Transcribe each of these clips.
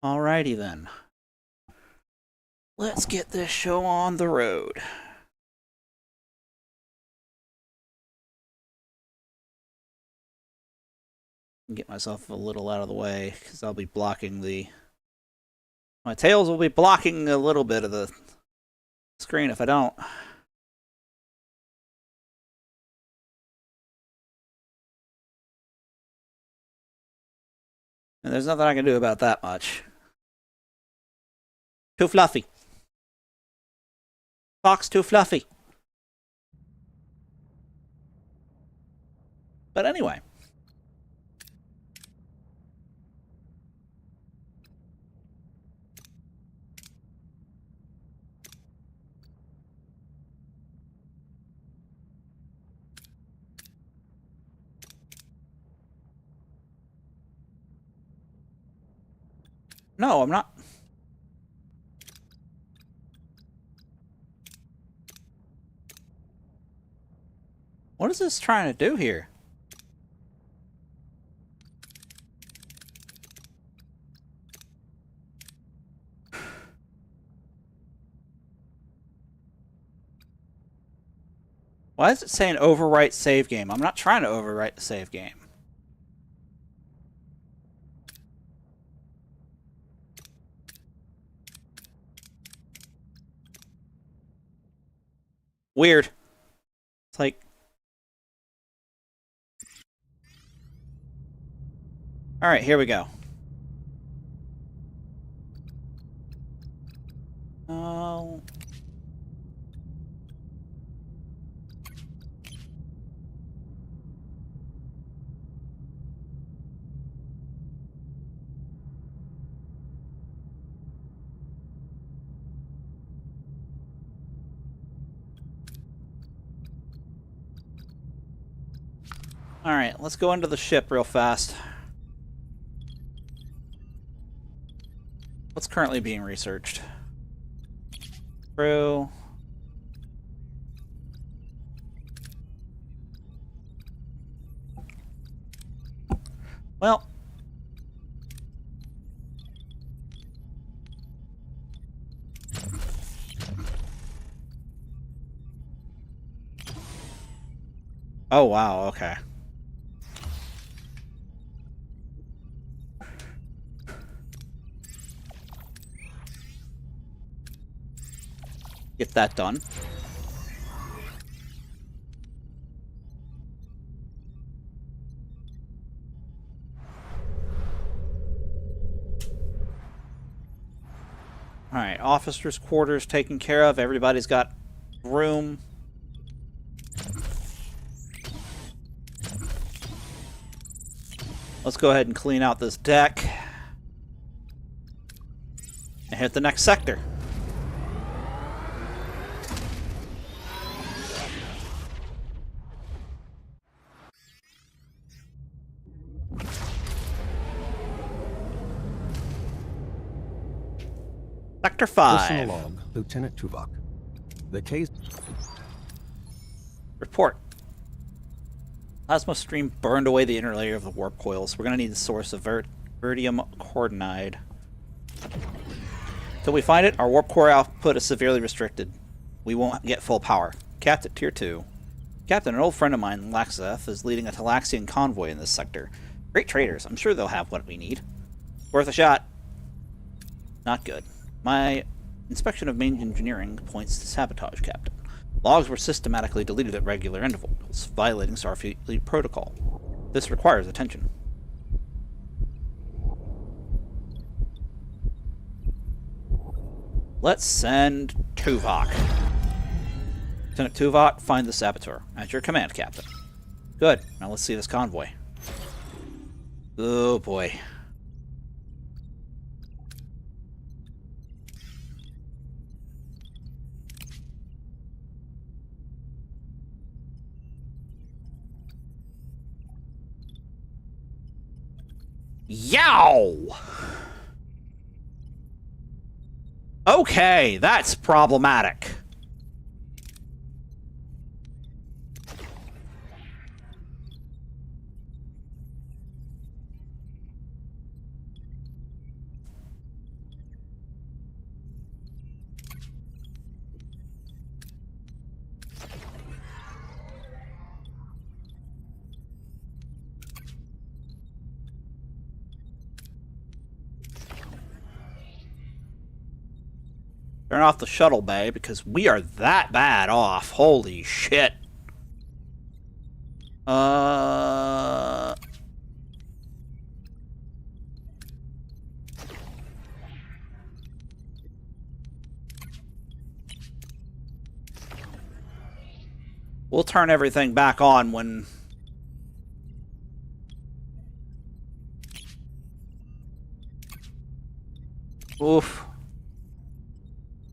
Alrighty then. Let's get this show on the road. Get myself a little out of the way, because I'll be blocking the... My tails will be blocking a little bit of the screen if I don't. And there's nothing I can do about that much. Too fluffy. Fox too fluffy. But anyway. No, I'm not. What is this trying to do here? Why is it saying overwrite save game? I'm not trying to overwrite the save game. Weird. It's like... Alright, here we go. Oh... Alright, let's go into the ship real fast. What's currently being researched? Crew. Well. Oh, wow, okay. Get that done. Alright, officers' quarters taken care of. Everybody's got room. Let's go ahead and clean out this deck. And hit the next sector. Sector 5. Listen along, Lieutenant Tuvok. The case... Report. Plasma stream burned away the inner layer of the warp coils. We're going to need the source of vertium cordonide. Till we find it, our warp core output is severely restricted. We won't get full power. Capped at Tier 2. Captain, an old friend of mine, Laxeth, is leading a Talaxian convoy in this sector. Great traders. I'm sure they'll have what we need. Worth a shot. Not good. My inspection of main engineering points to sabotage, Captain. Logs were systematically deleted at regular intervals, violating Starfleet protocol. This requires attention. Let's send Tuvok. Lieutenant Tuvok, find the saboteur. At your command, Captain. Good. Now let's see this convoy. Oh boy. Yow! Okay, that's problematic. Turn off the shuttle bay because we are that bad off. Holy shit. We'll turn everything back on when... Oof.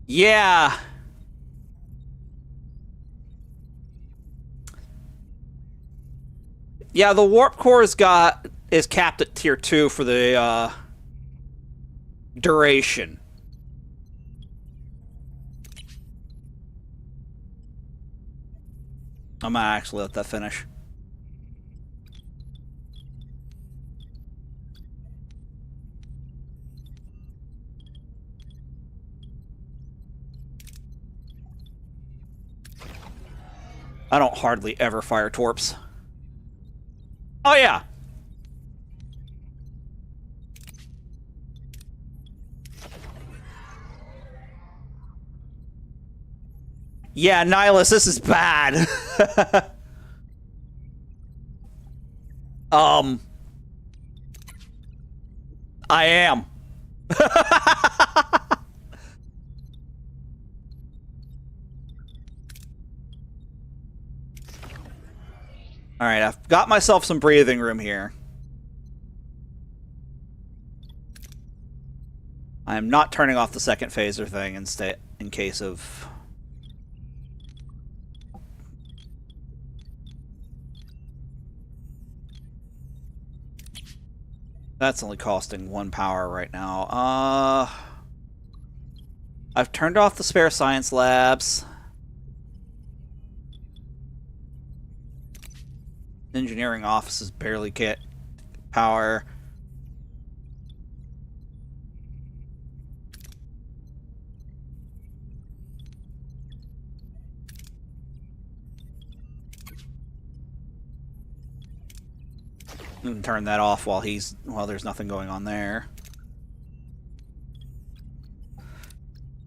Yeah. Yeah, the warp core is capped at tier 2 for the duration. I'm gonna actually let that finish. I don't hardly ever fire torps. Oh yeah. Yeah, Nihilus, this is bad. I am. Alright, I've got myself some breathing room here. I am not turning off the second phaser thing in case of... That's only costing 1 power right now. I've turned off the spare science labs. Engineering offices barely get power. And turn that off while there's nothing going on there.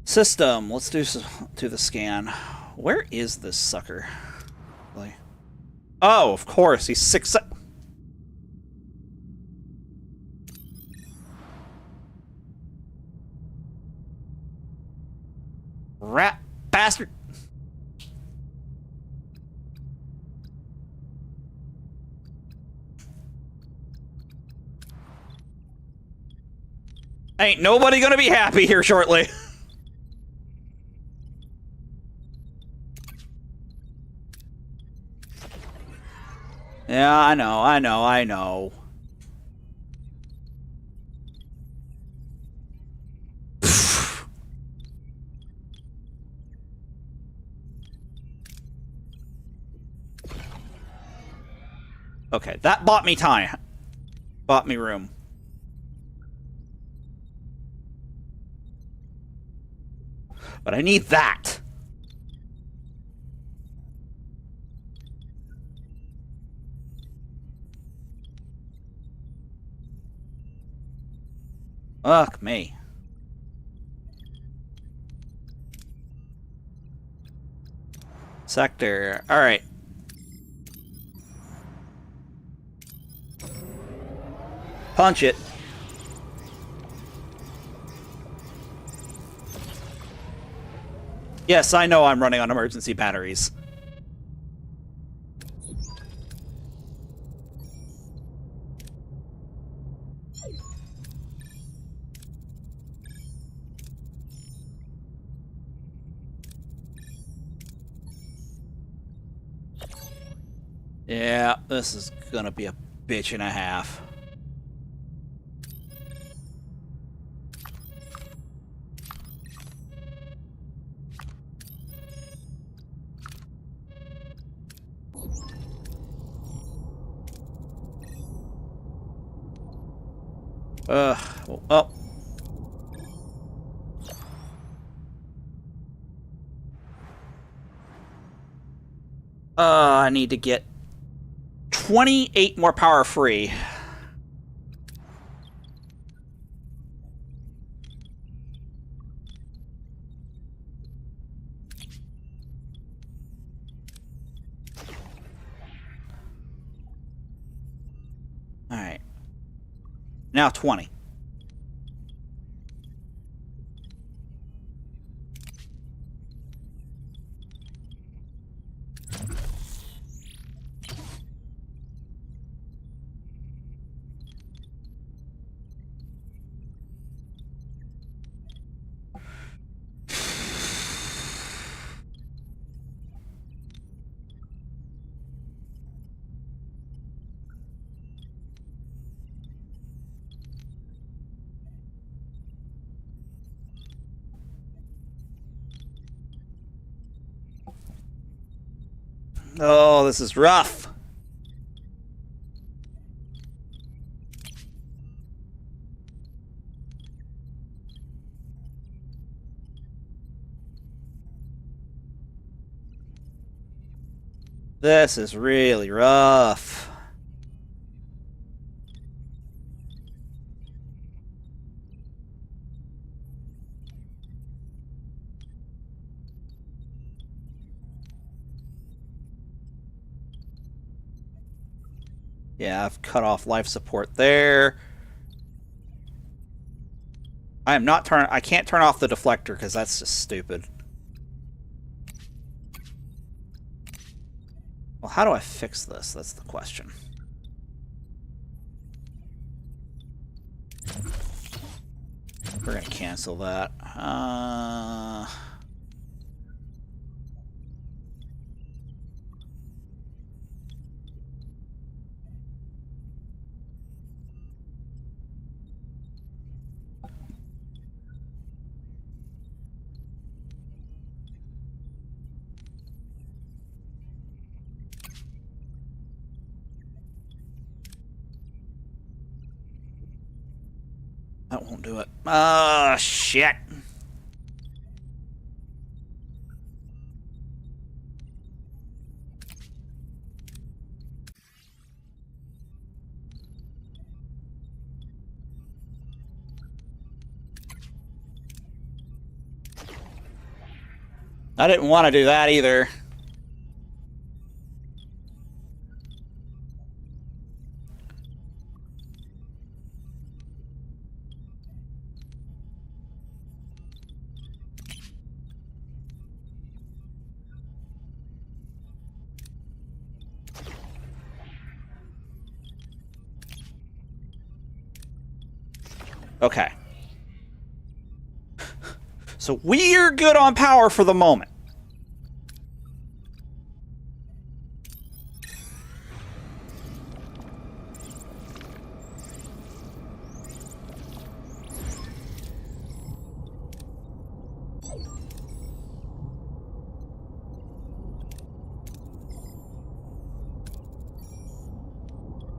System. Let's do the scan. Where is this sucker? Really? Oh, of course. He's 6. Rat bastard. Ain't nobody gonna be happy here shortly. Yeah, I know. Okay, that bought me time. Bought me room. But I need that. Fuck me. Sector. All right. Punch it. Yes, I know I'm running on emergency batteries. Yeah, this is gonna be a bitch and a half. Well. I need to get 28 more power free. Now 20. Oh, this is rough. This is really rough. Yeah, I've cut off life support there. I can't turn off the deflector because that's just stupid. Well, how do I fix this? That's the question. We're gonna cancel that. That won't do it. Oh, shit. I didn't want to do that either. Okay. So we're good on power for the moment.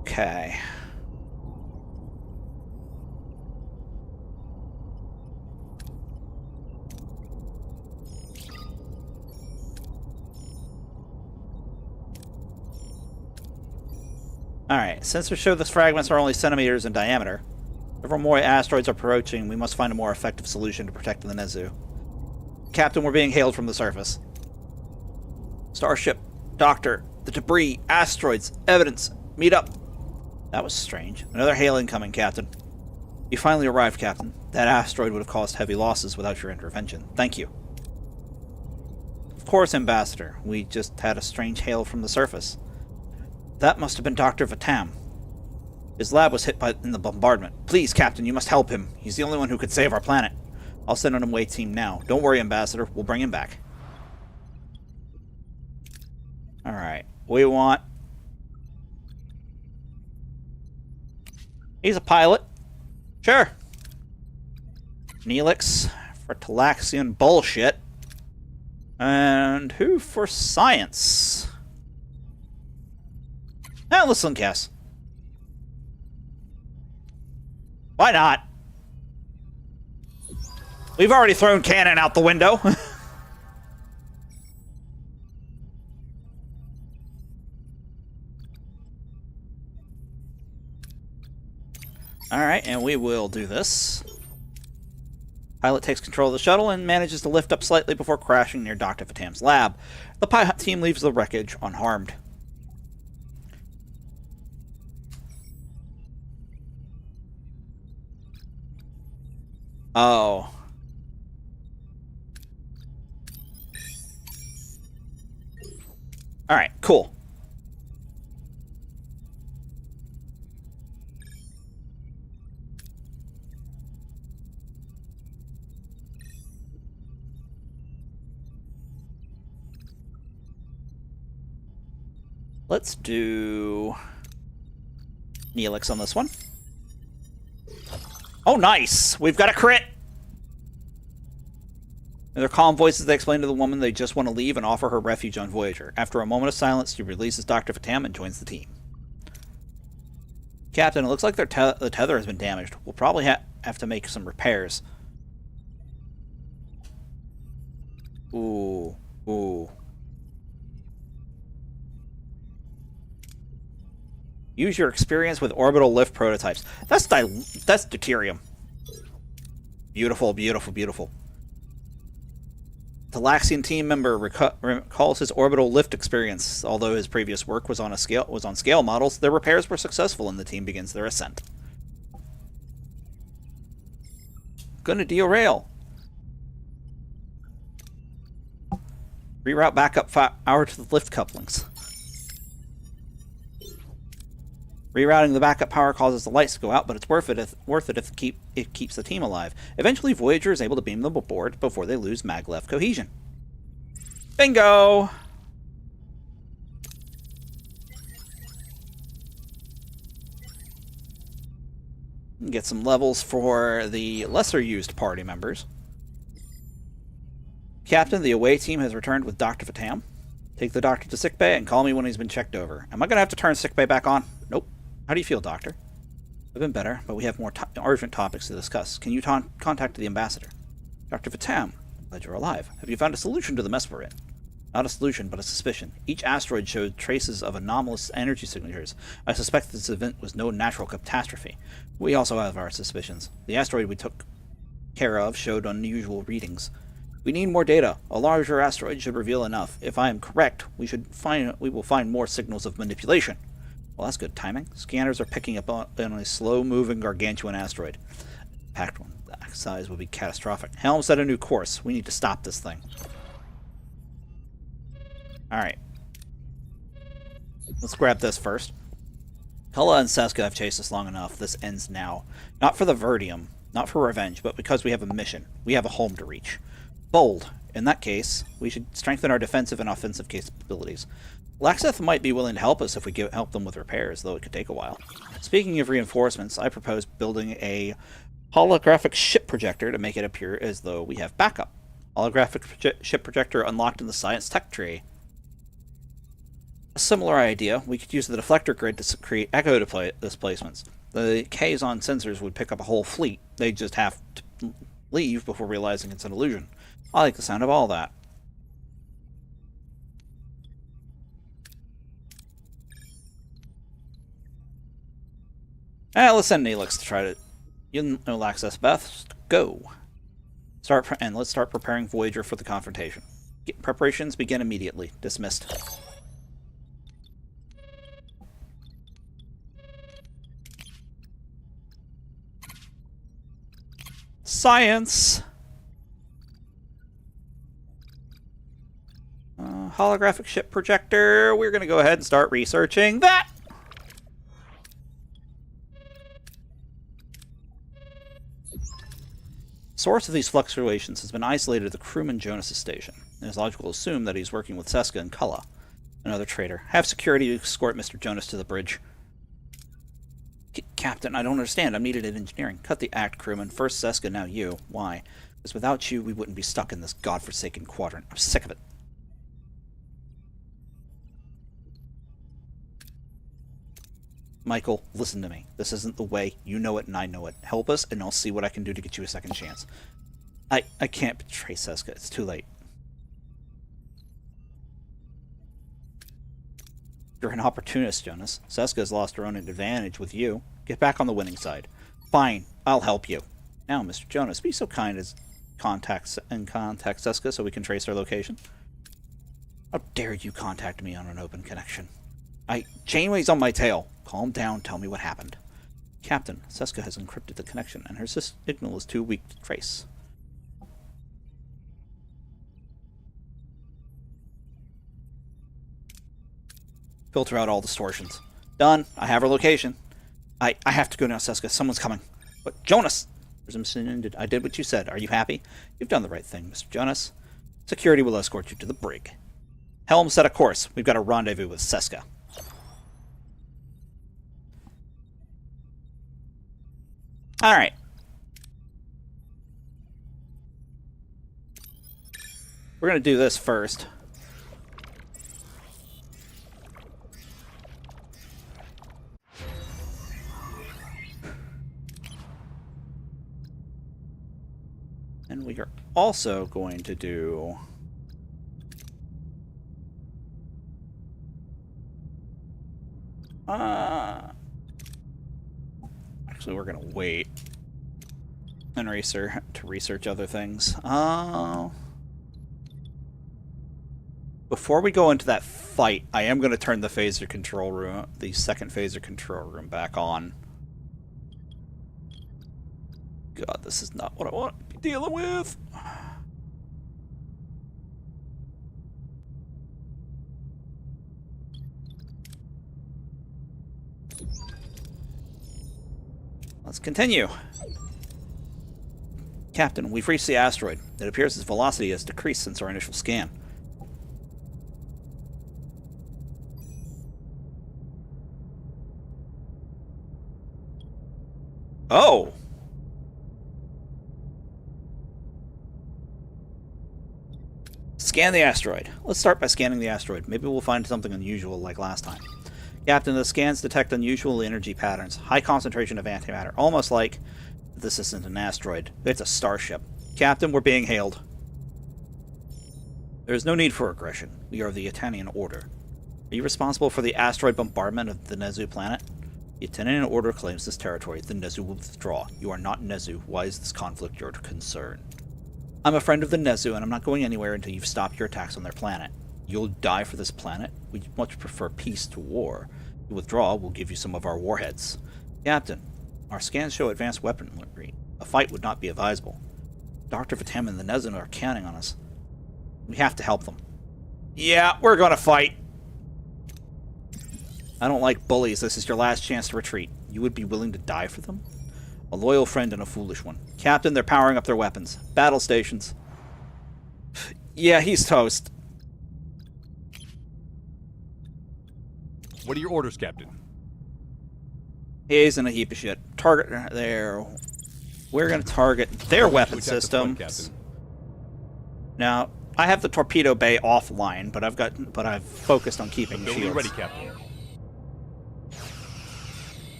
Okay. Alright, sensors show the fragments are only centimeters in diameter. Several more asteroids are approaching. We must find a more effective solution to protect the Nezu. Captain, we're being hailed from the surface. Starship, Doctor, the debris, asteroids, evidence, meet up. That was strange. Another hail incoming, Captain. You finally arrived, Captain. That asteroid would have caused heavy losses without your intervention. Thank you. Of course, Ambassador. We just had a strange hail from the surface. That must have been Dr. Vatam. His lab was hit in the bombardment. Please, Captain, you must help him. He's the only one who could save our planet. I'll send an away team now. Don't worry, Ambassador. We'll bring him back. Alright. We want... He's a pilot. Sure. Neelix for Talaxian bullshit. And who for science? Let's guess. Why not? We've already thrown cannon out the window. Alright, and we will do this. Pilot takes control of the shuttle and manages to lift up slightly before crashing near Dr. Vatam's lab. The pilot team leaves the wreckage unharmed. Oh. Alright, cool. Let's do Neelix on this one. Oh, nice! We've got a crit! In their calm voices, they explain to the woman they just want to leave and offer her refuge on Voyager. After a moment of silence, she releases Dr. Fatam and joins the team. Captain, it looks like the tether has been damaged. We'll probably have to make some repairs. Ooh. Ooh. Use your experience with orbital lift prototypes. That's deuterium. Beautiful, beautiful, beautiful. The Laxian team member recalls his orbital lift experience. Although his previous work was on scale models, their repairs were successful and the team begins their ascent. Gonna derail. Reroute backup power to the lift couplings. Rerouting the backup power causes the lights to go out, but it's worth it if it keeps the team alive. Eventually, Voyager is able to beam them aboard before they lose maglev cohesion. Bingo! Get some levels for the lesser-used party members. Captain, the away team has returned with Dr. Fatam. Take the doctor to sickbay and call me when he's been checked over. Am I going to have to turn sickbay back on? Nope. How do you feel, Doctor? I've been better, but we have more urgent topics to discuss. Can you contact the ambassador? Dr. Fatam, glad you're alive. Have you found a solution to the mess we're in? Not a solution, but a suspicion. Each asteroid showed traces of anomalous energy signatures. I suspect this event was no natural catastrophe. We also have our suspicions. The asteroid we took care of showed unusual readings. We need more data. A larger asteroid should reveal enough. If I am correct, we will find more signals of manipulation. Well, that's good timing. Scanners are picking up on a slow-moving gargantuan asteroid. Packed one. That size would be catastrophic. Helm set a new course. We need to stop this thing. Alright. Let's grab this first. Kella and Seska have chased us long enough. This ends now. Not for the Verdium, not for revenge, but because we have a mission. We have a home to reach. Bold. In that case, we should strengthen our defensive and offensive capabilities. Laxeth might be willing to help us if we help them with repairs, though it could take a while. Speaking of reinforcements, I propose building a holographic ship projector to make it appear as though we have backup. Holographic ship projector unlocked in the science tech tree. A similar idea, we could use the deflector grid to create echo displacements. The Kazon sensors would pick up a whole fleet. They'd just have to leave before realizing it's an illusion. I like the sound of all that. Let's send Neelix to try to... You know Laxeth best. Go. Let's start preparing Voyager for the confrontation. Preparations begin immediately. Dismissed. Science! Holographic ship projector. We're going to go ahead and start researching that! Source of these fluctuations has been isolated at the crewman Jonas' station. It is logical to assume that he's working with Seska and Kella, another traitor. Have security to escort Mr. Jonas to the bridge. Captain, I don't understand. I'm needed in engineering. Cut the act, crewman. First Seska, now you. Why? Because without you, we wouldn't be stuck in this godforsaken quadrant. I'm sick of it. Michael, listen to me. This isn't the way. You know it and I know it. Help us, and I'll see what I can do to get you a second chance. I can't betray Seska. It's too late. You're an opportunist, Jonas. Seska has lost her own advantage with you. Get back on the winning side. Fine, I'll help you. Now, Mr. Jonas, be so kind as contact Seska so we can trace her location. How dare you contact me on an open connection? Janeway's on my tail. Calm down, tell me what happened. Captain, Seska has encrypted the connection, and her signal is too weak to trace. Filter out all distortions. Done. I have her location. I have to go now, Seska. Someone's coming. But Jonas! I did what you said. Are you happy? You've done the right thing, Mr. Jonas. Security will escort you to the brig. Helm, set a course. We've got a rendezvous with Seska. Alright. We're going to do this first. And we are also going to do... Actually, we're going to wait and research other things. Before we go into that fight, I am going to turn the phaser control room, the second phaser control room, back on. God, this is not what I want to be dealing with. Let's continue. Captain, we've reached the asteroid. It appears its velocity has decreased since our initial scan. Oh! Scan the asteroid. Let's start by scanning the asteroid. Maybe we'll find something unusual like last time. Captain, the scans detect unusual energy patterns. High concentration of antimatter. Almost like this isn't an asteroid. It's a starship. Captain, we're being hailed. There is no need for aggression. We are the Itanian Order. Are you responsible for the asteroid bombardment of the Nezu planet? The Itanian Order claims this territory. The Nezu will withdraw. You are not Nezu. Why is this conflict your concern? I'm a friend of the Nezu, and I'm not going anywhere until you've stopped your attacks on their planet. You'll die for this planet? We much prefer peace to war. If you withdraw, we'll give you some of our warheads. Captain, our scans show advanced weaponry. A fight would not be advisable. Dr. Vitam and the Nezu are counting on us. We have to help them. Yeah, we're gonna fight! I don't like bullies. This is your last chance to retreat. You would be willing to die for them? A loyal friend and a foolish one. Captain, they're powering up their weapons. Battle stations. Yeah, he's toast. What are your orders, Captain? He's in a heap of shit. Target there. We're going to target their weapon systems. Now, I have the torpedo bay offline, but I've focused on keeping the shields. Ready, Captain.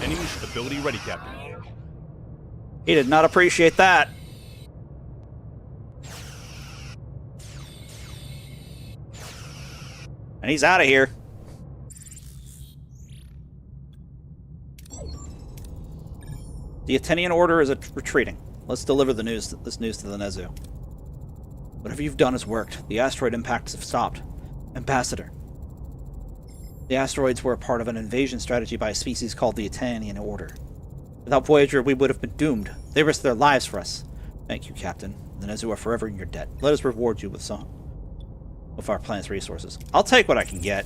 Enemy stability ready, Captain. He did not appreciate that. And he's out of here. The Atenian Order is retreating. Let's deliver this news to the Nezu. Whatever you've done has worked. The asteroid impacts have stopped. Ambassador. The asteroids were a part of an invasion strategy by a species called the Itanian Order. Without Voyager, we would have been doomed. They risked their lives for us. Thank you, Captain. The Nezu are forever in your debt. Let us reward you with some of our planet's resources. I'll take what I can get.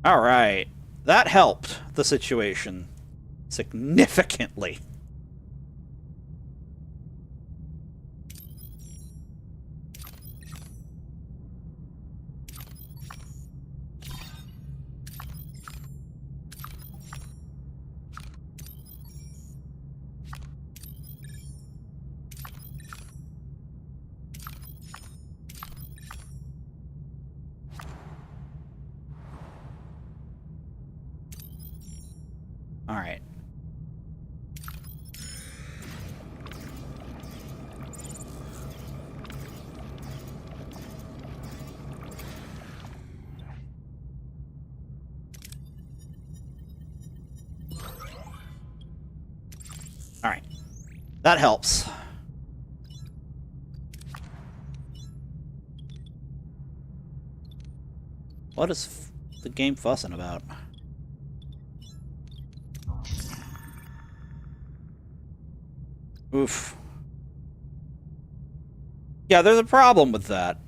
Alright. That helped the situation significantly. Alright. Alright. That helps. What is the game fussing about? Oof. Yeah, there's a problem with that.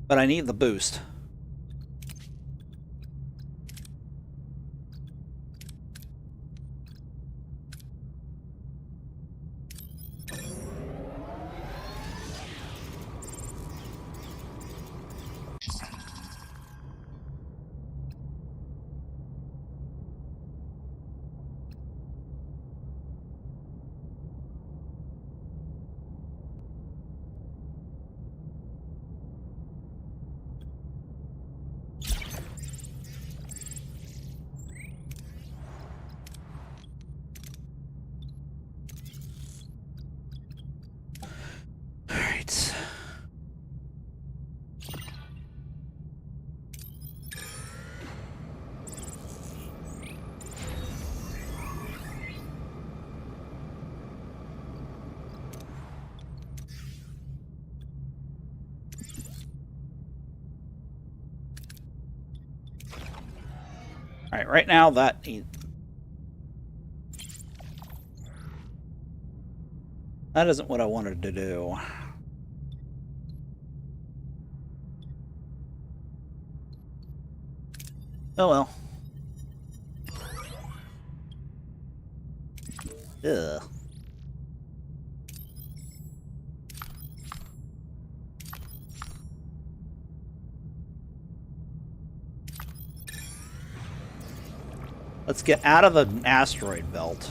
But I need the boost. Alright. Alright, right now that isn't what I wanted to do. Oh well. Ugh. Let's get out of the asteroid belt.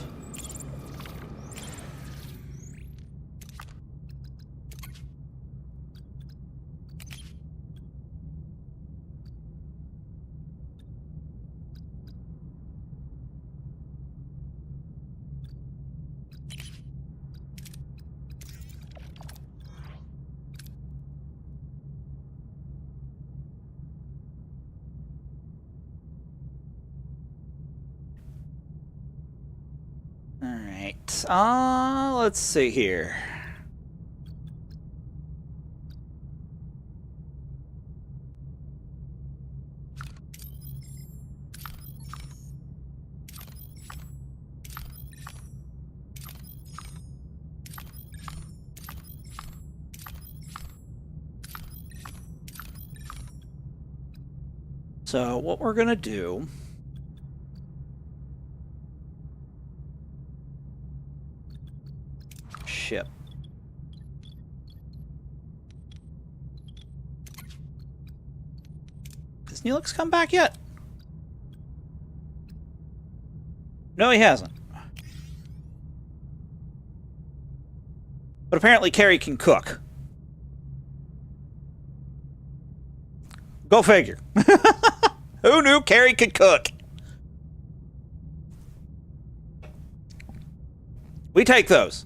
Alright, let's see here. So, what we're gonna do... Ship. Has Neelix come back yet? No, he hasn't. But apparently Carrie can cook. Go figure. Who knew Carrie could cook? We take those.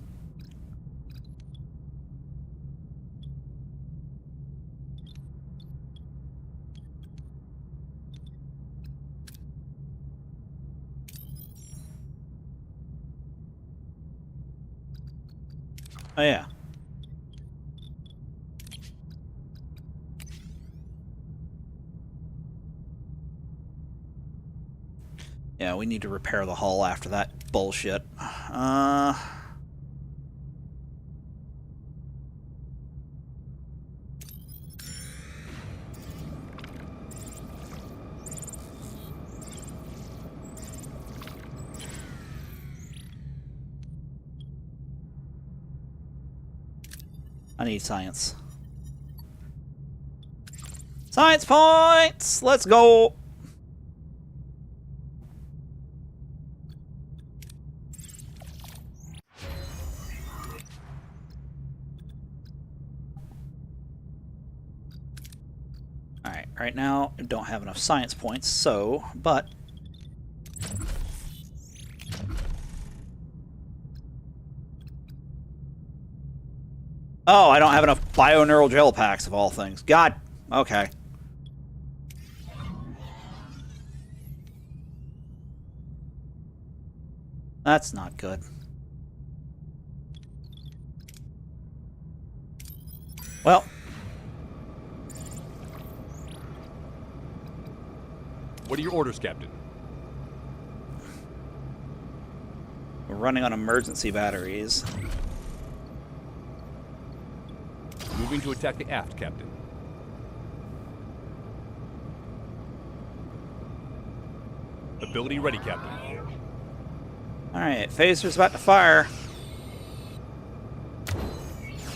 Oh, yeah. Yeah, we need to repair the hull after that bullshit. I need science. Science points! Let's go! Alright, right now I don't have enough science points, so, but... Oh, I don't have enough bio-neural gel packs of all things. God, okay. That's not good. Well, What are your orders, Captain? we're running on emergency batteries. Moving to attack the aft, Captain. Ability ready, Captain. Alright, phaser's about to fire.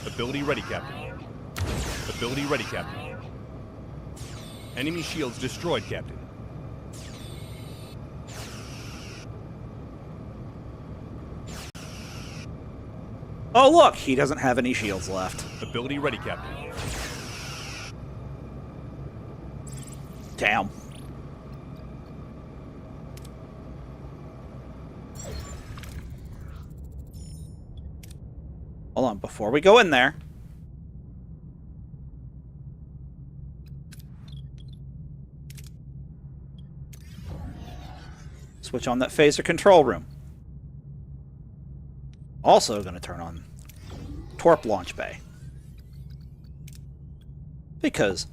Ability ready, Captain. Ability ready, Captain. Enemy shields destroyed, Captain. Oh look, he doesn't have any shields left. Ability ready, Captain. Damn. Hold on, before we go in there. Switch on that phaser control room. Also going to turn on Torp launch bay. Because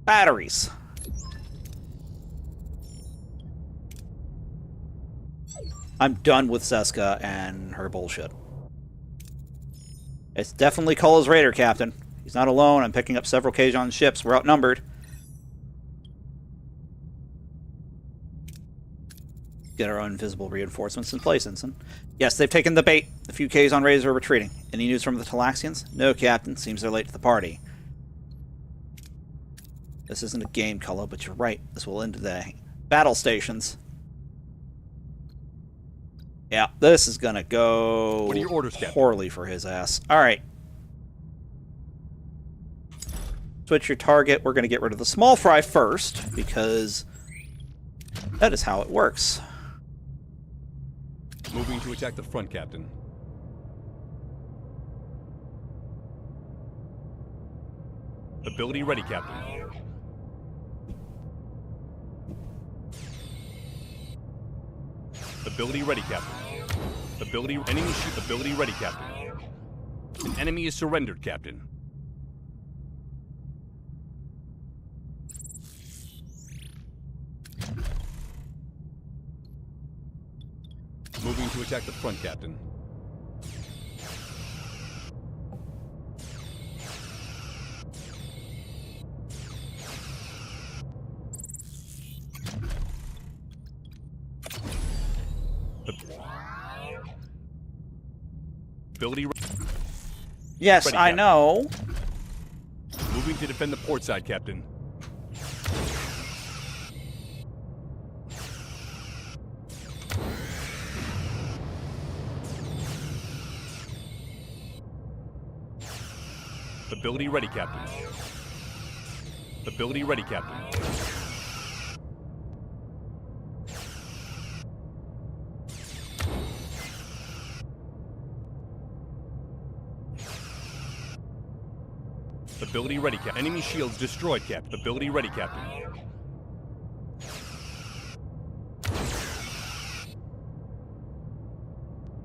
batteries. I'm done with Seska and her bullshit. It's definitely Kula's raider, Captain. He's not alone. I'm picking up several Kazon ships. We're outnumbered. Get our own invisible reinforcements in place, Ensign. Yes, they've taken the bait. The few Kazon raiders are retreating. Any news from the Talaxians? No, Captain. Seems they're late to the party. This isn't a game, Kula, but you're right. This will end today. Battle stations. Yeah, this is gonna go What are your orders, Captain? poorly for his ass. Alright. Switch your target. We're gonna get rid of the small fry first, because that is how it works. Moving to attack the front, Captain. Ability ready, Captain. Ability ready, Captain. Ability enemy shoot. Ability ready, Captain. An enemy is surrendered, Captain. Moving to attack the front, Captain. Ability Yes, ready, I Captain. know. Moving to defend the port side, Captain. Ability ready, Captain. Ability ready, Captain. Ability ready, Captain. Enemy shields destroyed, Captain. Ability ready, Captain.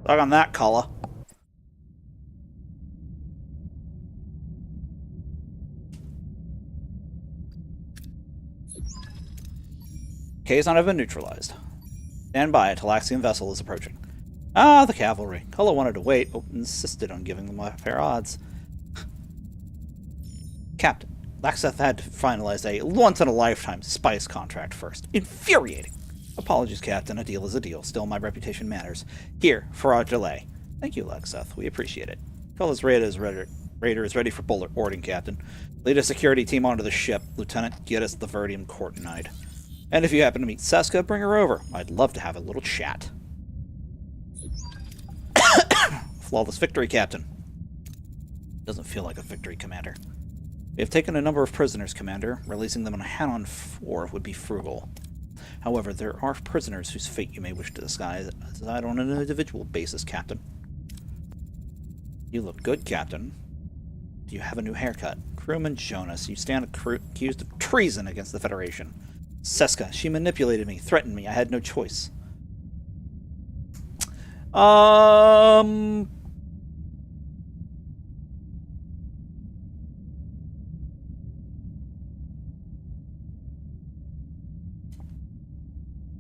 Dog on that, Kula. Kazon have been neutralized. Stand by, a Talaxian vessel is approaching. Ah, the cavalry. Kula wanted to wait, but insisted on giving them fair odds. Captain, Laxeth had to finalize a once-in-a-lifetime spice contract first. Infuriating. Apologies, Captain. A deal is a deal. Still, my reputation matters. Here, for our delay. Thank you, Laxeth. We appreciate it. Kula's raider is ready for boarding, Captain. Lead a security team onto the ship. Lieutenant, get us the Verdium Cortonide. And if you happen to meet Seska, bring her over. I'd love to have a little chat. Flawless victory, Captain. Doesn't feel like a victory, Commander. We have taken a number of prisoners, Commander. Releasing them on a Hanon 4 would be frugal. However, there are prisoners whose fate you may wish to decide on an individual basis, Captain. You look good, Captain. Do you have a new haircut? Crewman Jonas, you stand accused of treason against the Federation. Seska, she manipulated me, threatened me. I had no choice.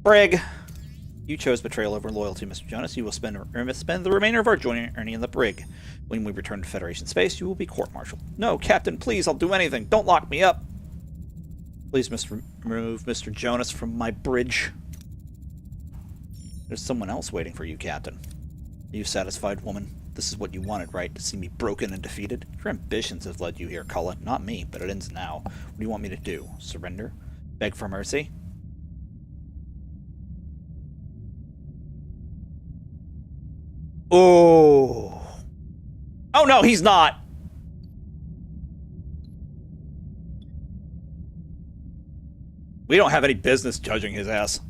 Brig! You chose betrayal over loyalty, Mr. Jonas. You will spend the remainder of our journey in the brig. When we return to Federation space, you will be court-martialed. No, Captain, please, I'll do anything. Don't lock me up. Please remove Mr. Jonas from my bridge. There's someone else waiting for you, Captain. Are you satisfied, woman? This is what you wanted, right? To see me broken and defeated? Your ambitions have led you here, Cullen. Not me, but it ends now. What do you want me to do? Surrender? Beg for mercy? Oh. Oh no, he's not. We don't have any business judging his ass.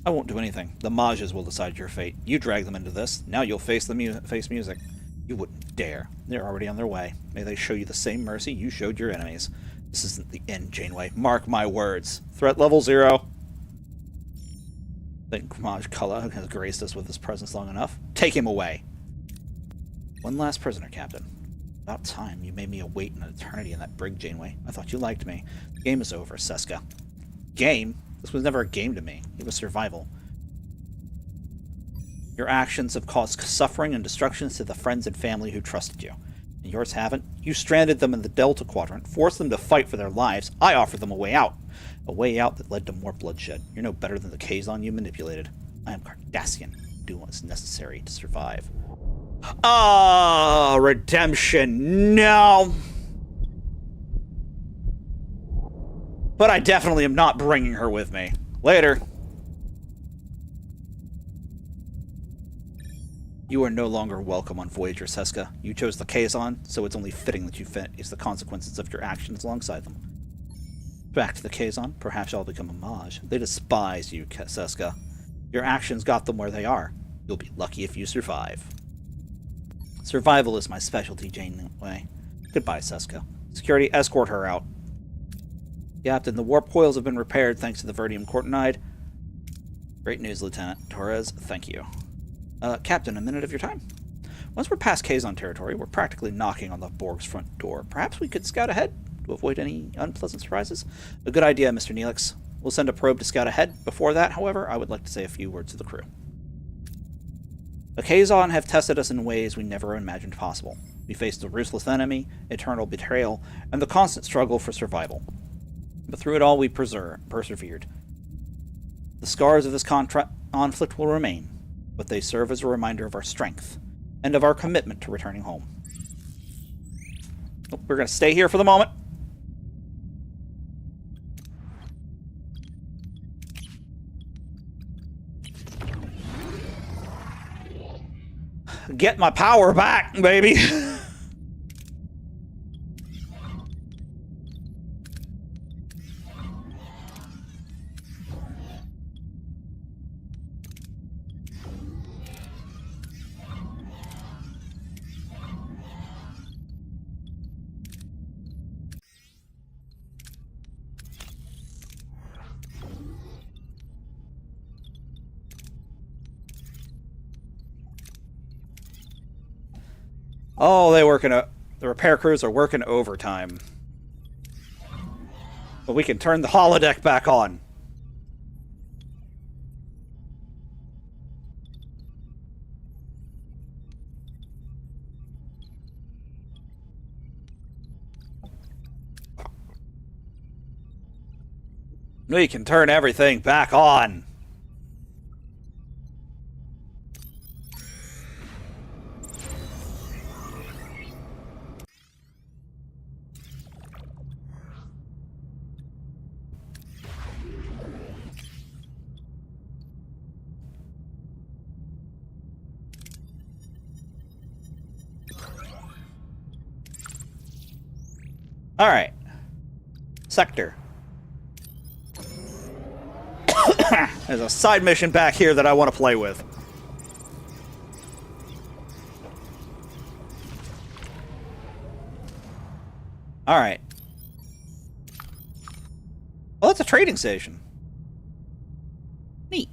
I won't do anything. The Mages will decide your fate. You drag them into this. Now you'll face music. You wouldn't dare. They're already on their way. May they show you the same mercy you showed your enemies. This isn't the end, Janeway. Mark my words. Threat level 0. I think Maj Kula has graced us with his presence long enough. Take him away. One last prisoner, Captain. About time. You made me await an eternity in that brig, Janeway. I thought you liked me. The game is over, Seska. Game? This was never a game to me. It was survival. Your actions have caused suffering and destruction to the friends and family who trusted you. And yours haven't. You stranded them in the Delta Quadrant, forced them to fight for their lives. I offered them a way out. A way out that led to more bloodshed. You're no better than the Kazon you manipulated. I am Cardassian. Do what is necessary to survive. Oh, redemption. No. But I definitely am not bringing her with me. Later. You are no longer welcome on Voyager, Seska. You chose the Kazon, so it's only fitting that you face the consequences of your actions alongside them. Back to the Kazon, perhaps I'll become a Maj. They despise you, Seska. Your actions got them where they are. You'll be lucky if you survive. Survival is my specialty, Janeway. Goodbye, Seska. Security, escort her out. Captain, the warp coils have been repaired thanks to the Verdium Cortinide. Great news, Lieutenant Torres. Thank you. Captain, a minute of your time. Once we're past Kazon territory, we're practically knocking on the Borg's front door. Perhaps we could scout ahead to avoid any unpleasant surprises? A good idea, Mr. Neelix. We'll send a probe to scout ahead. Before that, however, I would like to say a few words to the crew. The Kazon have tested us in ways we never imagined possible. We faced a ruthless enemy, eternal betrayal, and the constant struggle for survival. But through it all, we persevered. The scars of this conflict will remain, but they serve as a reminder of our strength and of our commitment to returning home. We're going to stay here for the moment. Get my power back, baby! Oh, the repair crews are working overtime. But we can turn the holodeck back on. We can turn everything back on. Alright. Sector. There's a side mission back here that I want to play with. Alright. Well, that's a trading station. Neat.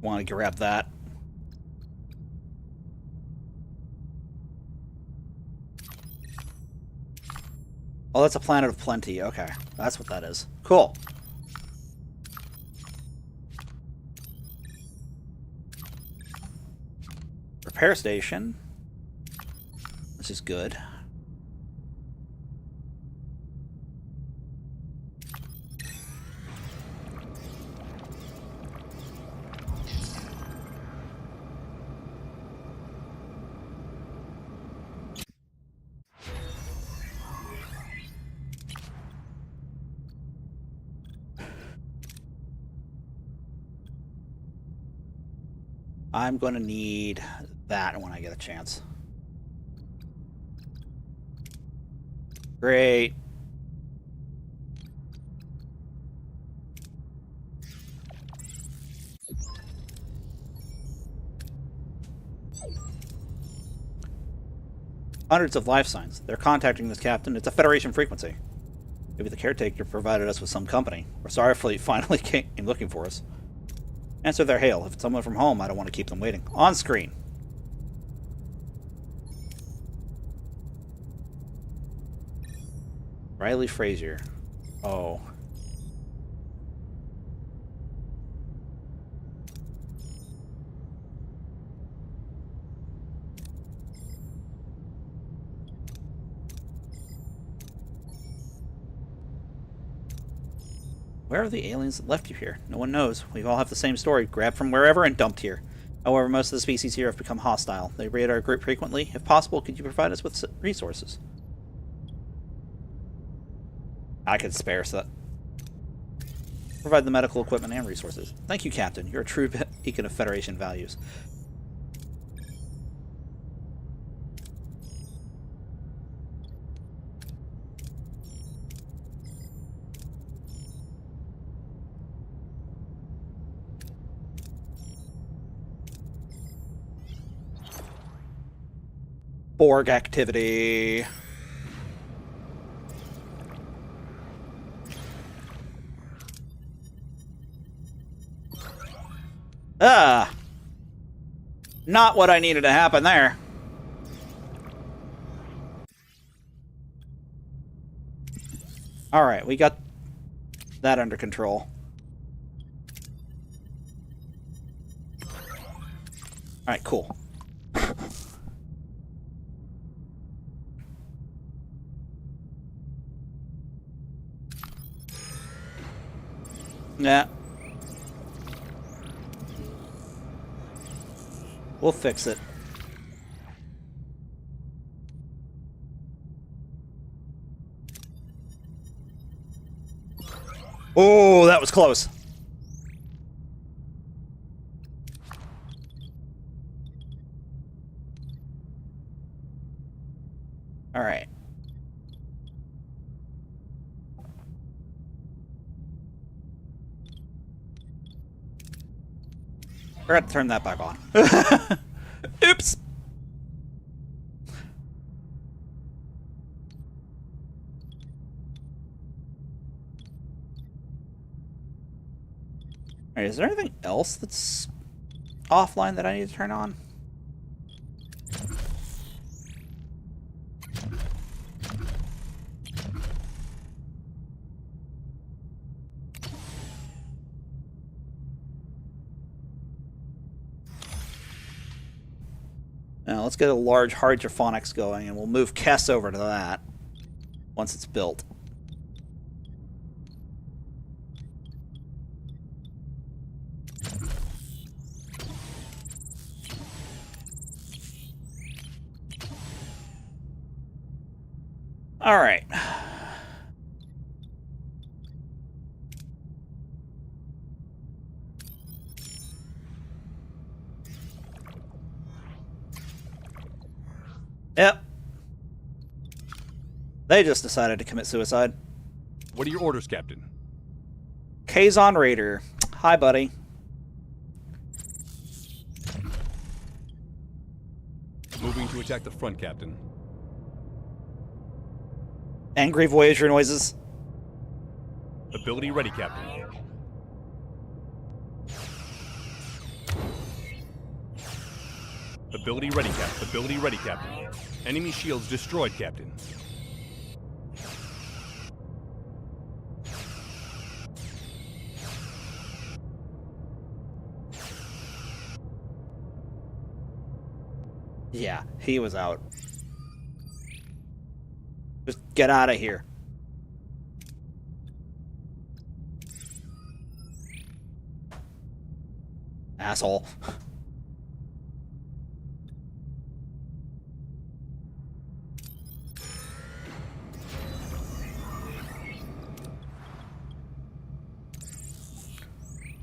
Want to grab that. Oh, that's a planet of plenty. Okay, that's what that is. Cool. Repair station. This is good. I'm going to need that when I get a chance. Great. Hundreds of life signs. They're contacting this captain. It's a Federation frequency. Maybe the caretaker provided us with some company. Our Star Fleet finally came looking for us. Answer their hail. If it's someone from home, I don't want to keep them waiting. On screen. Riley Frazier. Oh. Where are the aliens that left you here? No one knows. We all have the same story, grabbed from wherever and dumped here. However, most of the species here have become hostile. They raid our group frequently. If possible, could you provide us with resources? I could spare that. Provide the medical equipment and resources. Thank you, Captain. You're a true beacon of Federation values. Borg activity. Ah! Not what I needed to happen there. Alright, we got that under control. Alright, cool. Yeah. We'll fix it. Oh, that was close. All right. Forgot to turn that back on. Oops. Alright, is there anything else that's offline that I need to turn on? Now, let's get a large hydrophonics going, and we'll move Kess over to that once it's built. All right. Yep. They just decided to commit suicide. What are your orders, Captain? Kazon Raider. Hi, buddy. Moving to attack the front, Captain. Angry Voyager noises. Ability ready, Captain. Ability ready, Captain. Ability ready, Captain. Enemy shields destroyed, Captain. Yeah, he was out. Just get out of here. Asshole.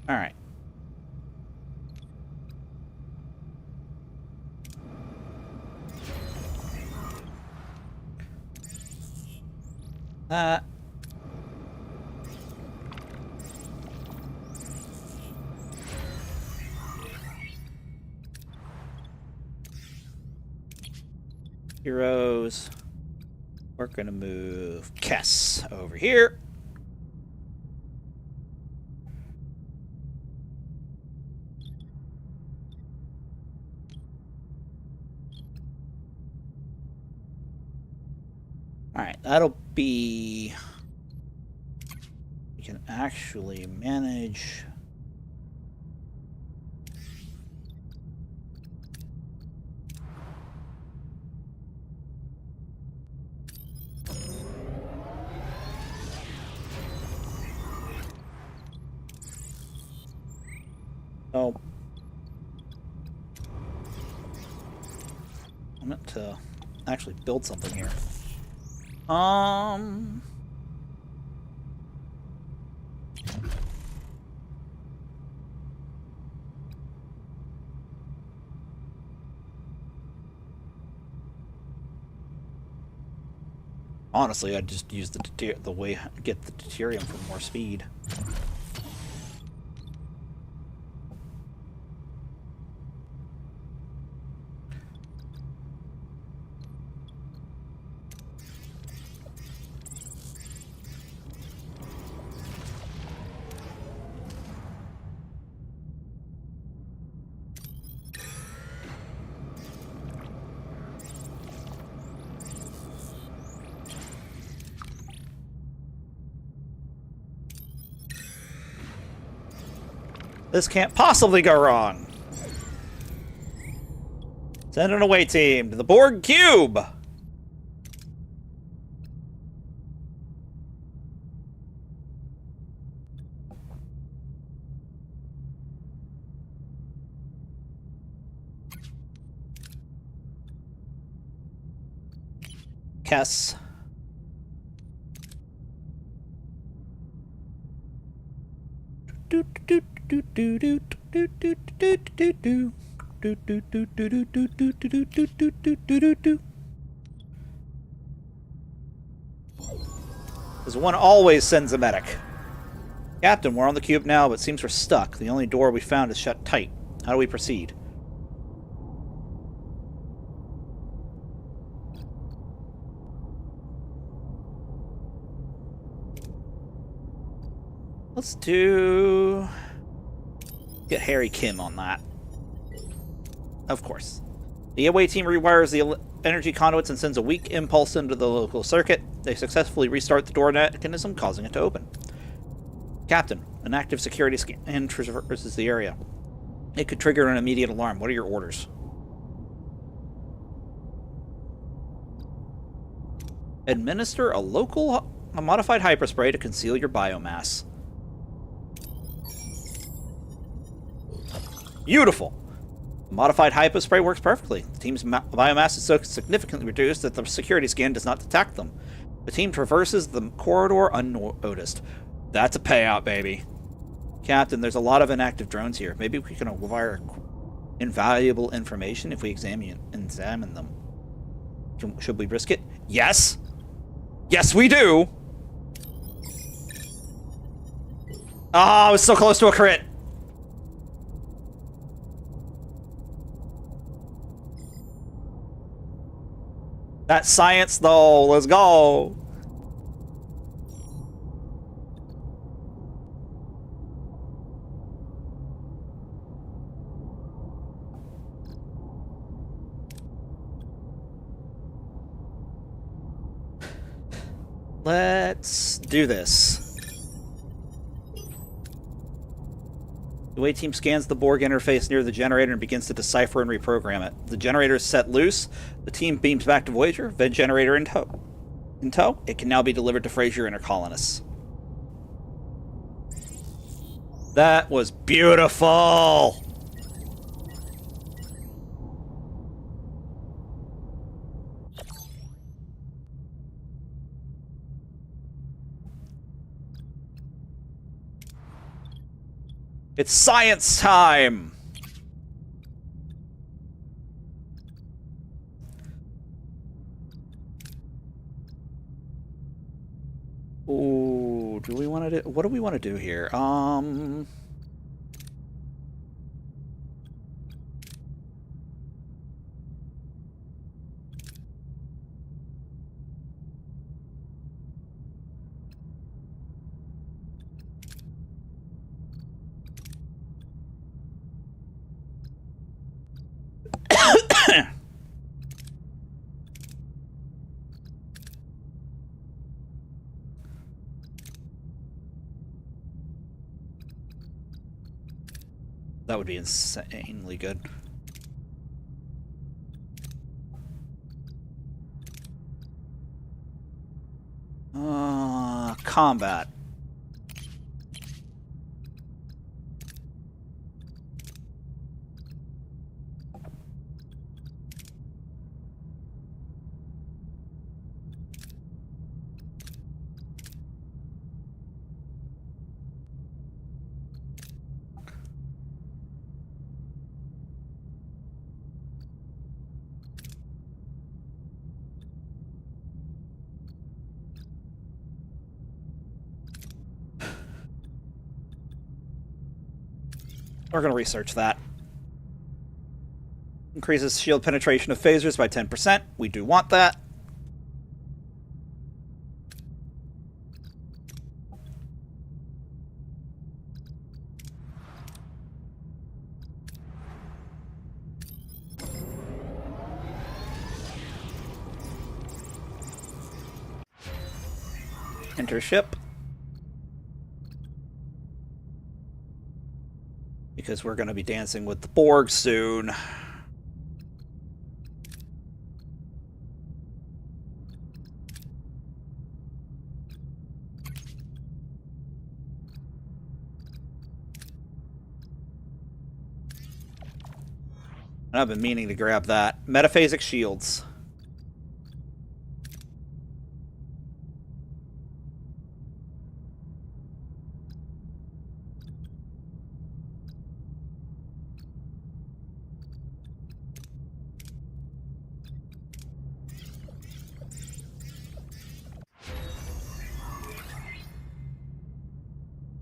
All right. Heroes. We're gonna move Kess over here. Alright, that'll be... We can actually manage... Oh. I meant to actually build something here. Honestly, I'd just use the way get the deuterium for more speed. This can't possibly go wrong. Send an away team to the Borg Cube. Kess. This one always sends a medic. Captain, we're on the cube now, but seems we're stuck. The only door we found is shut tight. How do we proceed? Let's do... Get Harry Kim on that. Of course. The away team rewires the energy conduits and sends a weak impulse into the local circuit. They successfully restart the door mechanism, causing it to open. Captain, an active security scan traverses the area. It could trigger an immediate alarm. What are your orders? Administer a modified hyperspray to conceal your biomass. Beautiful! The modified hypospray works perfectly. The team's biomass is so significantly reduced that the security scan does not detect them. The team traverses the corridor unnoticed. That's a payout, baby. Captain, there's a lot of inactive drones here. Maybe we can acquire invaluable information if we examine them. Should we risk it? Yes! Yes, we do! Ah, I was so close to a crit! That's science, though. Let's go. Let's do this. The away team scans the Borg interface near the generator and begins to decipher and reprogram it. The generator is set loose. The team beams back to Voyager, then generator in tow. It can now be delivered to Frasier and her colonists. That was beautiful! It's science time! Ooh, do we want to do... What do we want to do here? That would be insanely good. Combat. We're going to research that. Increases shield penetration of phasers by 10%. We do want that. Enter ship. Because we're going to be dancing with the Borg soon. And I've been meaning to grab that. Metaphasic shields.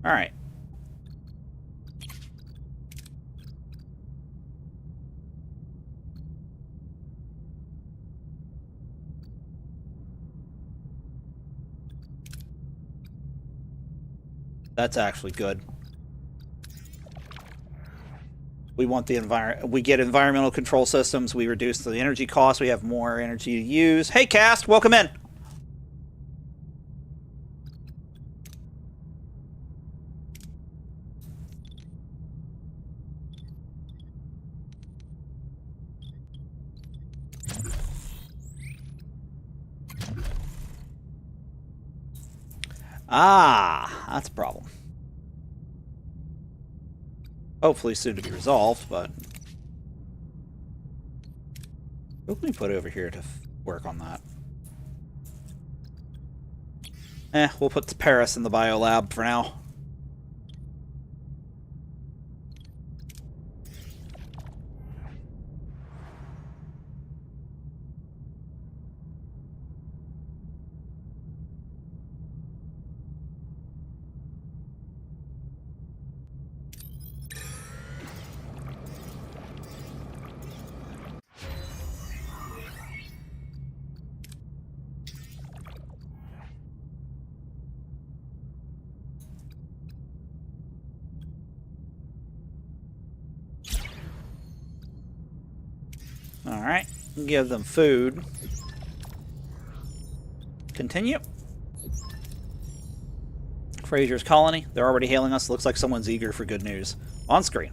All right. That's actually good. We want the environment. We get environmental control systems. We reduce the energy costs. We have more energy to use. Hey, cast, welcome in. Ah, that's a problem. Hopefully soon to be resolved, but... What can we put over here to work on that? We'll put Paris in the biolab for now. Alright, give them food. Continue. Fraser's colony. They're already hailing us. Looks like someone's eager for good news. On screen.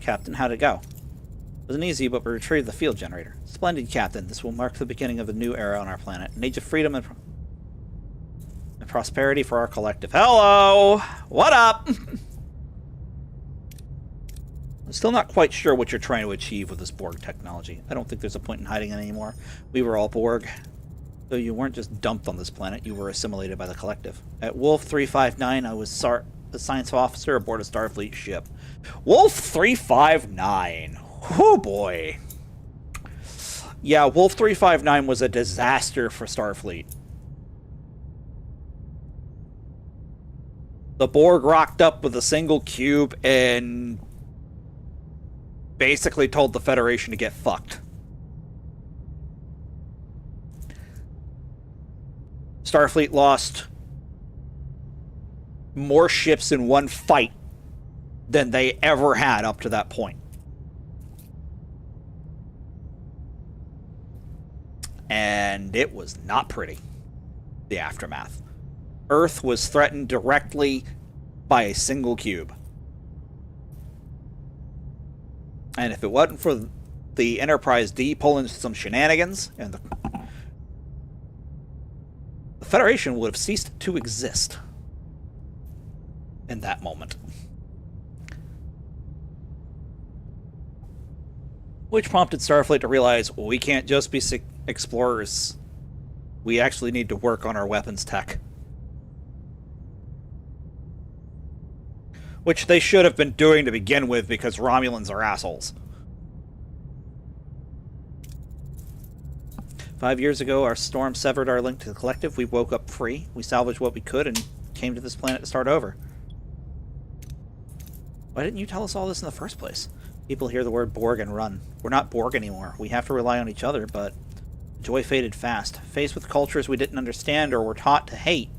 Captain, how'd it go? It wasn't easy, but we retrieved the field generator. Splendid, Captain. This will mark the beginning of a new era on our planet. An age of freedom and prosperity for our collective. Hello! What up? I'm still not quite sure what you're trying to achieve with this Borg technology. I don't think there's a point in hiding it anymore. We were all Borg. Though you weren't just dumped on this planet, you were assimilated by the collective. At Wolf 359, I was a science officer aboard a Starfleet ship. Wolf 359. Oh boy. Yeah, Wolf 359 was a disaster for Starfleet. The Borg rocked up with a single cube and basically told the Federation to get fucked. Starfleet lost more ships in one fight than they ever had up to that point. And it was not pretty, the aftermath. Earth was threatened directly by a single cube. And if it wasn't for the Enterprise D pulling some shenanigans, and the Federation would have ceased to exist in that moment. Which prompted Starfleet to realize, well, we can't just be explorers. We actually need to work on our weapons tech. Which they should have been doing to begin with, because Romulans are assholes. 5 years ago, our storm severed our link to the collective. We woke up free. We salvaged what we could and came to this planet to start over. Why didn't you tell us all this in the first place? People hear the word Borg and run. We're not Borg anymore. We have to rely on each other, but joy faded fast. Faced with cultures we didn't understand or were taught to hate,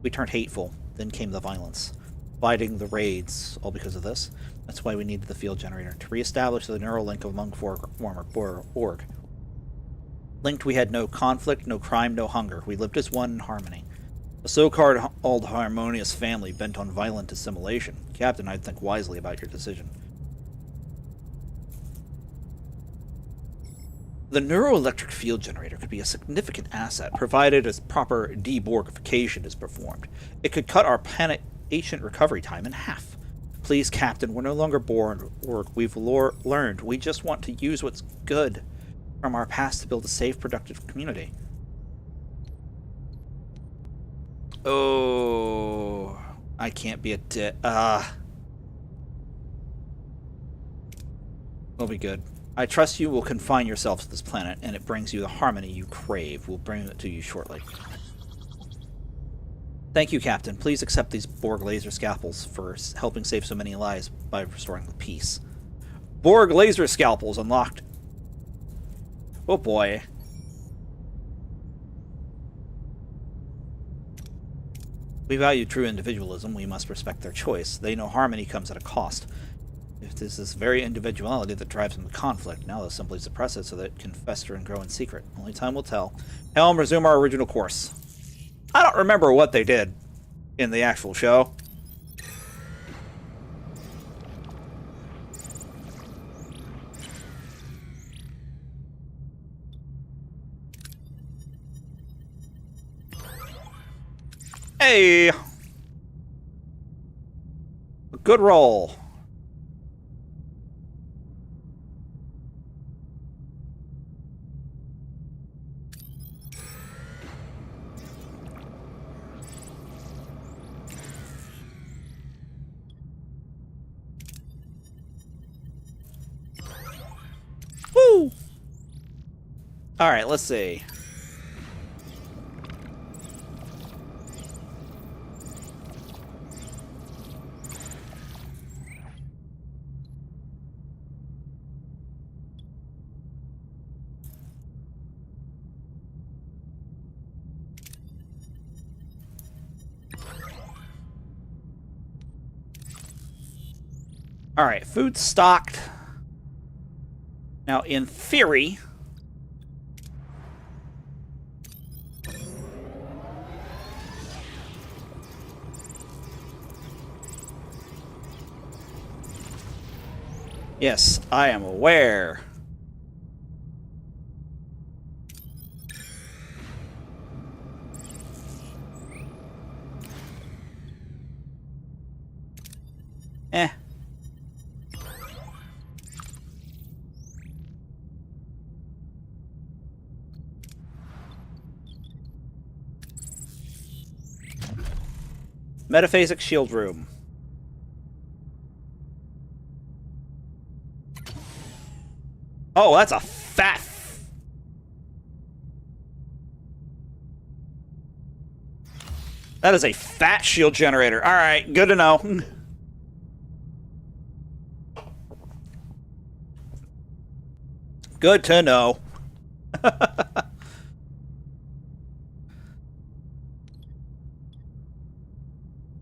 we turned hateful. Then came the violence. Fighting the raids, all because of this. That's why we needed the field generator, to reestablish the neural link among former Borg. Linked, we had no conflict, no crime, no hunger. We lived as one in harmony. A so-called harmonious family bent on violent assimilation. Captain, I'd think wisely about your decision. The neuroelectric field generator could be a significant asset, provided as proper deborgification is performed. It could cut our patient recovery time in half. Please, Captain, we're no longer born Borg. We've learned. We just want to use what's good from our past to build a safe, productive community. Oh, I can't be a We'll be good. I trust you will confine yourself to this planet, and it brings you the harmony you crave. We'll bring it to you shortly. Thank you, Captain. Please accept these Borg laser scalpels for helping save so many lives by restoring the peace. Borg laser scalpels unlocked. Oh boy. We value true individualism. We must respect their choice. They know harmony comes at a cost. If this is very individuality that drives them to conflict, now they'll simply suppress it so that it can fester and grow in secret. Only time will tell. Helm, resume our original course. I don't remember what they did in the actual show. Hey! A good roll. Woo! Alright, let's see. Alright, food stocked. Now, in theory, Yes, I am aware. Eh. Metaphasic shield room. Oh, that's a fat... That is a fat shield generator. Alright, good to know. Good to know.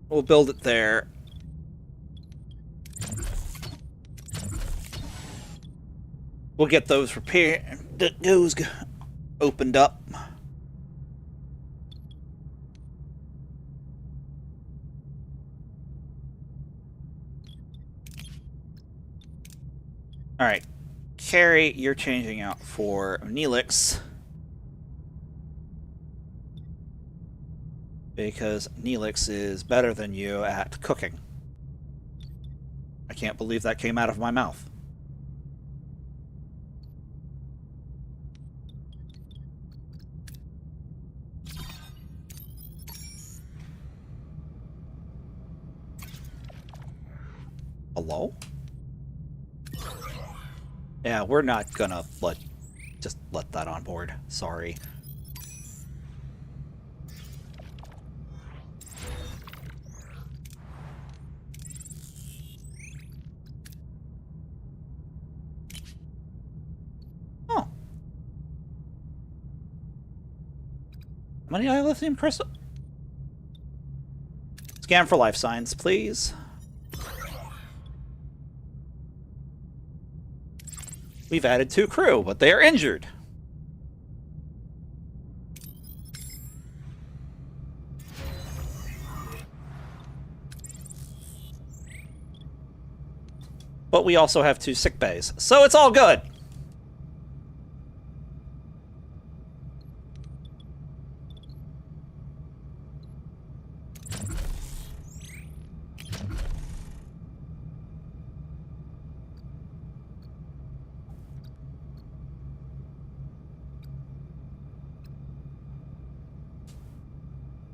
We'll build it there. We'll get those those opened up. Alright. Carrie, you're changing out for Neelix. Because Neelix is better than you at cooking. I can't believe that came out of my mouth. Hello? Yeah, we're not gonna just let that on board. Sorry. Oh. How many lithium crystal? Scan for life signs, please. We've added 2 crew, but they are injured. But we also have 2 sick bays, so it's all good.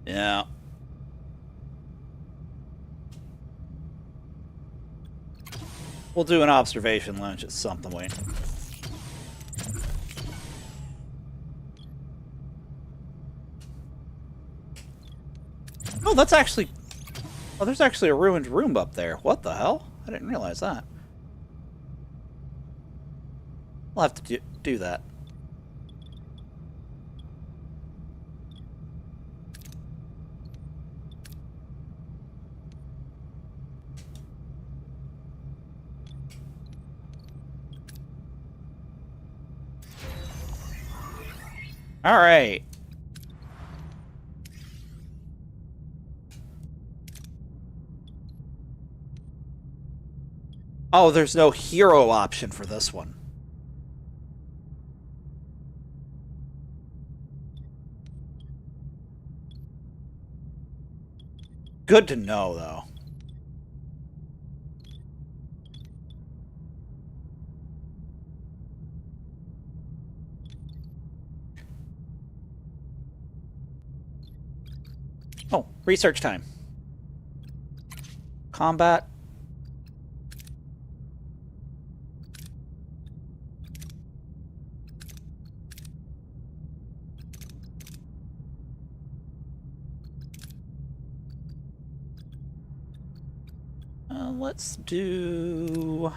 Yeah. We'll do an observation launch at some point. Oh, that's actually... Oh, there's actually a ruined room up there. What the hell? I didn't realize that. We'll have to do that. All right. Oh, there's no hero option for this one. Good to know, though. Oh, research time. Combat. Let's do...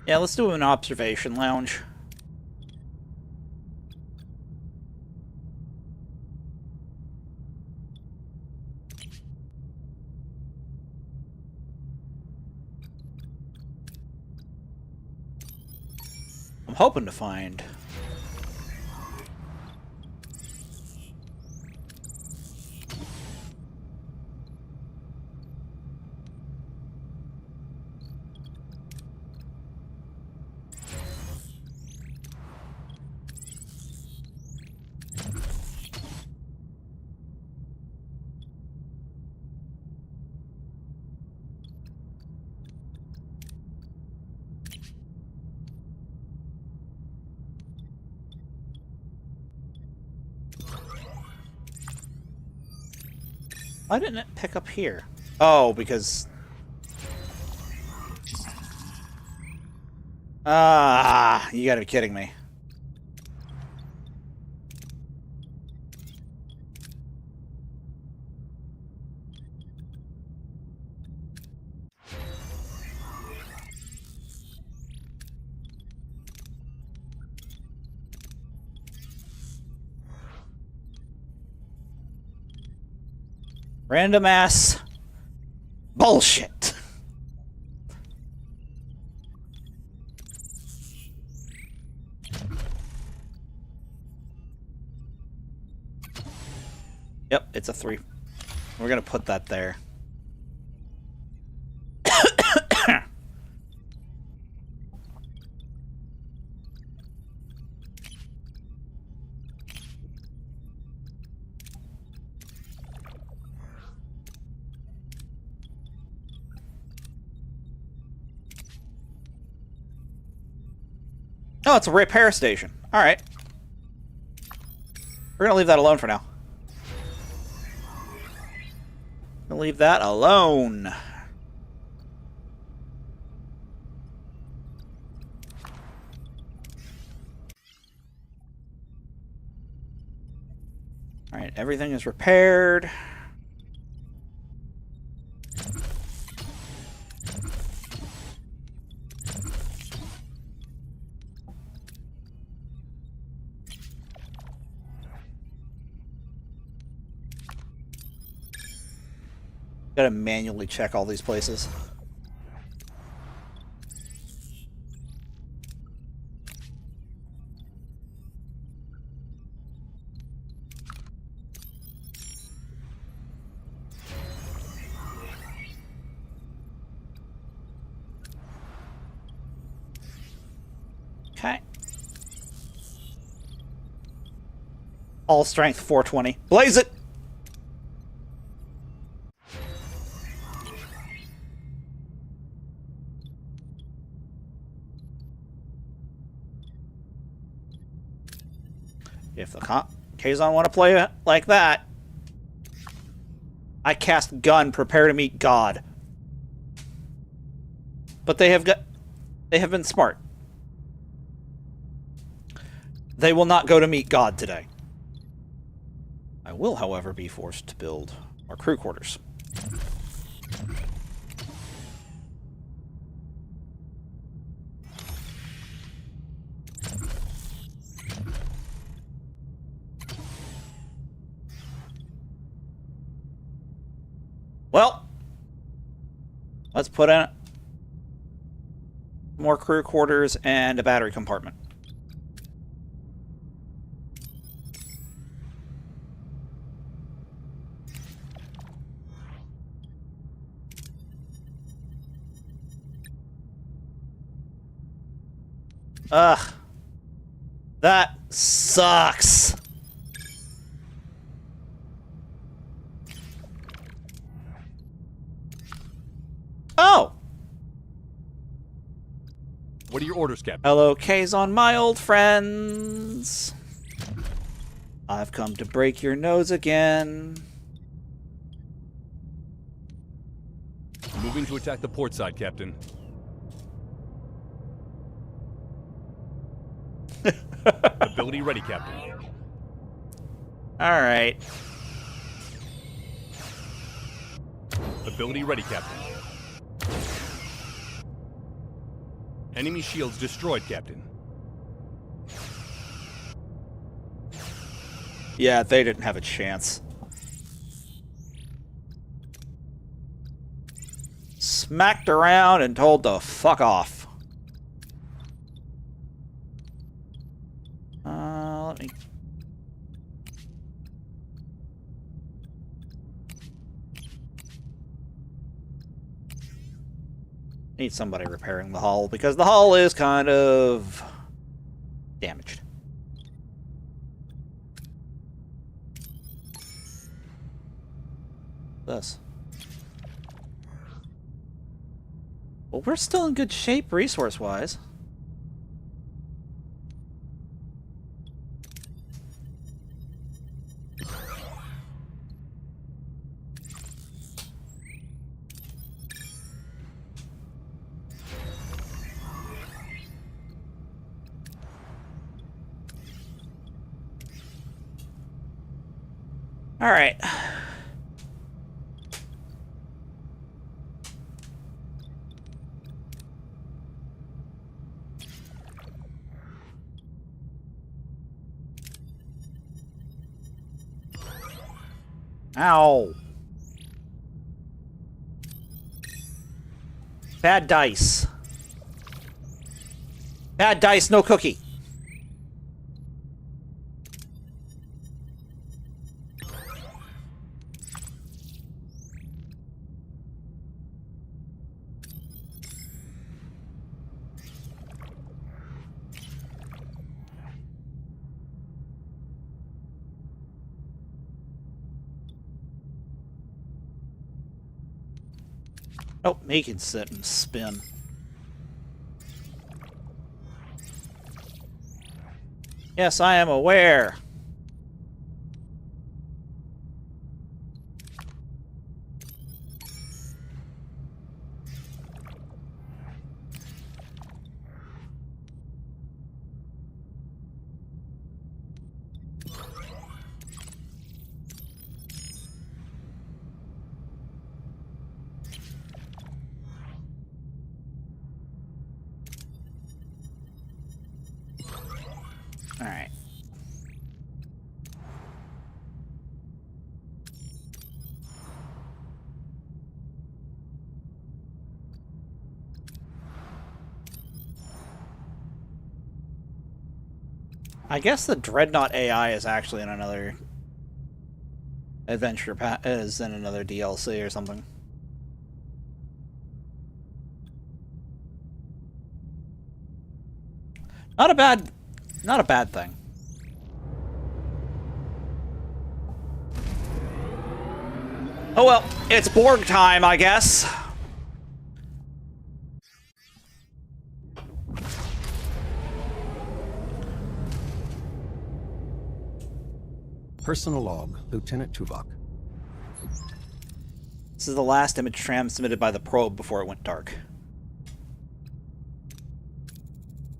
Yeah, let's do an observation lounge. I'm hoping to find... Why didn't it pick up here? Oh, because... Ah, you gotta be kidding me. Random ass bullshit. Yep, it's a 3. We're gonna put that there. Oh, it's a repair station. Alright. We're gonna leave that alone for now. Gonna leave that alone. Alright, everything is repaired. Gotta manually check all these places. Okay. All strength 420. Blaze it! If the Kazon want to play it like that, I cast gun, prepare to meet God. But they have been smart. They will not go to meet God today. I will, however, be forced to build our crew quarters. Well, let's put in more crew quarters and a battery compartment. Ugh. That sucks. Oh! What are your orders, Captain? Hello, Kazon, my old friends. I've come to break your nose again. Moving to attack the port side, Captain. Ability ready, Captain. Alright. Ability ready, Captain. Enemy shields destroyed, Captain. Yeah, they didn't have a chance. Smacked around and told to fuck off. Let me... Need somebody repairing the hull, because the hull is kind of damaged. This. Well, we're still in good shape resource-wise. All right. Ow. Bad dice. Bad dice, no cookie. Oh, he can sit and spin. Yes, I am aware. All right. I guess the Dreadnought AI is actually in another adventure is in another DLC or something. Not a bad thing. Oh well, it's Borg time, I guess. Personal log, Lieutenant Tuvok. This is the last image transmitted by the probe before it went dark.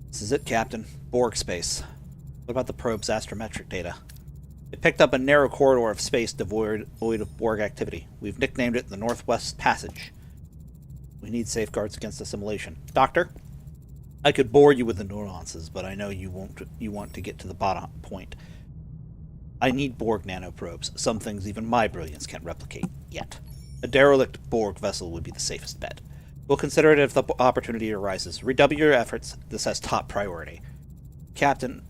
This is it, Captain. Borg space. What about the probe's astrometric data? It picked up a narrow corridor of space devoid of Borg activity. We've nicknamed it the Northwest Passage. We need safeguards against assimilation. Doctor? I could bore you with the nuances, but I know you want to get to the bottom point. I need Borg nanoprobes, some things even my brilliance can't replicate, yet. A derelict Borg vessel would be the safest bet. We'll consider it if the opportunity arises. Redouble your efforts. This has top priority. Captain,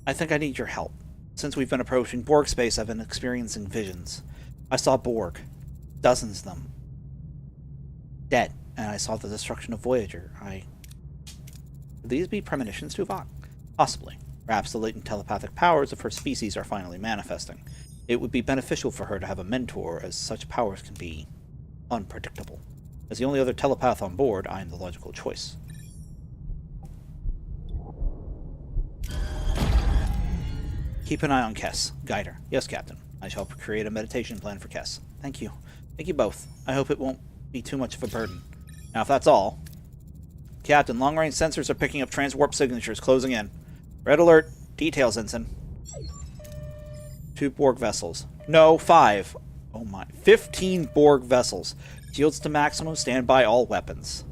I think I need your help. Since we've been approaching Borg space, I've been experiencing visions. I saw Borg. Dozens of them. Dead. And I saw the destruction of Voyager. Could these be premonitions to Tuvok? Possibly. Perhaps the latent telepathic powers of her species are finally manifesting. It would be beneficial for her to have a mentor, as such powers can be unpredictable. As the only other telepath on board, I am the logical choice. Keep an eye on Kess. Guide her. Yes, Captain. I shall create a meditation plan for Kess. Thank you. Thank you both. I hope it won't be too much of a burden. Now, if that's all... Captain, long-range sensors are picking up transwarp signatures closing in. Red alert. Details, Ensign. 2 Borg vessels. No, 5. Oh my. 15 Borg vessels. Shields to maximum. Stand by all weapons.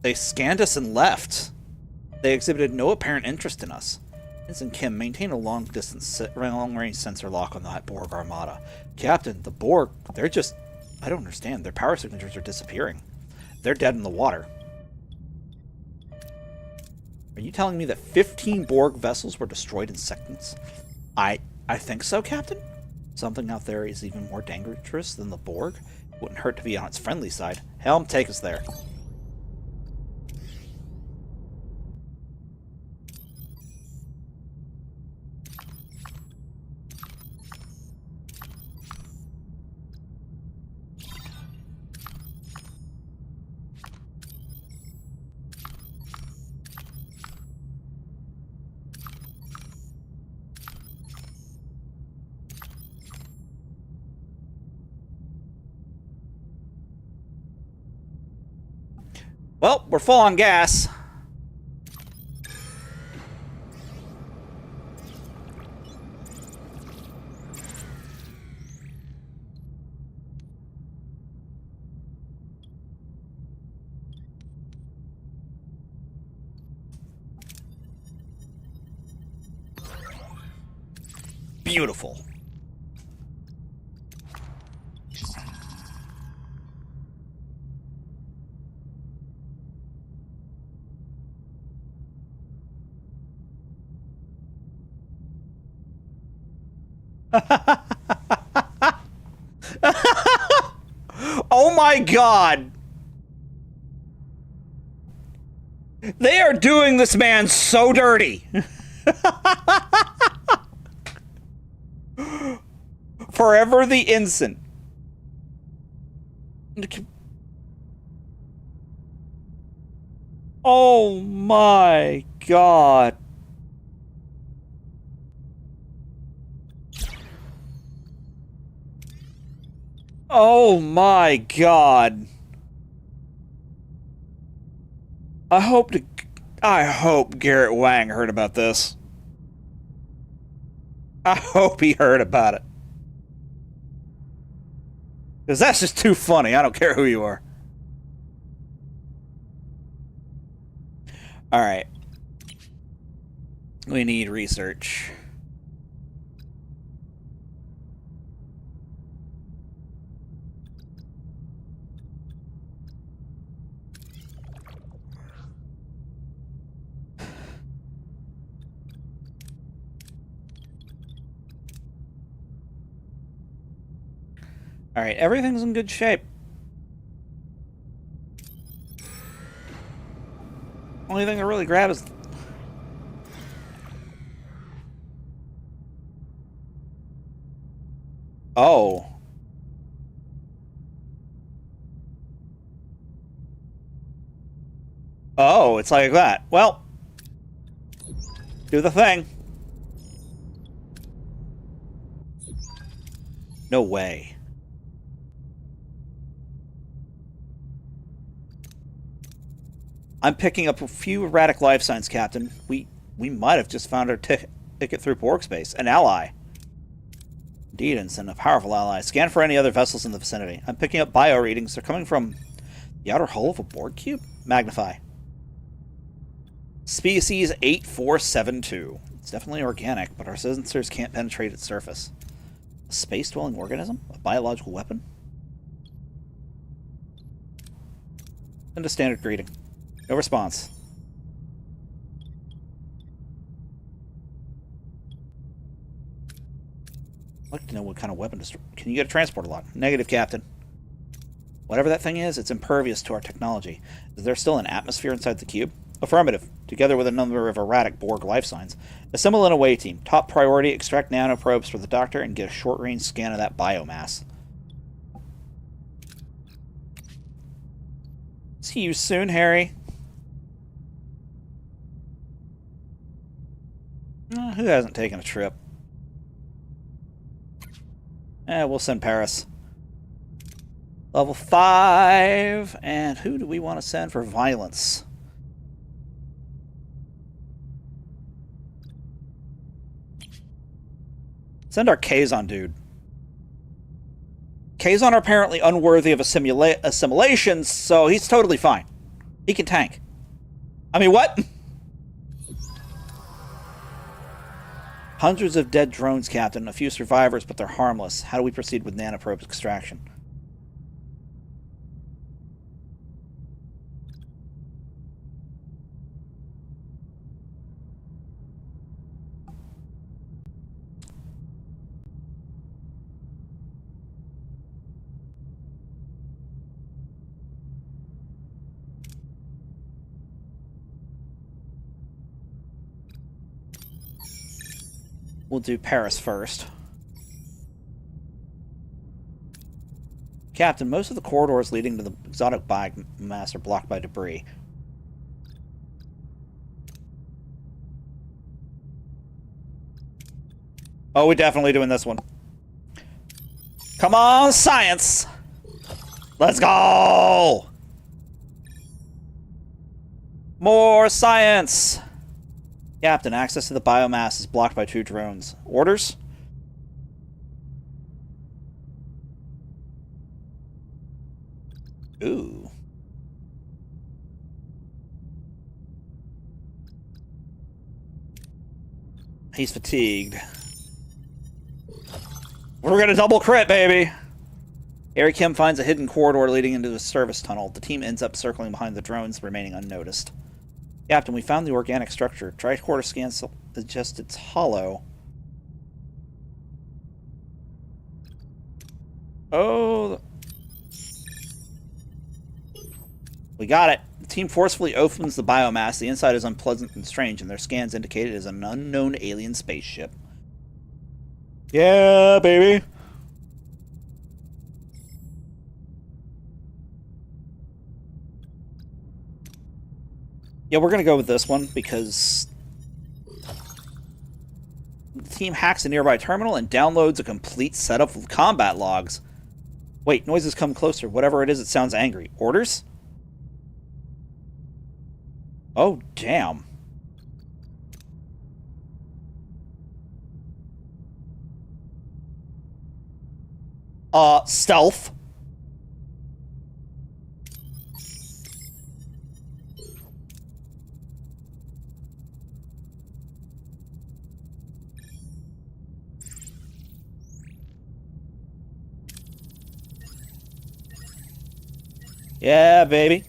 They scanned us and left. They exhibited no apparent interest in us. Ensign Kim, maintain a long-range sensor lock on that Borg armada. Captain, the Borg, they're just... I don't understand. Their power signatures are disappearing. They're dead in the water. Are you telling me that 15 Borg vessels were destroyed in seconds? I think so, Captain. Something out there is even more dangerous than the Borg. Wouldn't hurt to be on its friendly side. Helm, take us there. Well, we're full on gas. Beautiful. Oh my god! They are doing this man so dirty! Forever the innocent. Oh my god. Oh my god. I hope Garrett Wang heard about this. I hope he heard about it. Because that's just too funny. I don't care who you are. Alright. We need research. Alright, everything's in good shape. Only thing to really grab is... Oh. Oh, it's like that. Well, do the thing. No way. I'm picking up a few erratic life signs, Captain. We might have just found our ticket through Borg space. An ally. Indeed, and a powerful ally. Scan for any other vessels in the vicinity. I'm picking up bio readings. They're coming from the outer hull of a Borg cube. Magnify. Species 8472. It's definitely organic, but our sensors can't penetrate its surface. A space-dwelling organism? A biological weapon? Send a standard greeting. No response. I'd like to know what kind of weapon to... Can you get a transporter log? Negative, Captain. Whatever that thing is, it's impervious to our technology. Is there still an atmosphere inside the cube? Affirmative. Together with a number of erratic Borg life signs. Assemble an away team. Top priority, extract nanoprobes for the doctor and get a short-range scan of that biomass. See you soon, Harry. Who hasn't taken a trip? We'll send Paris. Level 5. And who do we want to send for violence? Send our Kazon dude. Kazon are apparently unworthy of assimilation, so he's totally fine. He can tank. I mean, what? Hundreds of dead drones, Captain. A few survivors, but they're harmless. How do we proceed with nanoprobe extraction? We'll do Paris first. Captain, most of the corridors leading to the exotic biomass are blocked by debris. Oh, we're definitely doing this one. Come on, science! Let's go! More science! Captain, access to the biomass is blocked by 2 drones. Orders? Ooh. He's fatigued. We're gonna double crit, baby! Harry Kim finds a hidden corridor leading into the service tunnel. The team ends up circling behind the drones, remaining unnoticed. Captain, we found the organic structure. Tricorder scan suggests it's hollow. Oh. We got it. The team forcefully opens the biomass. The inside is unpleasant and strange, and their scans indicate it is an unknown alien spaceship. Yeah, baby. Yeah, we're going to go with this one because the team hacks a nearby terminal and downloads a complete set of combat logs. Wait, noises come closer. Whatever it is, it sounds angry. Orders? Oh, damn. Stealth. Yeah, baby.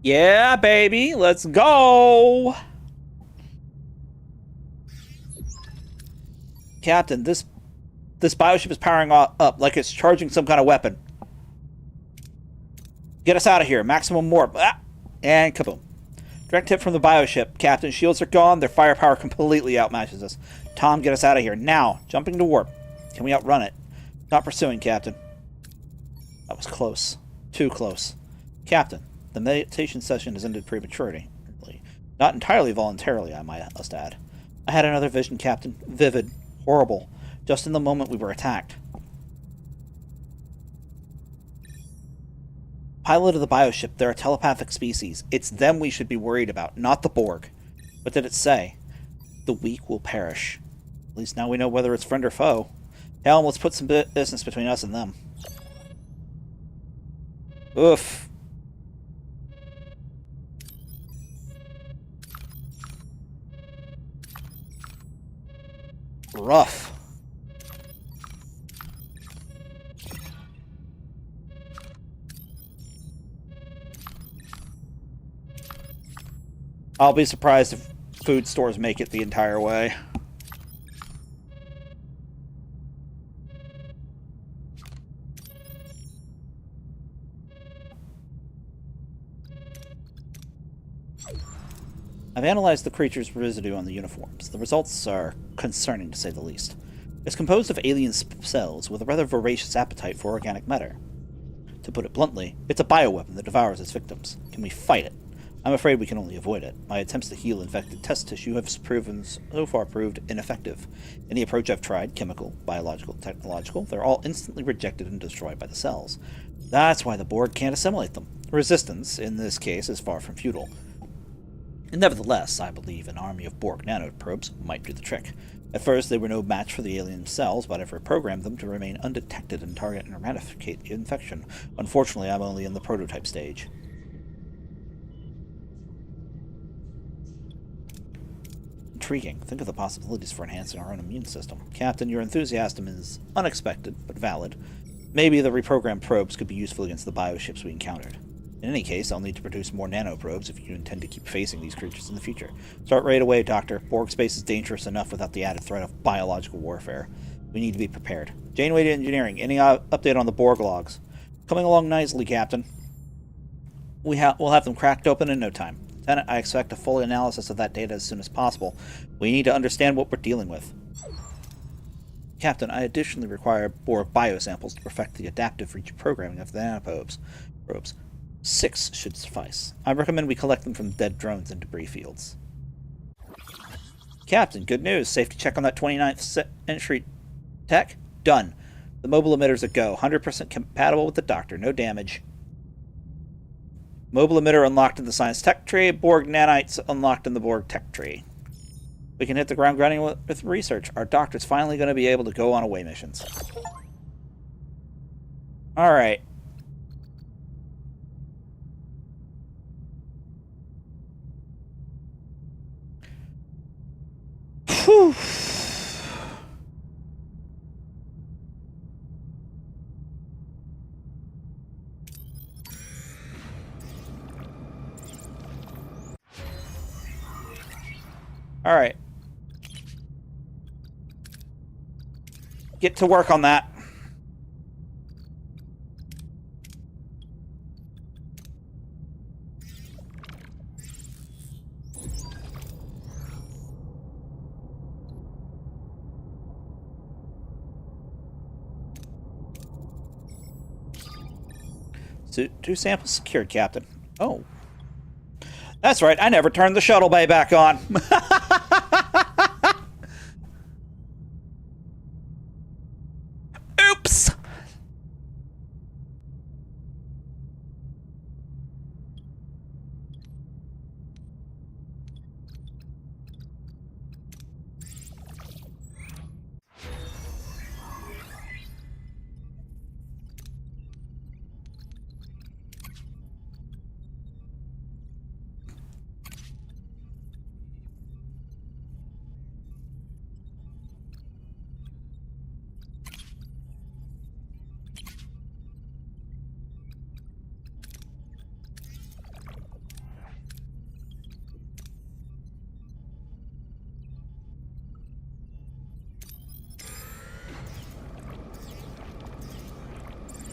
Yeah, baby. Let's go. Captain, this bioship is powering up like it's charging some kind of weapon. Get us out of here. Maximum warp. Ah! And kaboom. Direct hit from the bioship. Captain, shields are gone. Their firepower completely outmatches us. Tom, get us out of here. Now. Jumping to warp. Can we outrun it? Not pursuing, Captain. That was close. Too close. Captain, the meditation session has ended prematurely. Not entirely voluntarily, I must add. I had another vision, Captain. Vivid. Horrible. Just in the moment we were attacked. Pilot of the bioship, they're a telepathic species. It's them we should be worried about, not the Borg. What did it say? The weak will perish. At least now we know whether it's friend or foe. Hell, let's put some business between us and them. Oof. Rough. I'll be surprised if food stores make it the entire way. I've analyzed the creature's residue on the uniforms. The results are concerning, to say the least. It's composed of alien cells with a rather voracious appetite for organic matter. To put it bluntly, it's a bioweapon that devours its victims. Can we fight it? I'm afraid we can only avoid it. My attempts to heal infected test tissue have so far proved ineffective. Any approach I've tried, chemical, biological, technological, they're all instantly rejected and destroyed by the cells. That's why the Borg can't assimilate them. Resistance, in this case, is far from futile. Nevertheless, I believe an army of Borg nanoprobes might do the trick. At first, they were no match for the alien cells, but I've reprogrammed them to remain undetected and target and eradicate the infection. Unfortunately, I'm only in the prototype stage. Intriguing. Think of the possibilities for enhancing our own immune system. Captain, your enthusiasm is unexpected, but valid. Maybe the reprogrammed probes could be useful against the bioships we encountered. In any case, I'll need to produce more nanoprobes if you intend to keep facing these creatures in the future. Start right away, Doctor. Borg space is dangerous enough without the added threat of biological warfare. We need to be prepared. Janeway Engineering, any update on the Borg logs? Coming along nicely, Captain. We'll have them cracked open in no time. Lieutenant, I expect a full analysis of that data as soon as possible. We need to understand what we're dealing with. Captain, I additionally require Borg biosamples to perfect the adaptive reprogramming of the nanoprobes. 6 should suffice. I recommend we collect them from dead drones and debris fields. Captain, good news. Safety check on that 29th century tech? Done. The mobile emitter's a go. 100% compatible with the Doctor. No damage. Mobile emitter unlocked in the science tech tree. Borg nanites unlocked in the Borg tech tree. We can hit the ground running with research. Our doctor's finally going to be able to go on away missions. Alright. Whew. Alright. Get to work on that. Two samples secured, Captain. Oh. That's right, I never turned the shuttle bay back on. Oops!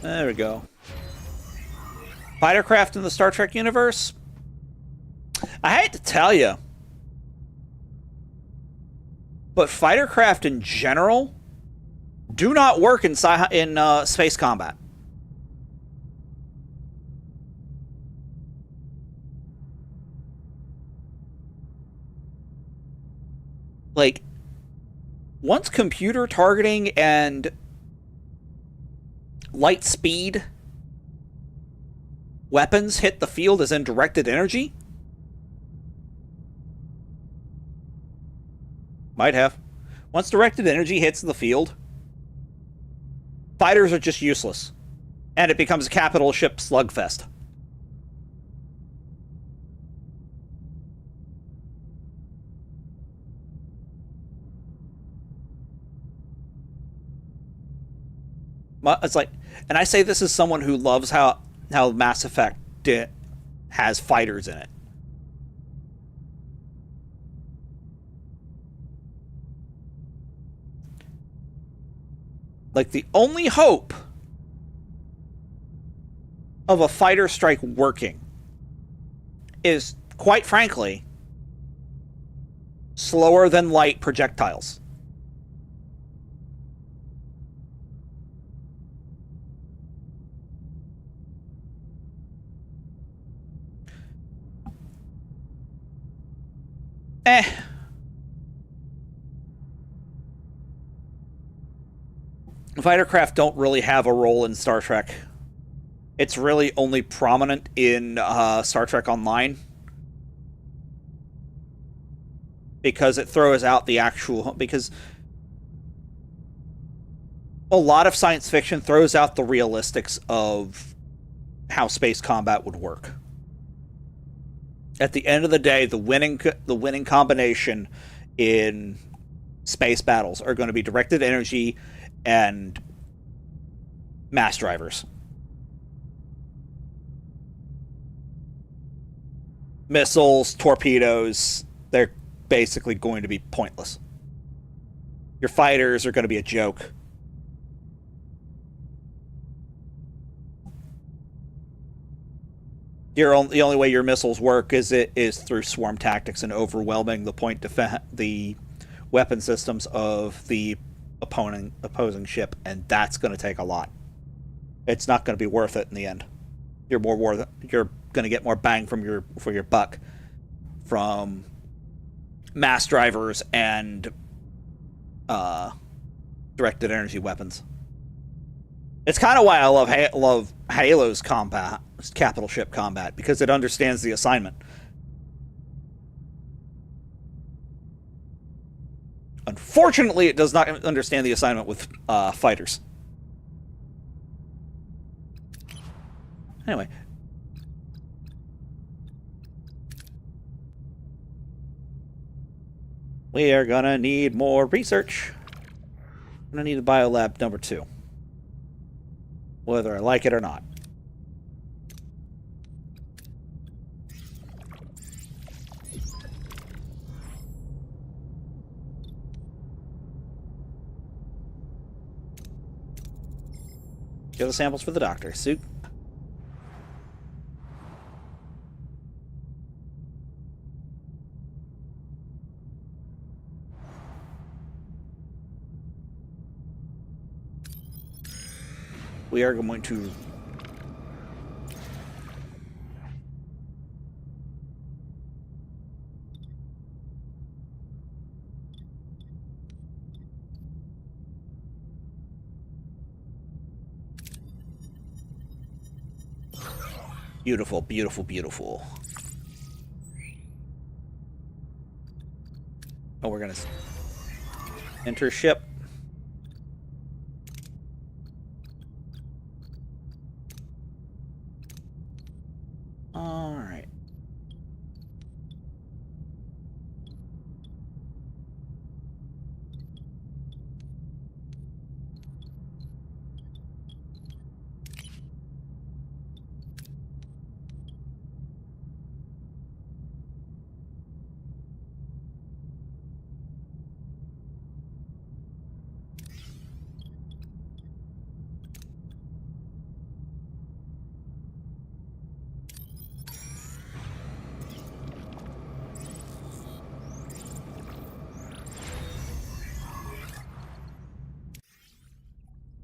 There we go. Fightercraft in the Star Trek universe? I hate to tell you, but fightercraft in general do not work in space combat. Like, once computer targeting and light speed weapons hit the field as in directed energy? Might have. Once directed energy hits the field, fighters are just useless. And it becomes a capital ship slugfest. It's like, and I say this as someone who loves how Mass Effect has fighters in it. Like, the only hope of a fighter strike working is, quite frankly, slower than light projectiles. Fightercraft don't really have a role in Star Trek. It's really only prominent in Star Trek Online. Because it throws out the actual... Because a lot of science fiction throws out the realistics of how space combat would work. At the end of the day, the winning combination in space battles are going to be directed energy and mass drivers. Missiles, torpedoes, they're basically going to be pointless. Your fighters are going to be a joke. The only way your missiles work is through swarm tactics and overwhelming the weapon systems of the opposing ship, and that's going to take a lot. It's not going to be worth it in the end. You're going to get more bang for your buck from mass drivers and directed energy weapons. It's kind of why I love Halo's combat, capital ship combat, because it understands the assignment. Unfortunately, it does not understand the assignment with fighters. Anyway. We are gonna need more research. I'm gonna need a biolab number 2. Whether I like it or not. Get the samples for the doctor. Suit. We are going to beautiful, beautiful, beautiful. Oh, we're gonna enter ship. All right.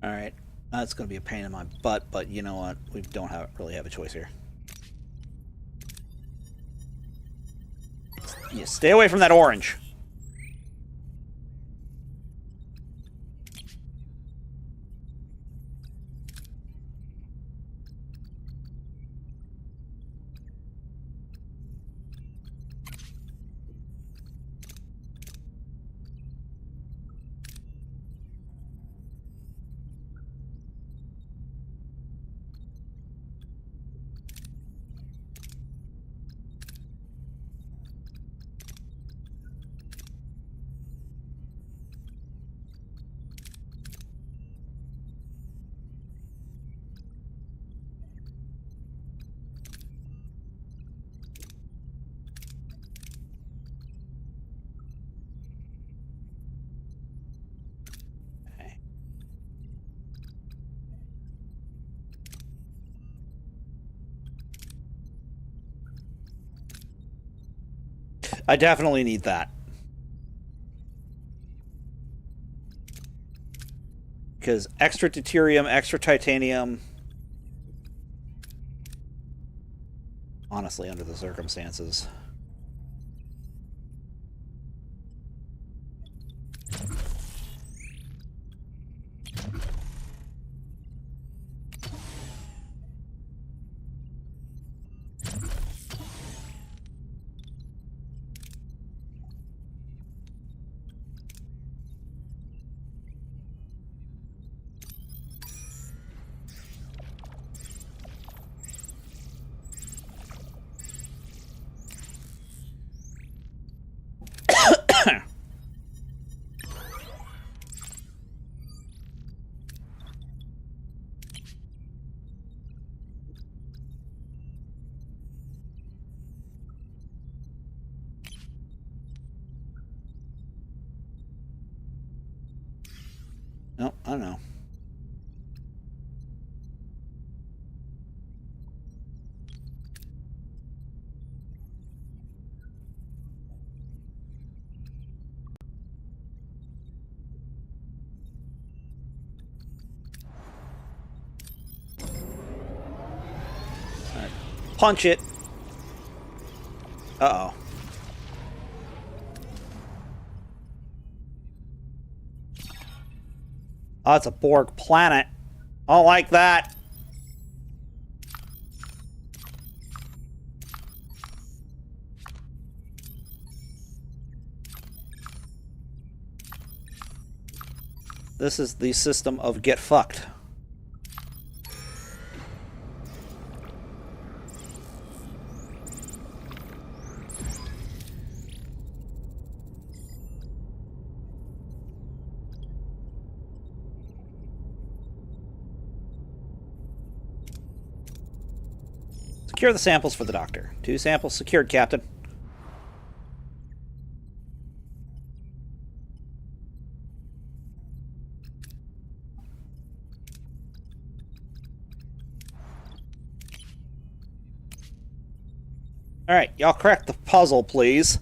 Alright, that's going to be a pain in my butt, but you know what? We don't really have a choice here. Yeah, stay away from that orange. I definitely need that. Because extra deuterium, extra titanium. Honestly, under the circumstances. No, I don't know. Right. Punch it. Uh-oh. Oh, it's a Borg planet. I don't like that. This is the system of get fucked. Secure the samples for the doctor. 2 samples secured, Captain. Alright, y'all crack the puzzle, please.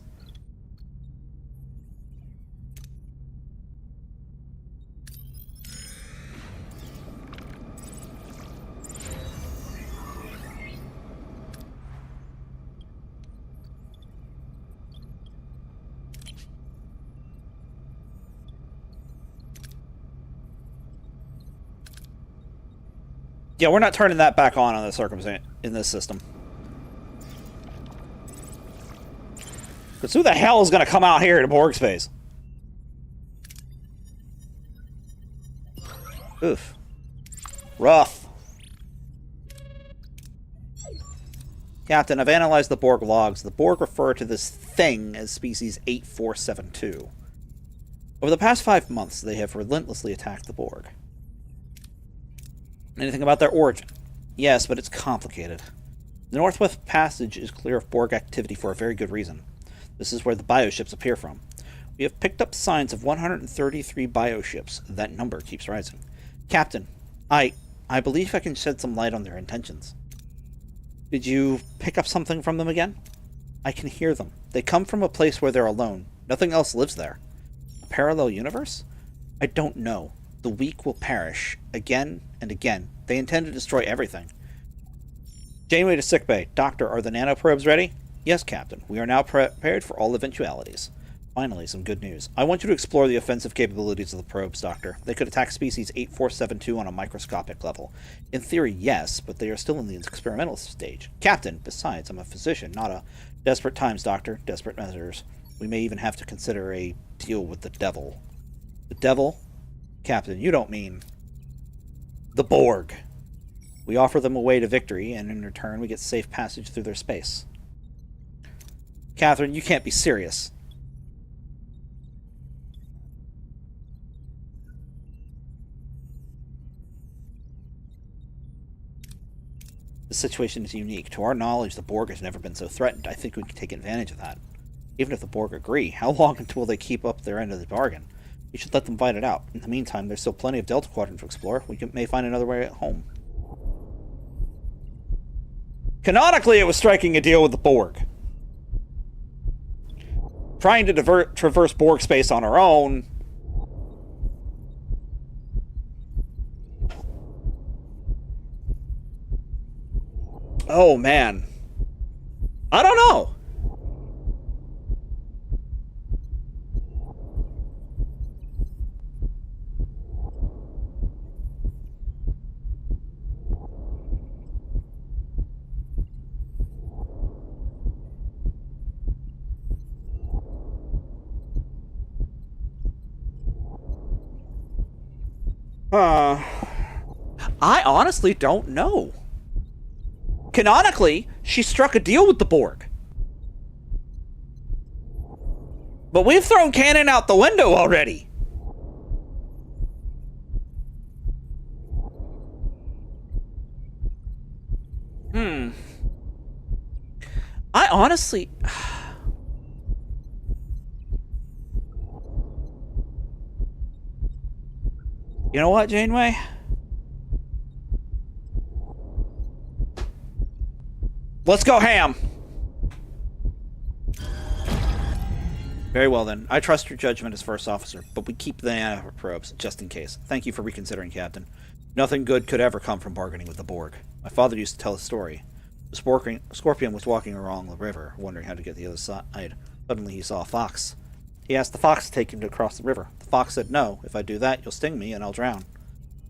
Yeah, we're not turning that back on this circumstance in this system. Because who the hell is going to come out here to Borg space? Oof. Rough. Captain, I've analyzed the Borg logs. The Borg refer to this thing as species 8472. Over the past 5 months, they have relentlessly attacked the Borg. Anything about their origin? Yes, but it's complicated. The Northwest Passage is clear of Borg activity for a very good reason. This is where the bioships appear from. We have picked up signs of 133 bioships. That number keeps rising. Captain, I believe I can shed some light on their intentions. Did you pick up something from them again? I can hear them. They come from a place where they're alone. Nothing else lives there. A parallel universe? I don't know. The weak will perish, again and again. They intend to destroy everything. Janeway to sickbay. Doctor, are the nanoprobes ready? Yes, Captain. We are now prepared for all eventualities. Finally, some good news. I want you to explore the offensive capabilities of the probes, Doctor. They could attack species 8472 on a microscopic level. In theory, yes, but they are still in the experimental stage. Captain, besides, I'm a physician, not a... Desperate times, Doctor. Desperate measures. We may even have to consider a deal with the devil. The devil? Captain, you don't mean... the Borg. We offer them a way to victory, and in return we get safe passage through their space. Catherine, you can't be serious. The situation is unique. To our knowledge, the Borg has never been so threatened. I think we can take advantage of that. Even if the Borg agree, how long until they keep up their end of the bargain? We should let them fight it out. In the meantime, there's still plenty of Delta Quadrant to explore. May find another way at home. Canonically, it was striking a deal with the Borg. Trying to traverse Borg space on our own. Oh, man. I don't know. I honestly don't know. Canonically, she struck a deal with the Borg. But we've thrown canon out the window already. I honestly... You know what, Janeway? Let's go ham! Very well then. I trust your judgment as first officer, but we keep the nanoprobes, just in case. Thank you for reconsidering, Captain. Nothing good could ever come from bargaining with the Borg. My father used to tell a story. The Scorpion was walking along the river, wondering how to get to the other side. Suddenly he saw a fox. He asked the fox to take him across the river. The fox said, "No, if I do that, you'll sting me and I'll drown."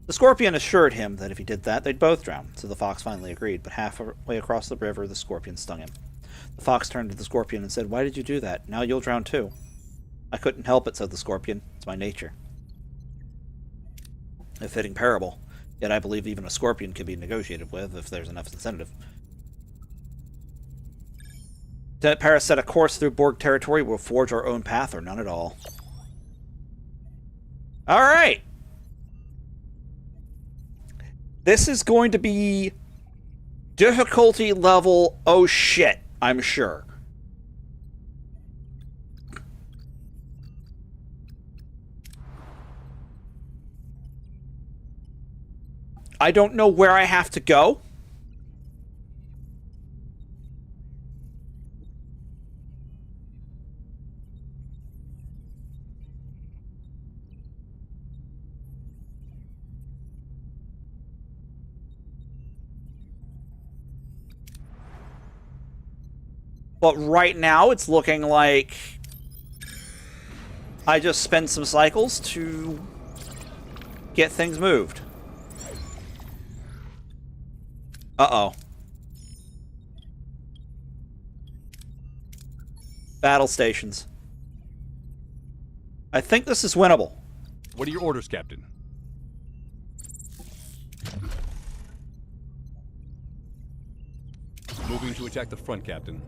The Scorpion assured him that if he did that, they'd both drown, so the Fox finally agreed, but halfway across the river, the Scorpion stung him. The Fox turned to the Scorpion and said, "Why did you do that? Now you'll drown too." "I couldn't help it," said the Scorpion. "It's my nature." A fitting parable, yet I believe even a Scorpion can be negotiated with if there's enough incentive. Lieutenant Paris said a course through Borg territory will forge our own path or none at all. Alright! This is going to be difficulty level oh shit, I'm sure. I don't know where I have to go. But right now, it's looking like I just spend some cycles to get things moved. Uh-oh. Battle stations. I think this is winnable. What are your orders, Captain? Moving to attack the front, Captain.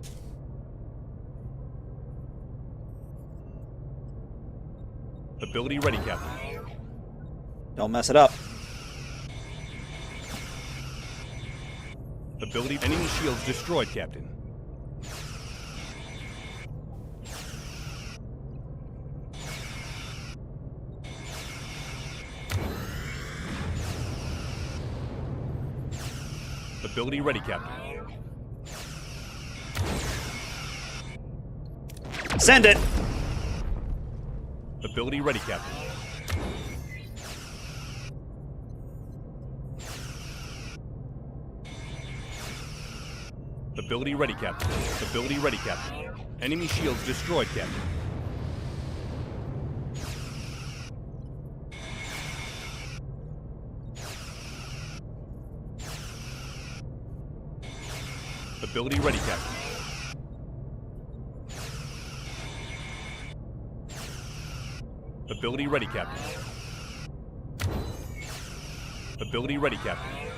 Ability ready, Captain. Don't mess it up. Ability enemy shields destroyed, Captain. Ability ready, Captain. Send it! Ability ready, Captain. Ability ready, Captain. Ability ready, Captain. Enemy shields destroyed, Captain. Ability ready, Captain. Ability ready, Captain. Ability ready, Captain.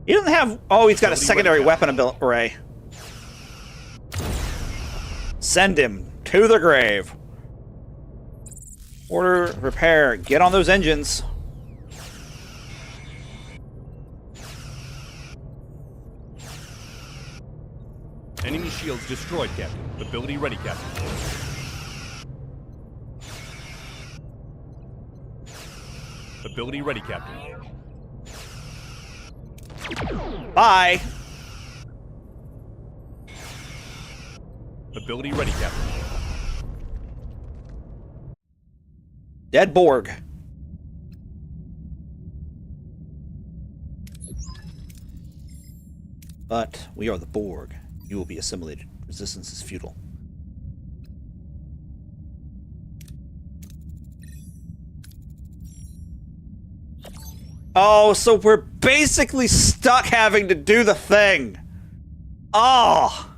He doesn't have... Oh, he's got a Ability secondary ready, weapon array. Send him to the grave. Order, repair, get on those engines. Enemy shields destroyed, Captain. Ability ready, Captain. Ability ready, Captain. Bye. Ability ready, Captain. Dead Borg. But we are the Borg. You will be assimilated. Resistance is futile. Oh, so we're basically stuck having to do the thing. Oh.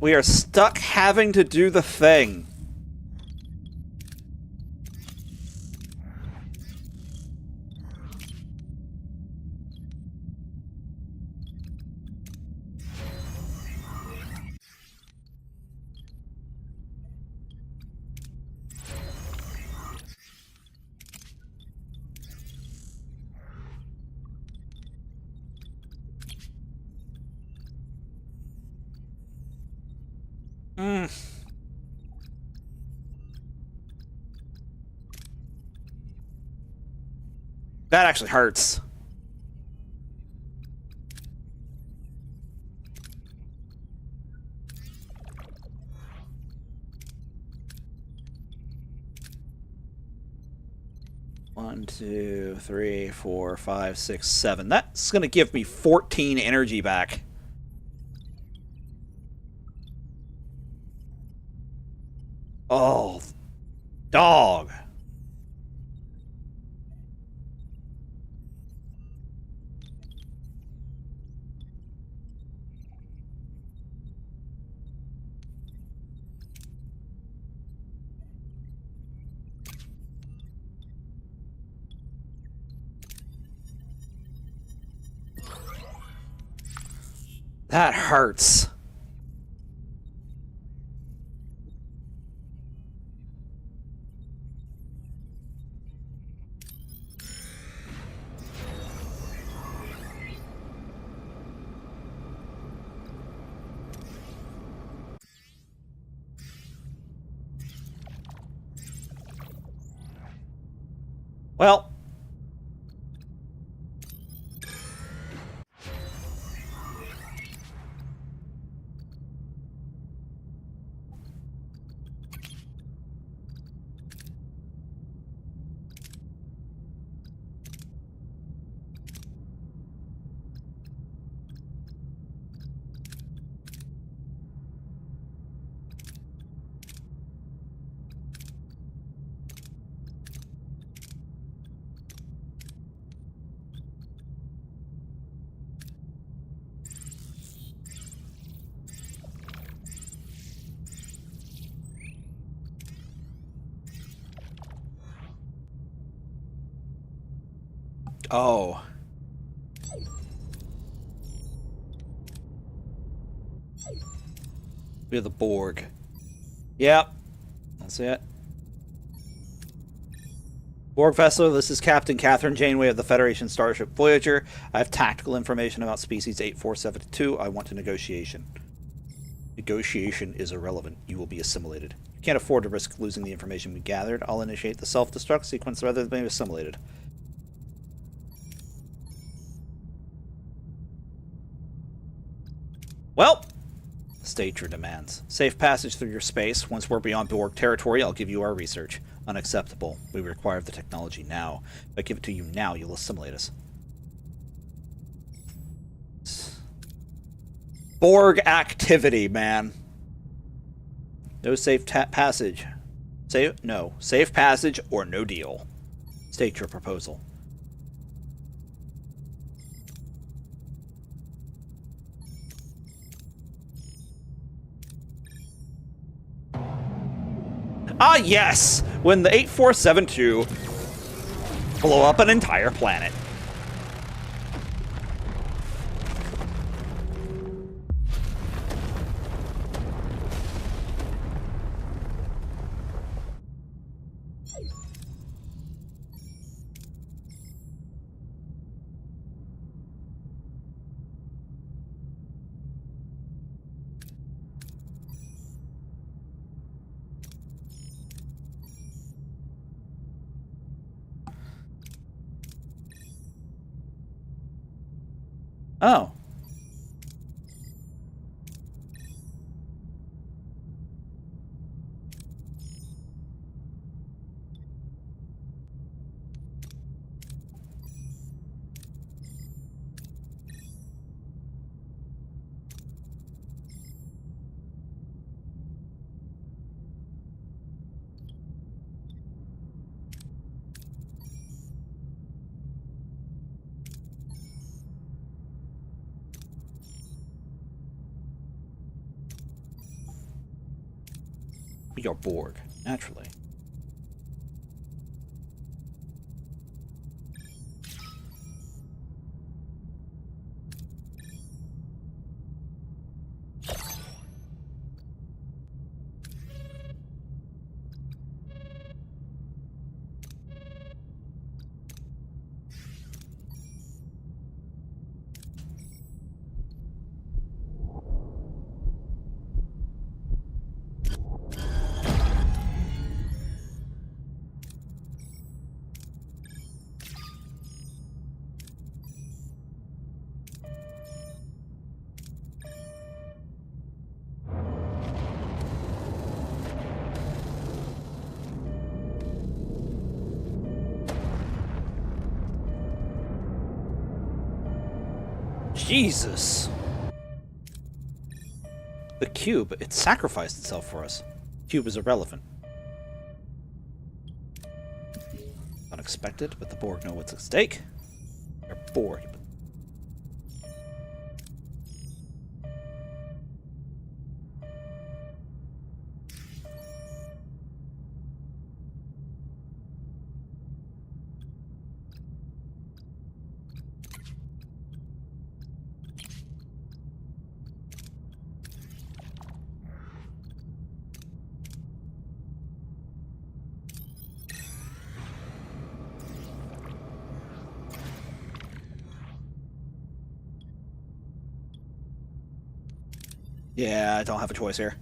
We are stuck having to do the thing. That actually hurts. 1, 2, 3, 4, 5, 6, 7. That's going to give me 14 energy back. Oh, dog. That hurts. Well, oh. We have the Borg. Yep. That's it. Borg vessel, this is Captain Catherine Janeway of the Federation Starship Voyager. I have tactical information about species 8472. I want a negotiation. Negotiation is irrelevant. You will be assimilated. You can't afford to risk losing the information we gathered. I'll initiate the self-destruct sequence rather than being assimilated. Well, state your demands. Safe passage through your space. Once we're beyond Borg territory, I'll give you our research. Unacceptable. We require the technology now. If I give it to you now, you'll assimilate us. Borg activity, man. No safe passage. No. Safe passage or no deal. State your proposal. Ah, yes! When the 8472 blow up an entire planet. Oh. We are Borg, naturally. Jesus. The cube, it sacrificed itself for us. The cube is irrelevant. Unexpected, but the Borg know what's at stake. They're bored. Yeah, I don't have a choice here.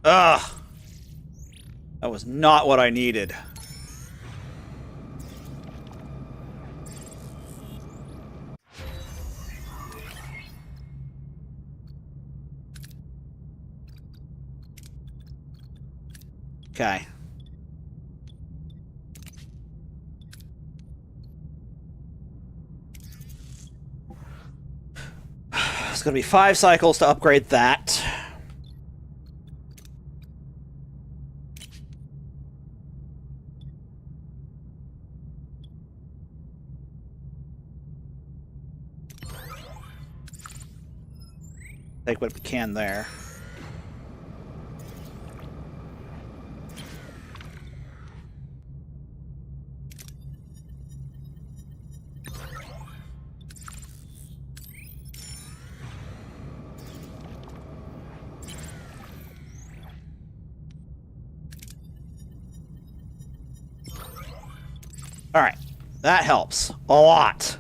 Ugh! That was not what I needed. Okay. It's going to be 5 cycles to upgrade that. Take what we can there. Alright, that helps a lot.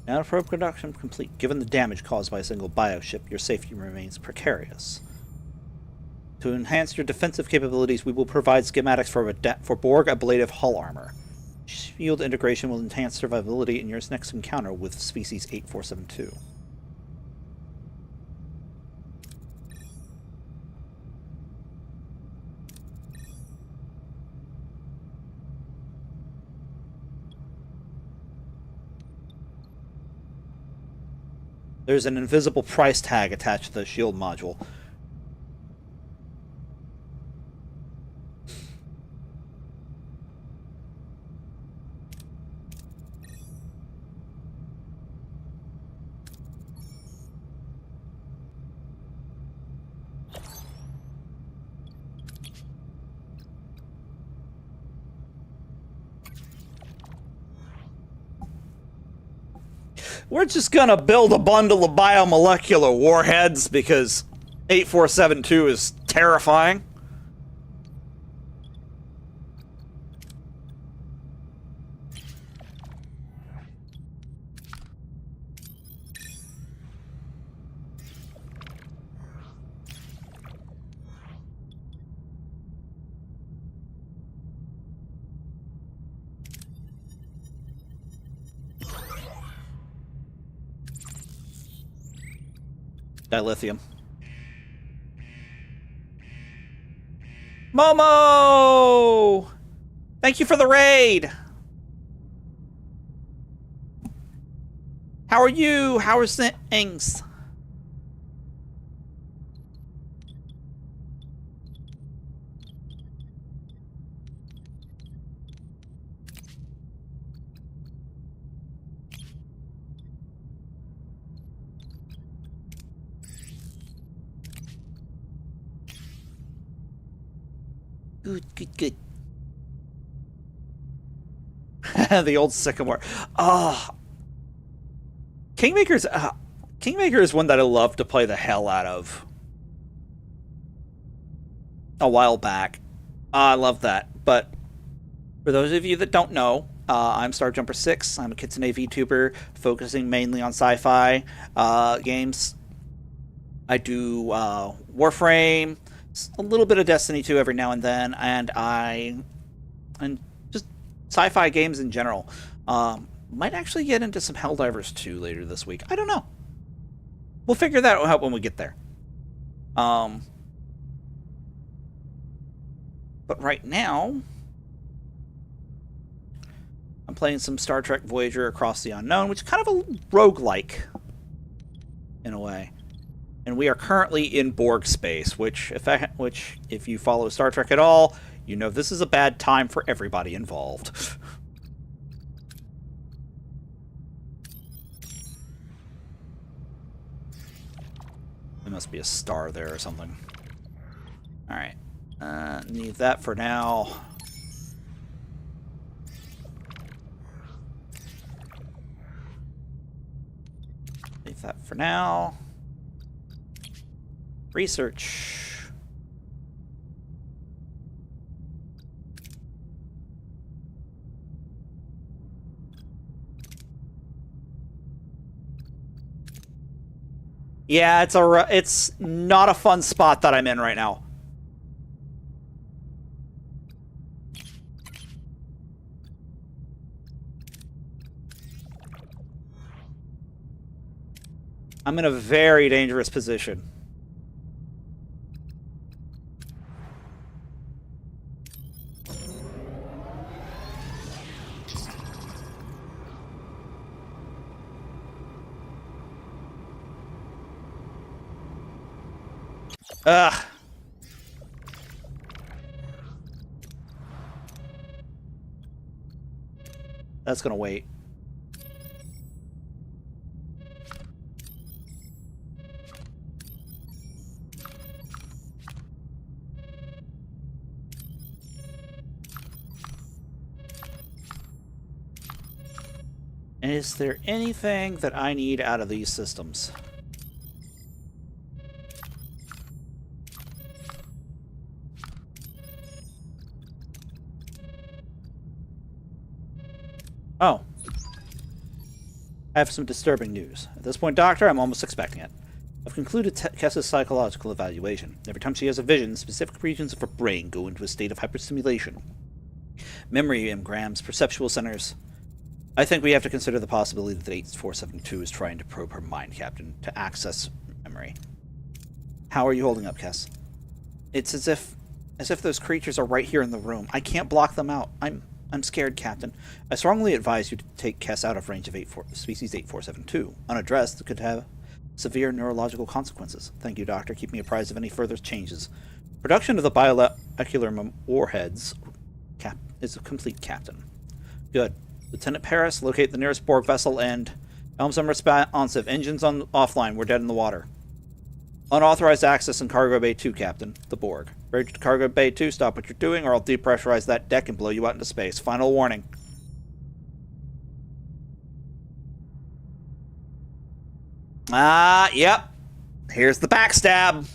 Now probe production complete. Given the damage caused by a single bioship, your safety remains precarious. To enhance your defensive capabilities, we will provide schematics for Borg ablative hull armor. Shield integration will enhance survivability in your next encounter with species 8472. There's an invisible price tag attached to the shield module. We're just gonna build a bundle of biomolecular warheads because 8472 is terrifying. Dilithium. Momo! Thank you for the raid! How are you? How are things? Good. The old sycamore. Ah, Kingmaker is one that I love to play the hell out of. A while back, I love that. But for those of you that don't know, I'm StarJumper6. I'm a Kitsune VTuber focusing mainly on sci-fi games. I do Warframe, a little bit of Destiny 2 every now and then, and just sci-fi games in general. Might actually get into some Helldivers 2 later this week. I don't know. We'll figure that out when we get there. But right now, I'm playing some Star Trek Voyager Across the Unknown, which is kind of a roguelike, in a way. And we are currently in Borg space, which, if you follow Star Trek at all, you know this is a bad time for everybody involved. There must be a star there or something. Alright. Need that for now. Leave that for now. Research. Yeah, it's not a fun spot that I'm in right now. I'm in a very dangerous position. Ugh. That's gonna wait. Is there anything that I need out of these systems? Oh. I have some disturbing news. At this point, Doctor, I'm almost expecting it. I've concluded Kessa's psychological evaluation. Every time she has a vision, specific regions of her brain go into a state of hyperstimulation. Memory engrams, perceptual centers. I think we have to consider the possibility that 8472 is trying to probe her mind, Captain, to access memory. How are you holding up, Kess? It's as if those creatures are right here in the room. I can't block them out. I'm scared, Captain. I strongly advise you to take Kess out of range of species 8472. Unaddressed, it could have severe neurological consequences. Thank you, Doctor. Keep me apprised of any further changes. Production of the biomolecular warheads is a complete, Captain. Good. Lieutenant Paris, locate the nearest Borg vessel and helms unresponsive. Engines offline. We're dead in the water. Unauthorized access in Cargo Bay 2, Captain. The Borg. Bridge to Cargo Bay 2, stop what you're doing or I'll depressurize that deck and blow you out into space. Final warning. Yep. Here's the backstab.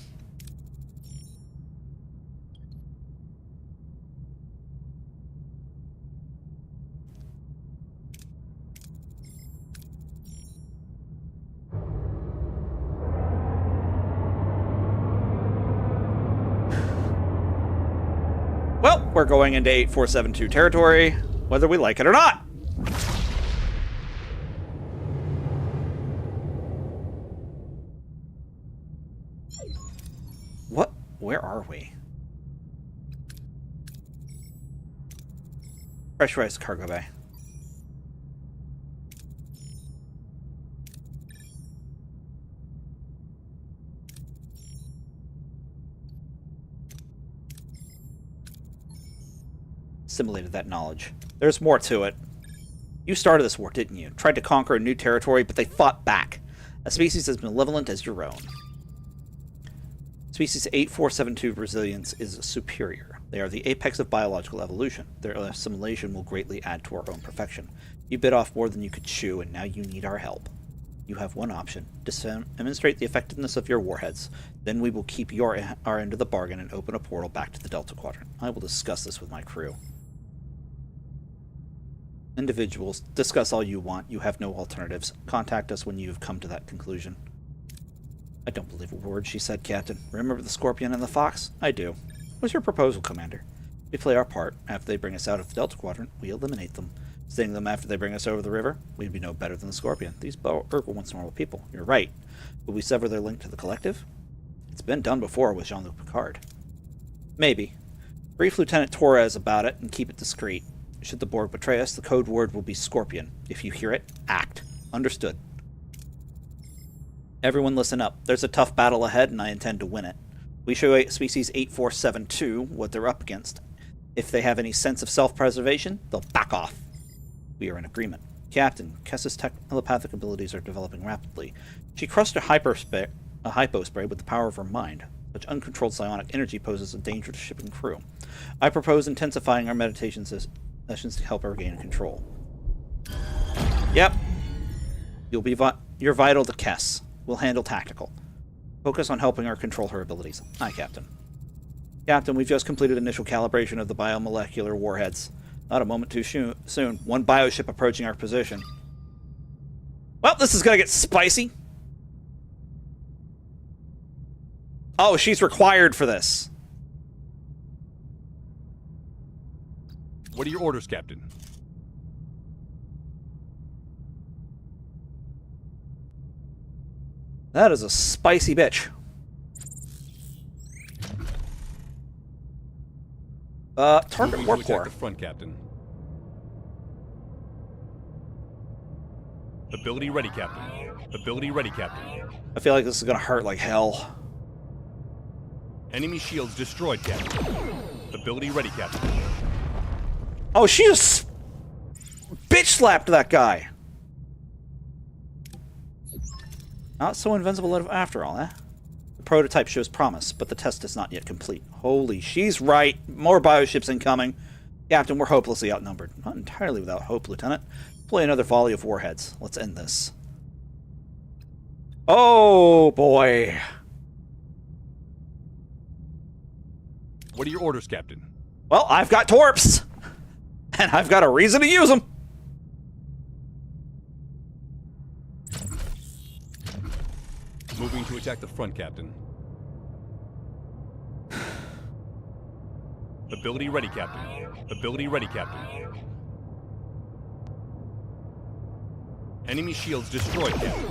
Well, we're going into 8472 territory, whether we like it or not. What? Where are we? Pressurized cargo bay. Assimilated that knowledge. There's more to it. You started this war, didn't you? Tried to conquer a new territory, but they fought back. A species as malevolent as your own. Species 8472 resilience is superior. They are the apex of biological evolution. Their assimilation will greatly add to our own perfection. You bit off more than you could chew, and now you need our help. You have one option. Demonstrate the effectiveness of your warheads. Then we will keep our end of the bargain and open a portal back to the Delta Quadrant. I will discuss this with my crew. Individuals, discuss all you want. You have no alternatives. Contact us when you have come to that conclusion. I don't believe a word she said, Captain. Remember the Scorpion and the Fox? I do. What's your proposal, Commander? We play our part. After they bring us out of the Delta Quadrant, we eliminate them. Sting them after they bring us over the river? We'd be no better than the Scorpion. These Borg were once normal people. You're right. Will we sever their link to the Collective? It's been done before with Jean-Luc Picard. Maybe. Brief Lieutenant Torres about it and keep it discreet. Should the Borg betray us, the code word will be Scorpion. If you hear it, act. Understood. Everyone listen up. There's a tough battle ahead, and I intend to win it. We show Species 8472 what they're up against. If they have any sense of self-preservation, they'll back off. We are in agreement. Captain, Kessa's telepathic abilities are developing rapidly. She crushed a hypospray with the power of her mind. Such uncontrolled psionic energy poses a danger to ship and crew. I propose intensifying our meditation sessions to help her gain control. Yep. You're vital to Kess. We'll handle tactical. Focus on helping her control her abilities. Aye, Captain. Captain, we've just completed initial calibration of the biomolecular warheads. Not a moment too soon. One bioship approaching our position. Well, this is gonna get spicy. Oh, she's required for this. What are your orders, Captain? That is a spicy bitch. Target warp core. The front, Captain. Ability ready, Captain. Ability ready, Captain. I feel like this is gonna hurt like hell. Enemy shields destroyed, Captain. Ability ready, Captain. Oh, she just bitch slapped that guy. Not so invincible after all, eh? The prototype shows promise, but the test is not yet complete. Holy, she's right. More bioships incoming. Captain, we're hopelessly outnumbered. Not entirely without hope, Lieutenant. Play another volley of warheads. Let's end this. Oh, boy. What are your orders, Captain? Well, I've got torps. And I've got a reason to use them. Moving to attack the front, Captain. Ability ready, Captain. Ability ready, Captain. Enemy shields destroyed, Captain.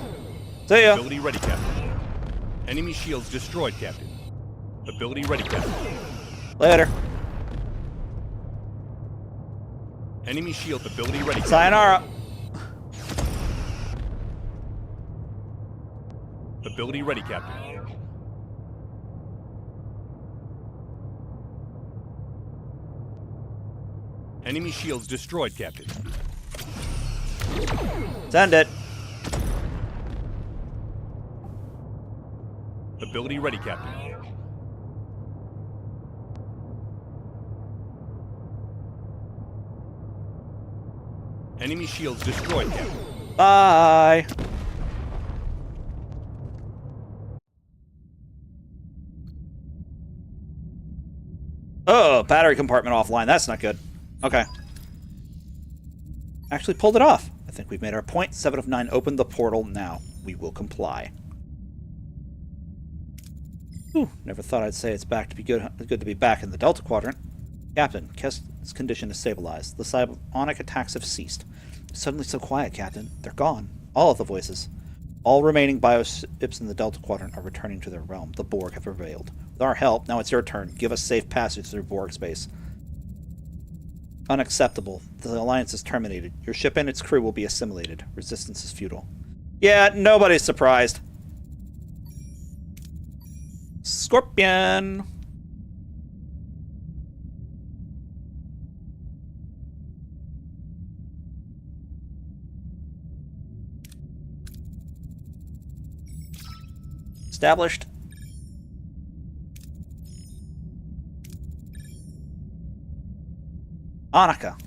See ya. Ability ready, Captain. Enemy shields destroyed, Captain. Ability ready, Captain. Later. Enemy shield ability ready, Captain. Sayonara. Ability ready, Captain. Enemy shields destroyed, Captain. Send it. Ability ready, Captain. Enemy shields destroyed, Captain. Bye. Oh, battery compartment offline. That's not good. Okay. Actually pulled it off. I think we've made our point. 7 of 9 opened the portal now. We will comply. Whew, never thought I'd say it's back to be good to be back in the Delta Quadrant. Captain, Kess's condition is stabilized. The psionic attacks have ceased. Suddenly so quiet, Captain. They're gone. All of the voices. All remaining bioships in the Delta Quadrant are returning to their realm. The Borg have prevailed. With our help, now it's your turn. Give us safe passage through Borg space. Unacceptable. The alliance is terminated. Your ship and its crew will be assimilated. Resistance is futile. Yeah, nobody's surprised. Scorpion! Established. Annika.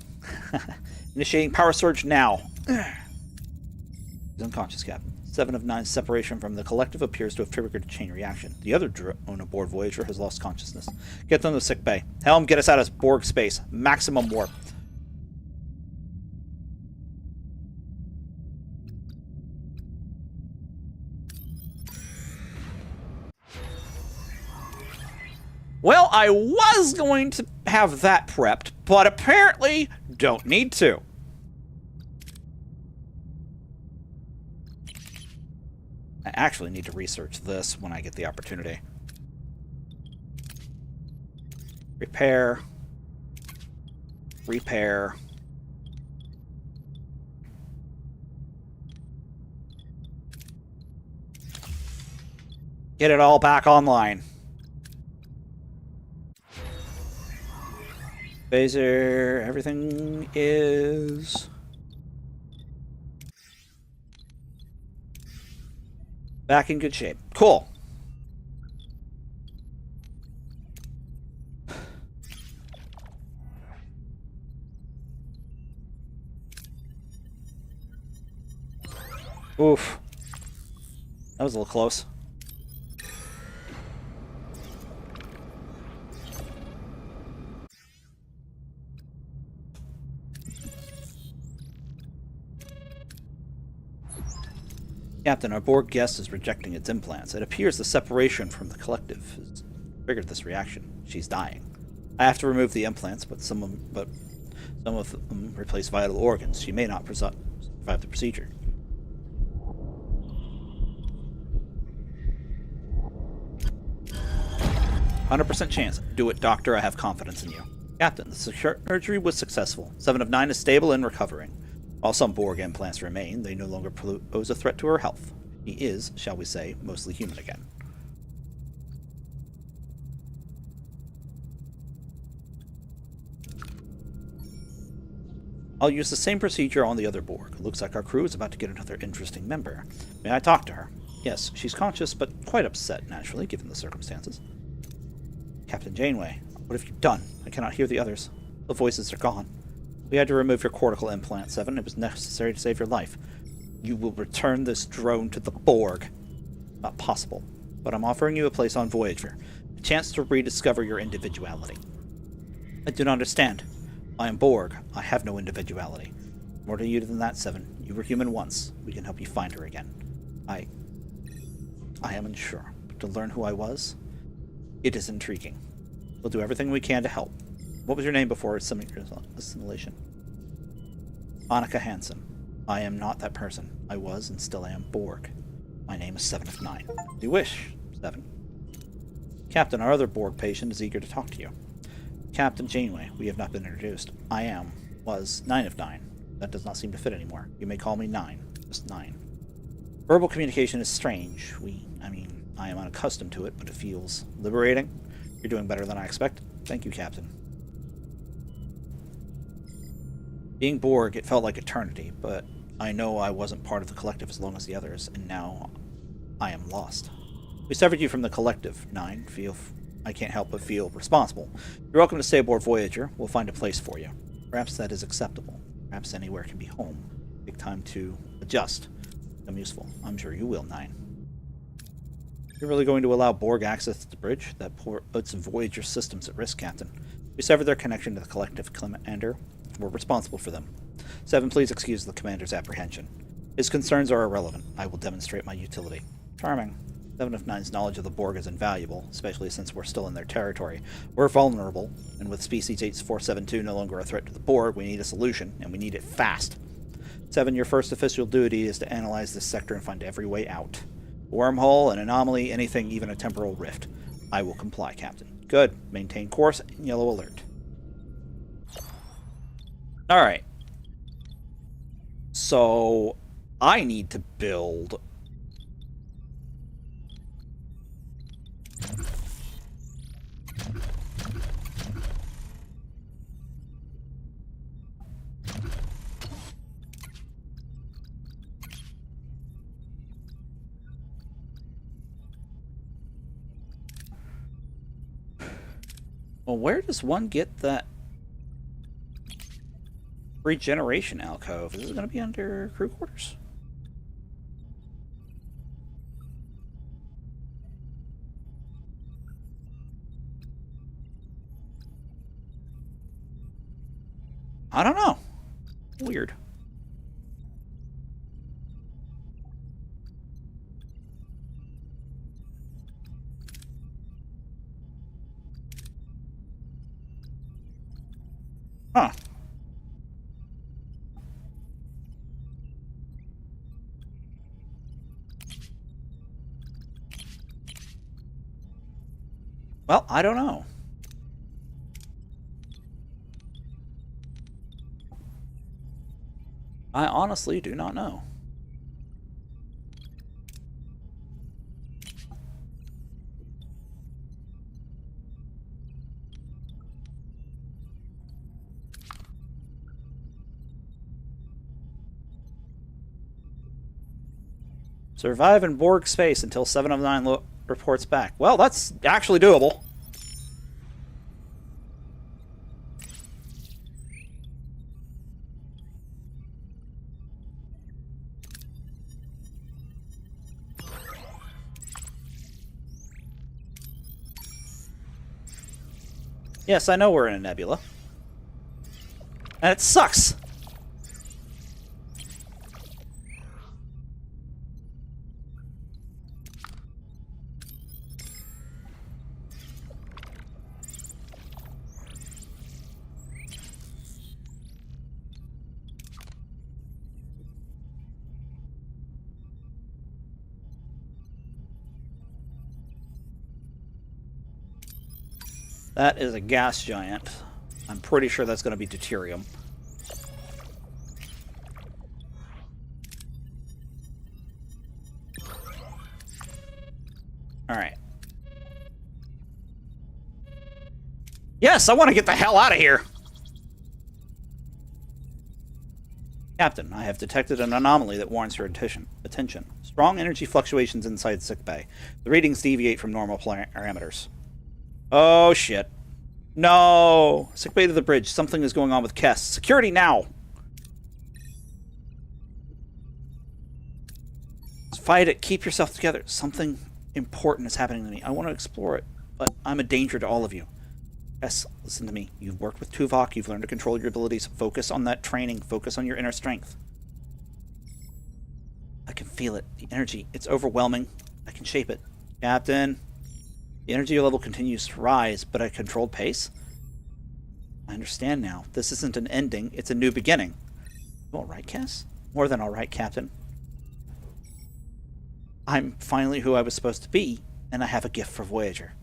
Initiating power surge now. He's unconscious, Captain. 7 of 9 separation from the collective appears to have triggered a chain reaction. The other drone aboard Voyager has lost consciousness. Get them to sick bay. Helm, get us out of Borg space. Maximum warp. Well, I was going to have that prepped, but apparently don't need to. I actually need to research this when I get the opportunity. Repair. Repair. Get it all back online. Phaser, everything is back in good shape. Cool. Oof. That was a little close. Captain, our Borg guest is rejecting its implants. It appears the separation from the collective has triggered this reaction. She's dying. I have to remove the implants, but some of them replace vital organs. She may not survive the procedure. "100% chance. Do it, Doctor. I have confidence in you." Captain, the surgery was successful. 7 of 9 is stable and recovering. While some Borg implants remain, they no longer pose a threat to her health. He is, shall we say, mostly human again. I'll use the same procedure on the other Borg. Looks like our crew is about to get another interesting member. May I talk to her? Yes, she's conscious, but quite upset, naturally, given the circumstances. Captain Janeway, what have you done? I cannot hear the others. The voices are gone. We had to remove your cortical implant, 7. It was necessary to save your life. You will return this drone to the Borg. Not possible. But I'm offering you a place on Voyager. A chance to rediscover your individuality. I do not understand. I am Borg. I have no individuality. More to you than that, 7. You were human once. We can help you find her again. I am unsure. But to learn who I was, it is intriguing. We'll do everything we can to help. What was your name before assimilation? Annika Hansen. I am not that person. I was and still am Borg. My name is 7 of 9. If you wish, 7. Captain, our other Borg patient is eager to talk to you. Captain Janeway, we have not been introduced. Was 9 of 9. That does not seem to fit anymore. You may call me 9. Just 9. Verbal communication is strange. I am unaccustomed to it, but it feels liberating. You're doing better than I expected. Thank you, Captain. Being Borg, it felt like eternity, but I know I wasn't part of the collective as long as the others, and now I am lost. We severed you from the collective, 9. I can't help but feel responsible. You're welcome to stay aboard Voyager. We'll find a place for you. Perhaps that is acceptable. Perhaps anywhere can be home. Take time to adjust. Become useful. I'm sure you will, 9. You're really going to allow Borg access to the bridge? That puts Voyager systems at risk, Captain. We severed their connection to the collective commander. We're responsible for them. 7, please excuse the commander's apprehension. His concerns are irrelevant. I will demonstrate my utility. Charming. 7 of 9's knowledge of the Borg is invaluable, especially since we're still in their territory. We're vulnerable, and with Species 8472 no longer a threat to the Borg, we need a solution, and we need it fast. 7, your first official duty is to analyze this sector and find every way out. A wormhole, an anomaly, anything, even a temporal rift. I will comply, Captain. Good. Maintain course and yellow alert. Alright. So, I need to build... Well, where does one get that regeneration alcove? Is it going to be under crew quarters? I don't know. Weird. Huh. Well, I don't know. I honestly do not know. Survive in Borg space until 7 of 9 reports back. Well, that's actually doable. Yes, I know we're in a nebula. And it sucks! That is a gas giant. I'm pretty sure that's going to be deuterium. Alright. Yes, I want to get the hell out of here! Captain, I have detected an anomaly that warrants your attention. Strong energy fluctuations inside sickbay. The readings deviate from normal parameters. Oh, shit. No! Sickbay to the bridge. Something is going on with Kess. Security now! Fight it. Keep yourself together. Something important is happening to me. I want to explore it, but I'm a danger to all of you. Yes, listen to me. You've worked with Tuvok. You've learned to control your abilities. Focus on that training. Focus on your inner strength. I can feel it. The energy. It's overwhelming. I can shape it. Captain, the energy level continues to rise, but at a controlled pace? I understand now. This isn't an ending. It's a new beginning. You all right, Cass? More than all right, Captain. I'm finally who I was supposed to be, and I have a gift for Voyager.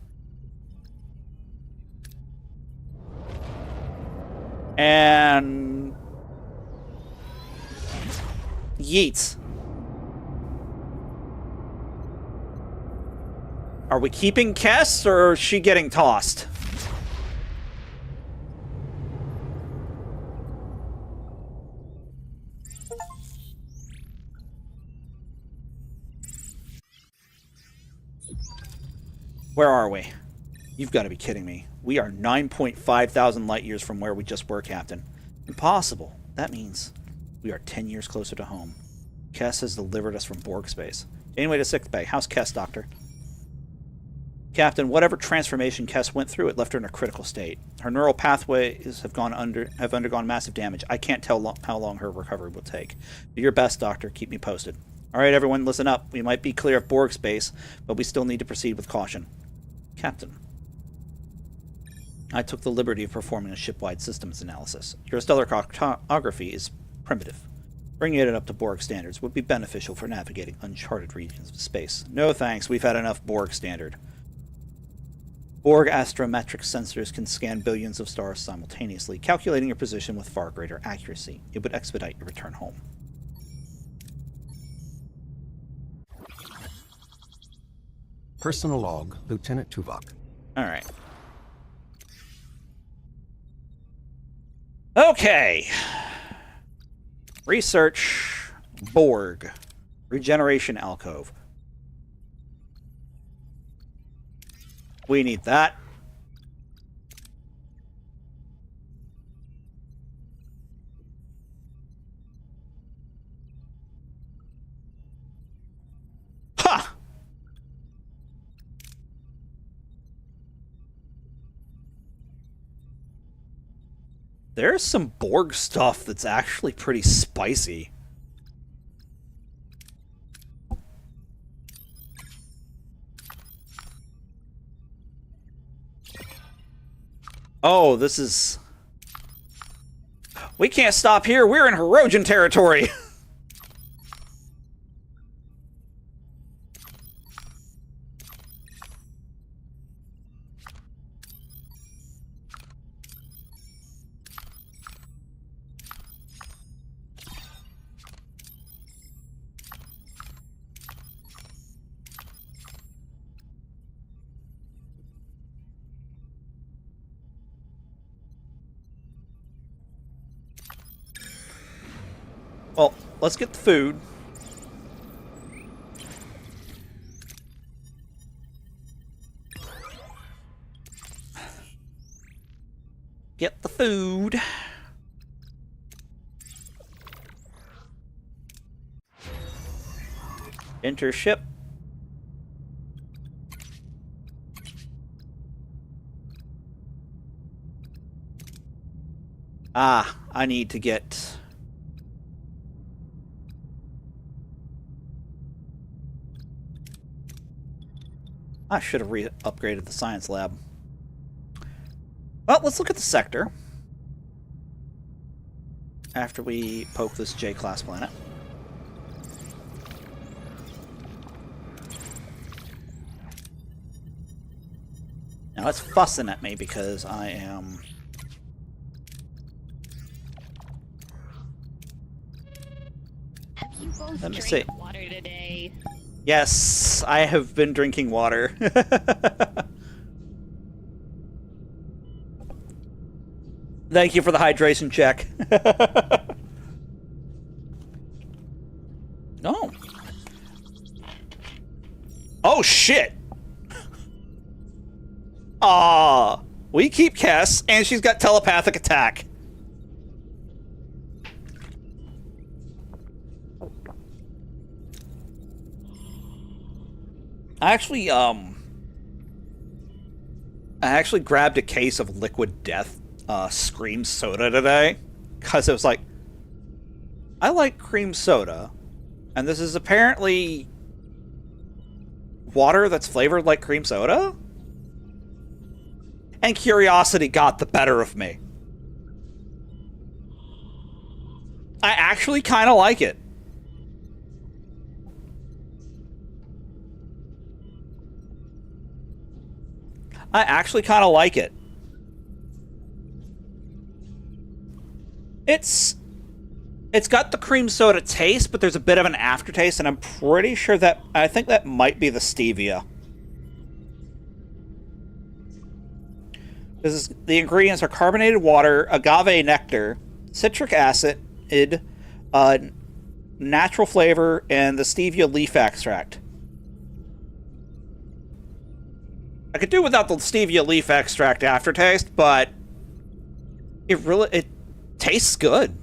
And yeets. Are we keeping Kess, or is she getting tossed? Where are we? You've got to be kidding me. We are 9.5 thousand light years from where we just were, Captain. Impossible. That means we are 10 years closer to home. Kess has delivered us from Borg space. Janeway to sickbay. How's Kess, Doctor? Captain, whatever transformation Kess went through, it left her in a critical state. Her neural pathways have undergone massive damage. I can't tell how long her recovery will take. Do your best, Doctor. Keep me posted. All right, everyone, listen up. We might be clear of Borg space, but we still need to proceed with caution. Captain, I took the liberty of performing a ship-wide systems analysis. Your stellar cartography is primitive. Bringing it up to Borg standards would be beneficial for navigating uncharted regions of space. No thanks, we've had enough Borg standard. Borg astrometric sensors can scan billions of stars simultaneously, calculating your position with far greater accuracy. It would expedite your return home. Personal log, Lieutenant Tuvok. Alright. Okay. Research Borg. Regeneration alcove. We need that. Ha! There's some Borg stuff that's actually pretty spicy. Oh, this is... We can't stop here. We're in Hirogen territory. Well, let's get the food. Get the food. Enter ship. Ah, I need to get... I should have upgraded the science lab. Well, let's look at the sector. After we poke this J-class planet. Now it's fussing at me because I am... Have you both Let me drank see. water today? Yes, I have been drinking water. Thank you for the hydration check. No. Oh, shit. Aw. We keep Kess, and she's got telepathic attack. I actually grabbed a case of Liquid Death Scream Soda today, because it was like, I like cream soda, and this is apparently water that's flavored like cream soda? And curiosity got the better of me. I actually kind of like it. I actually kind of like it. It's got the cream soda taste, but there's a bit of an aftertaste, and I'm pretty sure that, I think that might be the stevia. The ingredients are carbonated water, agave nectar, citric acid, natural flavor, and the stevia leaf extract. I could do without the stevia leaf extract aftertaste, but it tastes good.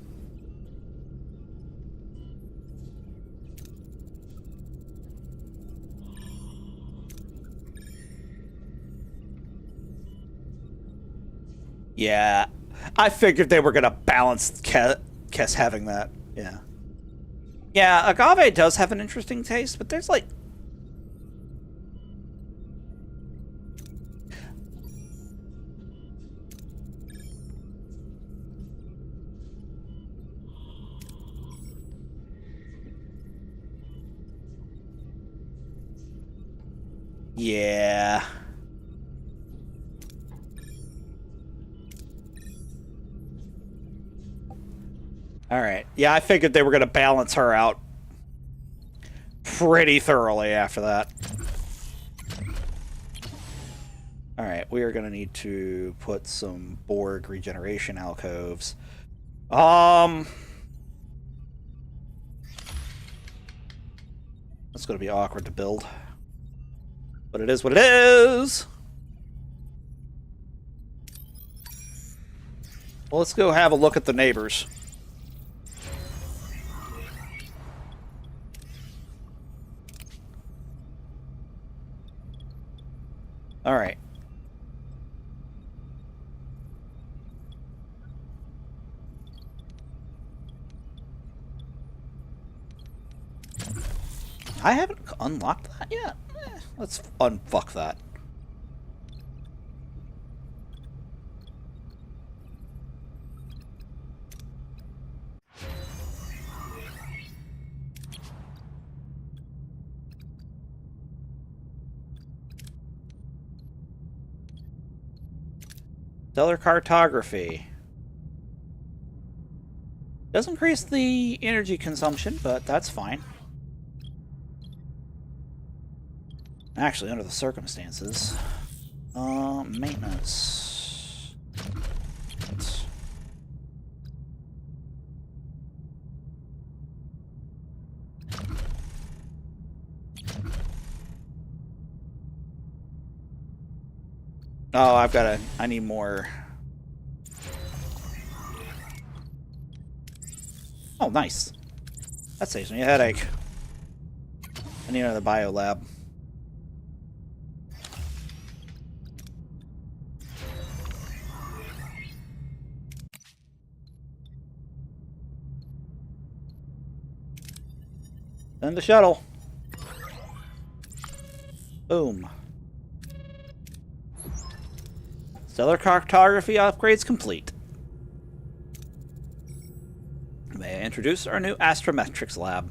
Yeah, I figured they were gonna balance Kess having that. Yeah. Yeah, agave does have an interesting taste, but there's like... Yeah. Alright. Yeah, I figured they were going to balance her out pretty thoroughly after that. Alright, we are going to need to put some Borg regeneration alcoves. That's going to be awkward to build. But it is what it is! Well, let's go have a look at the neighbors. Alright. I haven't unlocked that yet. Let's unfuck that. Stellar cartography. Does increase the energy consumption, but that's fine. Actually, under the circumstances. Maintenance. Oh, I need more. Oh, nice. That saves me a headache. I need another bio lab. Send the shuttle. Boom. Stellar cartography upgrades complete. May I introduce our new astrometrics lab?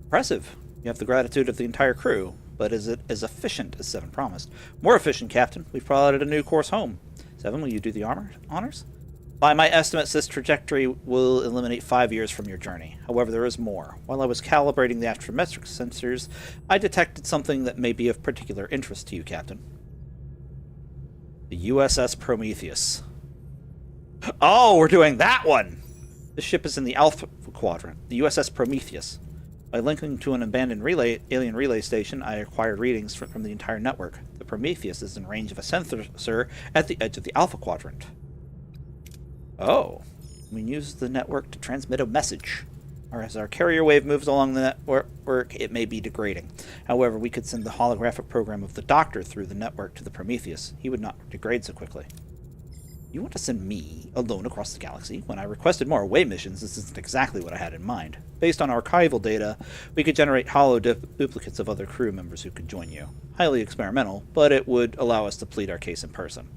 Impressive. You have the gratitude of the entire crew, but is it as efficient as Seven promised? More efficient, Captain. We've plotted a new course home. Seven, will you do the honors? By my estimates, this trajectory will eliminate 5 years from your journey. However, there is more. While I was calibrating the astrometric sensors, I detected something that may be of particular interest to you, Captain. The USS Prometheus. Oh, we're doing that one! The ship is in the Alpha Quadrant, the USS Prometheus. By linking to an abandoned alien relay station, I acquired readings from the entire network. The Prometheus is in range of a sensor at the edge of the Alpha Quadrant. Oh. We use the network to transmit a message. Or as our carrier wave moves along the network, it may be degrading. However, we could send the holographic program of the Doctor through the network to the Prometheus. He would not degrade so quickly. You want to send me alone across the galaxy? When I requested more away missions, this isn't exactly what I had in mind. Based on archival data, we could generate hollow duplicates of other crew members who could join you. Highly experimental, but it would allow us to plead our case in person.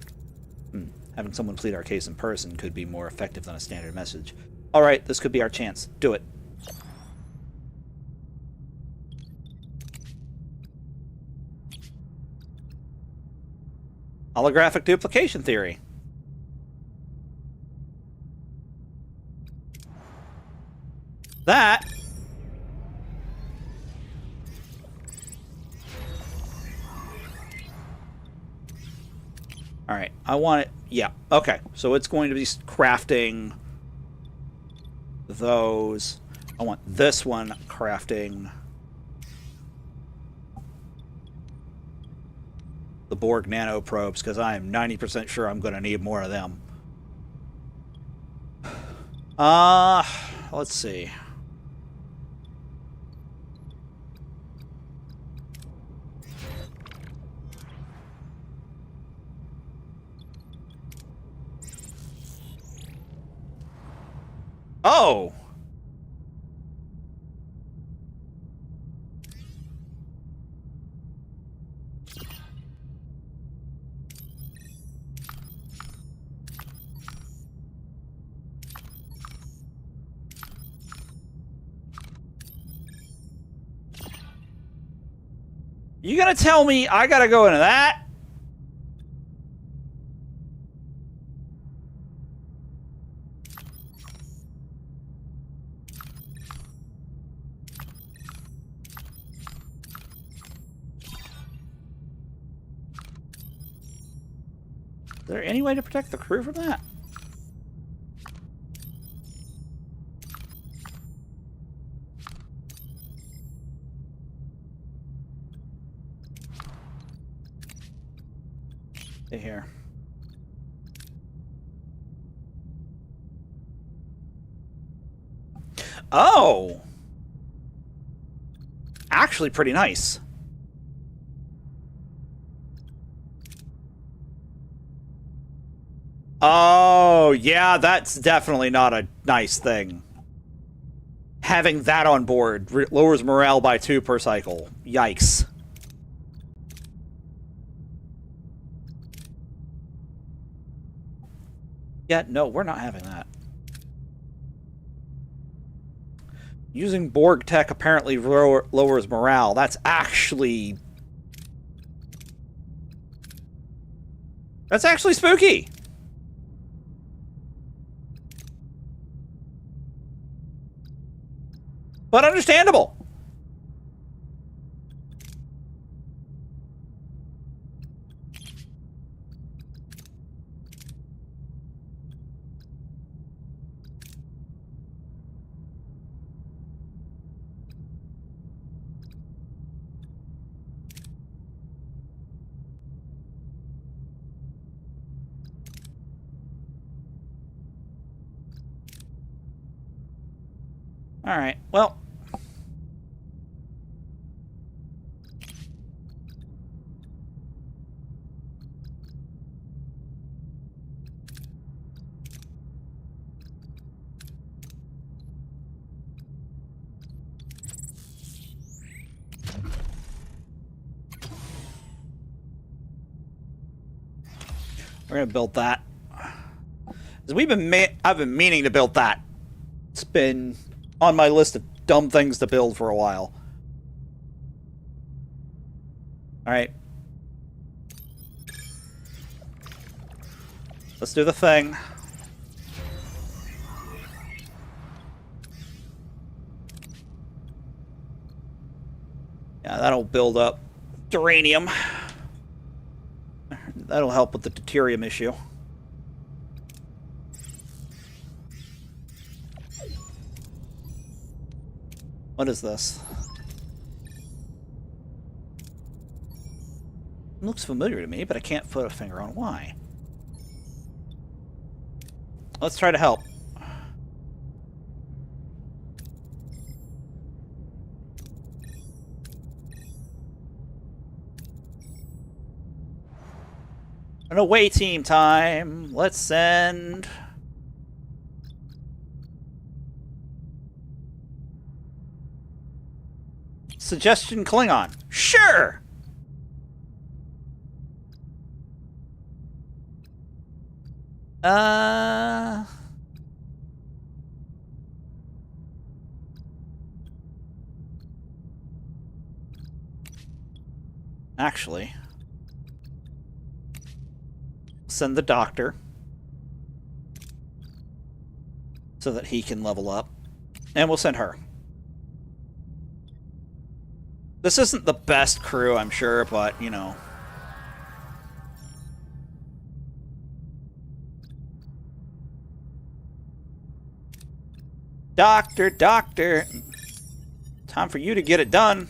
Having someone plead our case in person could be more effective than a standard message. Alright, this could be our chance. Do it. Holographic duplication theory. That Alright, I want it. Yeah, okay. So it's going to be crafting those. I want this one crafting the Borg nano probes, because I am 90% sure I'm going to need more of them. Let's see. Oh! You gonna tell me I gotta go into that? Is there any way to protect the crew from that? Stay here. Oh! Actually pretty nice. Oh, yeah, that's definitely not a nice thing. Having that on board lowers morale by 2 per cycle. Yikes. Yeah, no, we're not having that. Using Borg tech apparently lowers morale. That's actually spooky. But understandable. Alright, well. We're gonna build that. 'Cause I've been meaning to build that. It's been on my list of dumb things to build for a while. Alright. Let's do the thing. Yeah, that'll build up duranium. That'll help with the deuterium issue. What is this? It looks familiar to me, but I can't put a finger on why. Let's try to help. An away team time. Let's send... Suggestion Klingon. Sure! Actually... Send the doctor. So that he can level up. And we'll send her. This isn't the best crew, I'm sure, but, you know. Doctor, doctor. Time for you to get it done.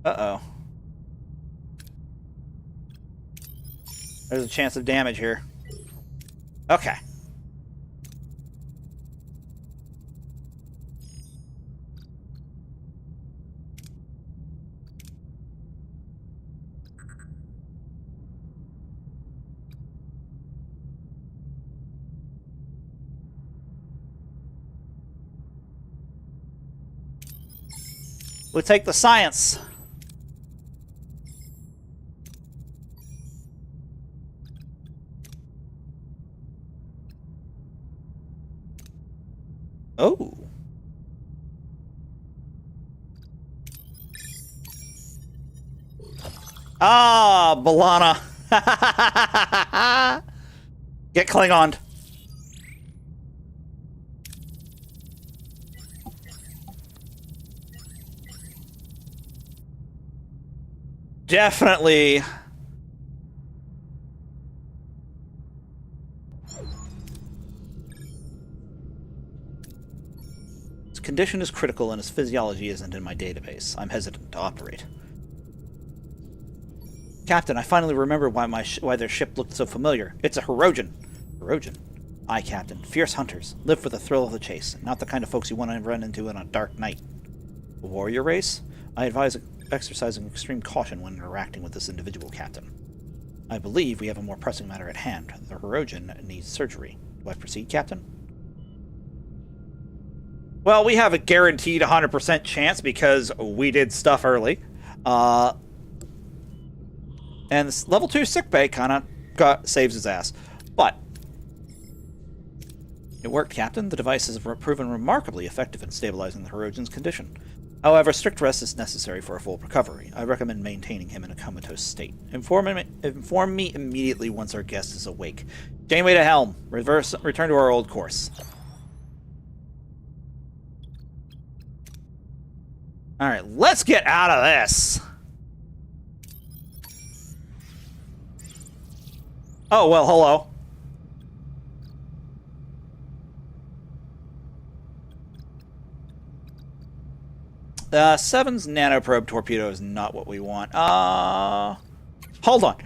Uh-oh. There's a chance of damage here. Okay. We'll take the science. Oh. Ah, Balana. Get Klingon. Definitely. His condition is critical and his physiology isn't in my database. I'm hesitant to operate. Captain, I finally remember why their ship looked so familiar. It's a Hirogen. Hirogen? Aye, Captain. Fierce hunters. Live for the thrill of the chase. Not the kind of folks you want to run into on a dark night. A warrior race? I advise exercising extreme caution when interacting with this individual, Captain. I believe we have a more pressing matter at hand. The Hirogen needs surgery. Do I proceed, Captain? Well, we have a guaranteed 100% chance because we did stuff early. And this level 2 sickbay kind of saves his ass. But it worked, Captain. The device has proven remarkably effective in stabilizing the Hirogen's condition. However, strict rest is necessary for a full recovery. I recommend maintaining him in a comatose state. Inform me immediately once our guest is awake. Janeway to helm. Return to our old course. Alright, let's get out of this. Oh, well, hello. Seven's nanoprobe torpedo is not what we want. Hold on.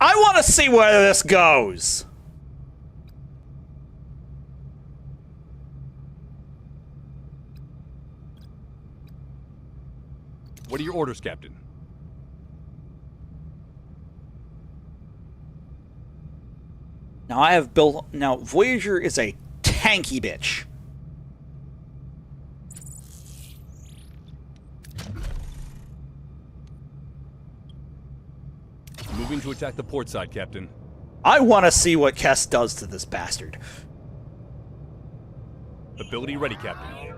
I want to see where this goes. What are your orders, Captain? Now I have built... Now, Voyager is a tanky bitch. Moving to attack the port side, Captain. I want to see what Kess does to this bastard. Ability ready, Captain.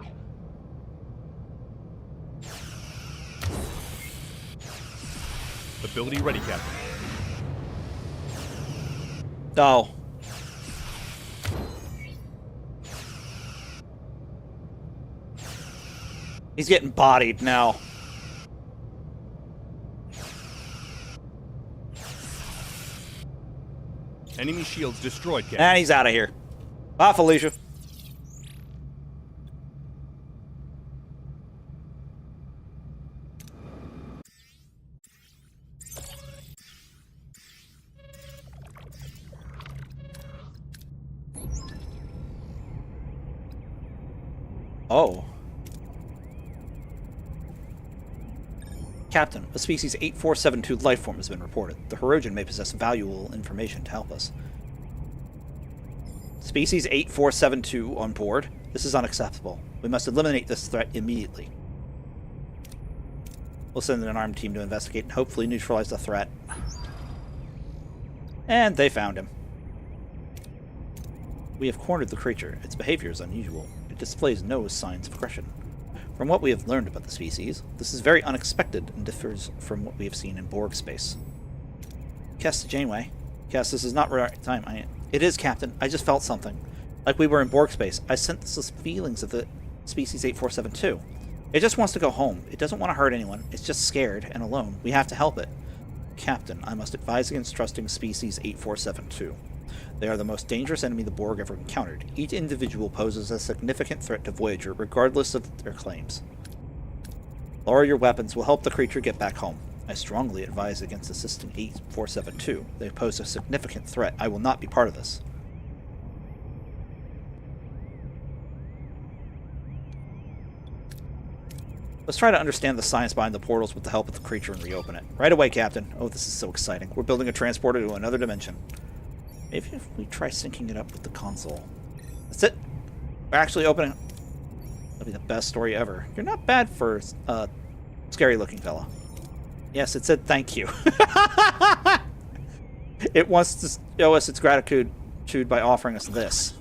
Ability ready, Captain. Oh. He's getting bodied now. Enemy shields destroyed, Captain. And he's out of here. Bye, Felicia. Oh. Captain, a species 8472 life form has been reported. The Hirogen may possess valuable information to help us. Species 8472 on board. This is unacceptable. We must eliminate this threat immediately. We'll send an armed team to investigate and hopefully neutralize the threat. And they found him. We have cornered the creature. Its behavior is unusual. It displays no signs of aggression. From what we have learned about the species, this is very unexpected and differs from what we have seen in Borg space. Kess to Janeway. Kess, this is not the right time. It is, Captain. I just felt something. Like we were in Borg space. I sensed the feelings of the species 8472. It just wants to go home. It doesn't want to hurt anyone. It's just scared and alone. We have to help it. Captain, I must advise against trusting species 8472. They are the most dangerous enemy the Borg ever encountered. Each individual poses a significant threat to Voyager, regardless of their claims. Lower your weapons will help the creature get back home. I strongly advise against assisting 8472. They pose a significant threat. I will not be part of this. Let's try to understand the science behind the portals with the help of the creature and reopen it. Right away, Captain. Oh, this is so exciting. We're building a transporter to another dimension. Maybe if we try syncing it up with the console. That's it. We're actually opening... That'll be the best story ever. You're not bad for a scary-looking fella. Yes, it said thank you. It wants to show us its gratitude by offering us this.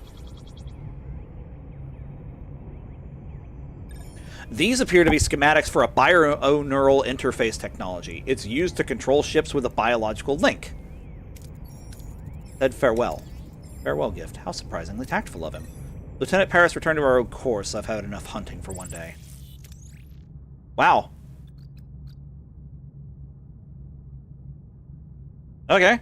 These appear to be schematics for a bio-neural interface technology. It's used to control ships with a biological link. Said farewell. Farewell gift. How surprisingly tactful of him. Lieutenant Paris, return to our own course. I've had enough hunting for one day. Wow. Okay.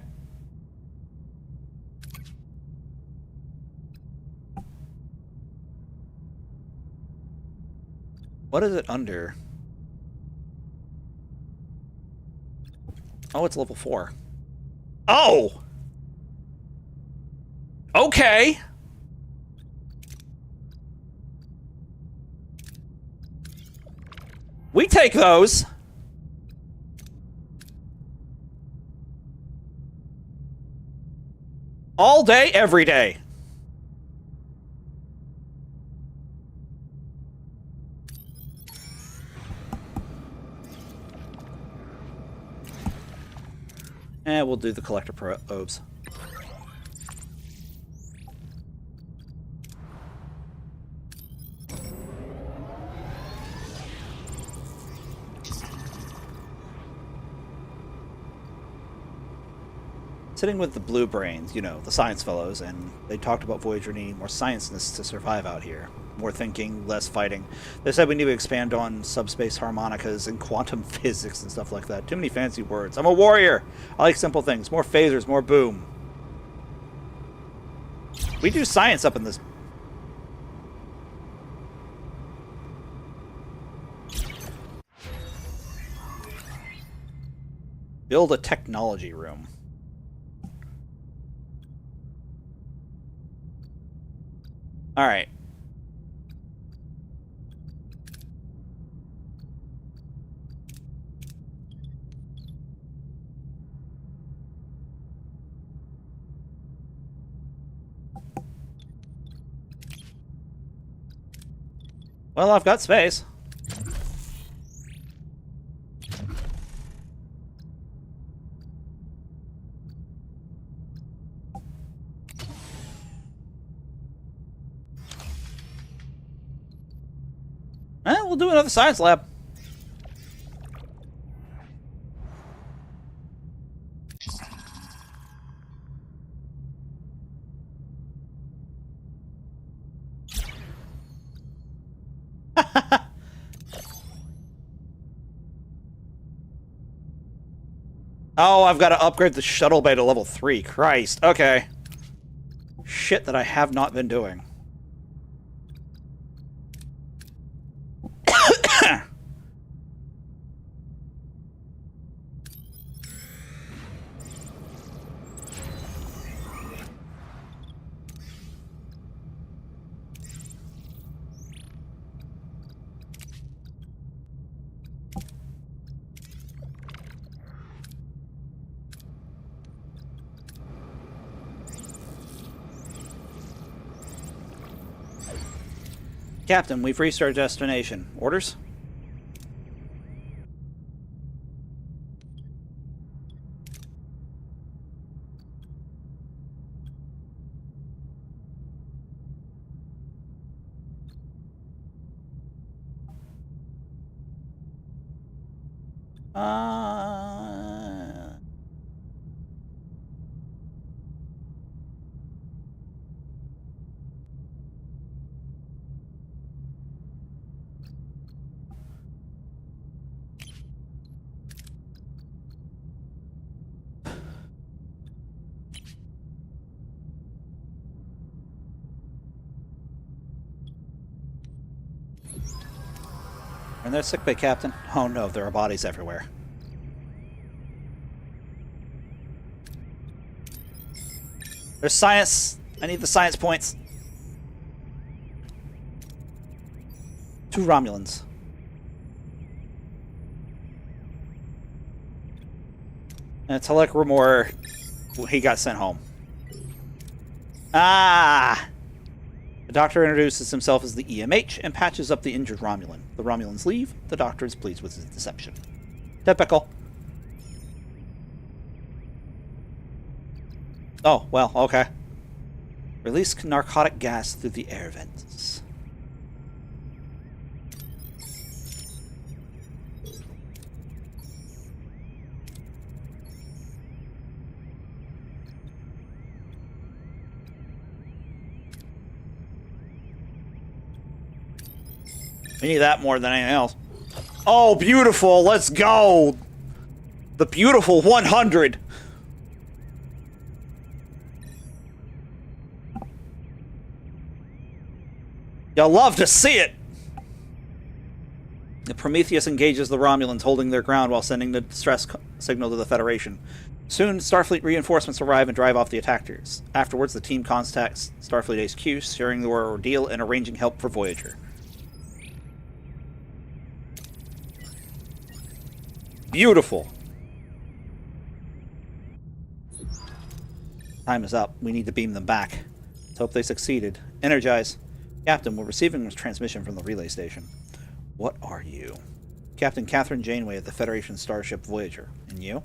What is it under? Oh, it's level 4. Oh! Okay! We take those! All day, every day. And we'll do the collector probes. Sitting with the blue brains, you know, the science fellows, and they talked about Voyager needing more science-ness to survive out here. More thinking, less fighting. They said we need to expand on subspace harmonicas and quantum physics and stuff like that. Too many fancy words. I'm a warrior! I like simple things. More phasers, more boom. We do science up in this... Build a technology room. Alright. Well, I've got space. We'll do another science lab. Oh, I've got to upgrade the shuttle bay to level 3. Christ. Okay. Shit that I have not been doing. Captain, we've reached our destination. Orders? And there's sickbay, Captain. Oh no, there are bodies everywhere. There's science. I need the science points. 2 Romulans. And Telek Rumor, he got sent home. Ah! The Doctor introduces himself as the EMH and patches up the injured Romulan. The Romulans leave. The Doctor is pleased with his deception. Typical. Oh, well, okay. Release narcotic gas through the air vents. We need that more than anything else. Oh, beautiful! Let's go! The beautiful 100! You'll love to see it! The Prometheus engages the Romulans, holding their ground while sending the distress signal to the Federation. Soon, Starfleet reinforcements arrive and drive off the attackers. Afterwards, the team contacts Starfleet HQ, sharing their ordeal and arranging help for Voyager. Beautiful. Time is up. We need to beam them back. Let's hope they succeeded. Energize. Captain, we're receiving a transmission from the relay station. What are you? Captain Catherine Janeway of the Federation starship Voyager. And you?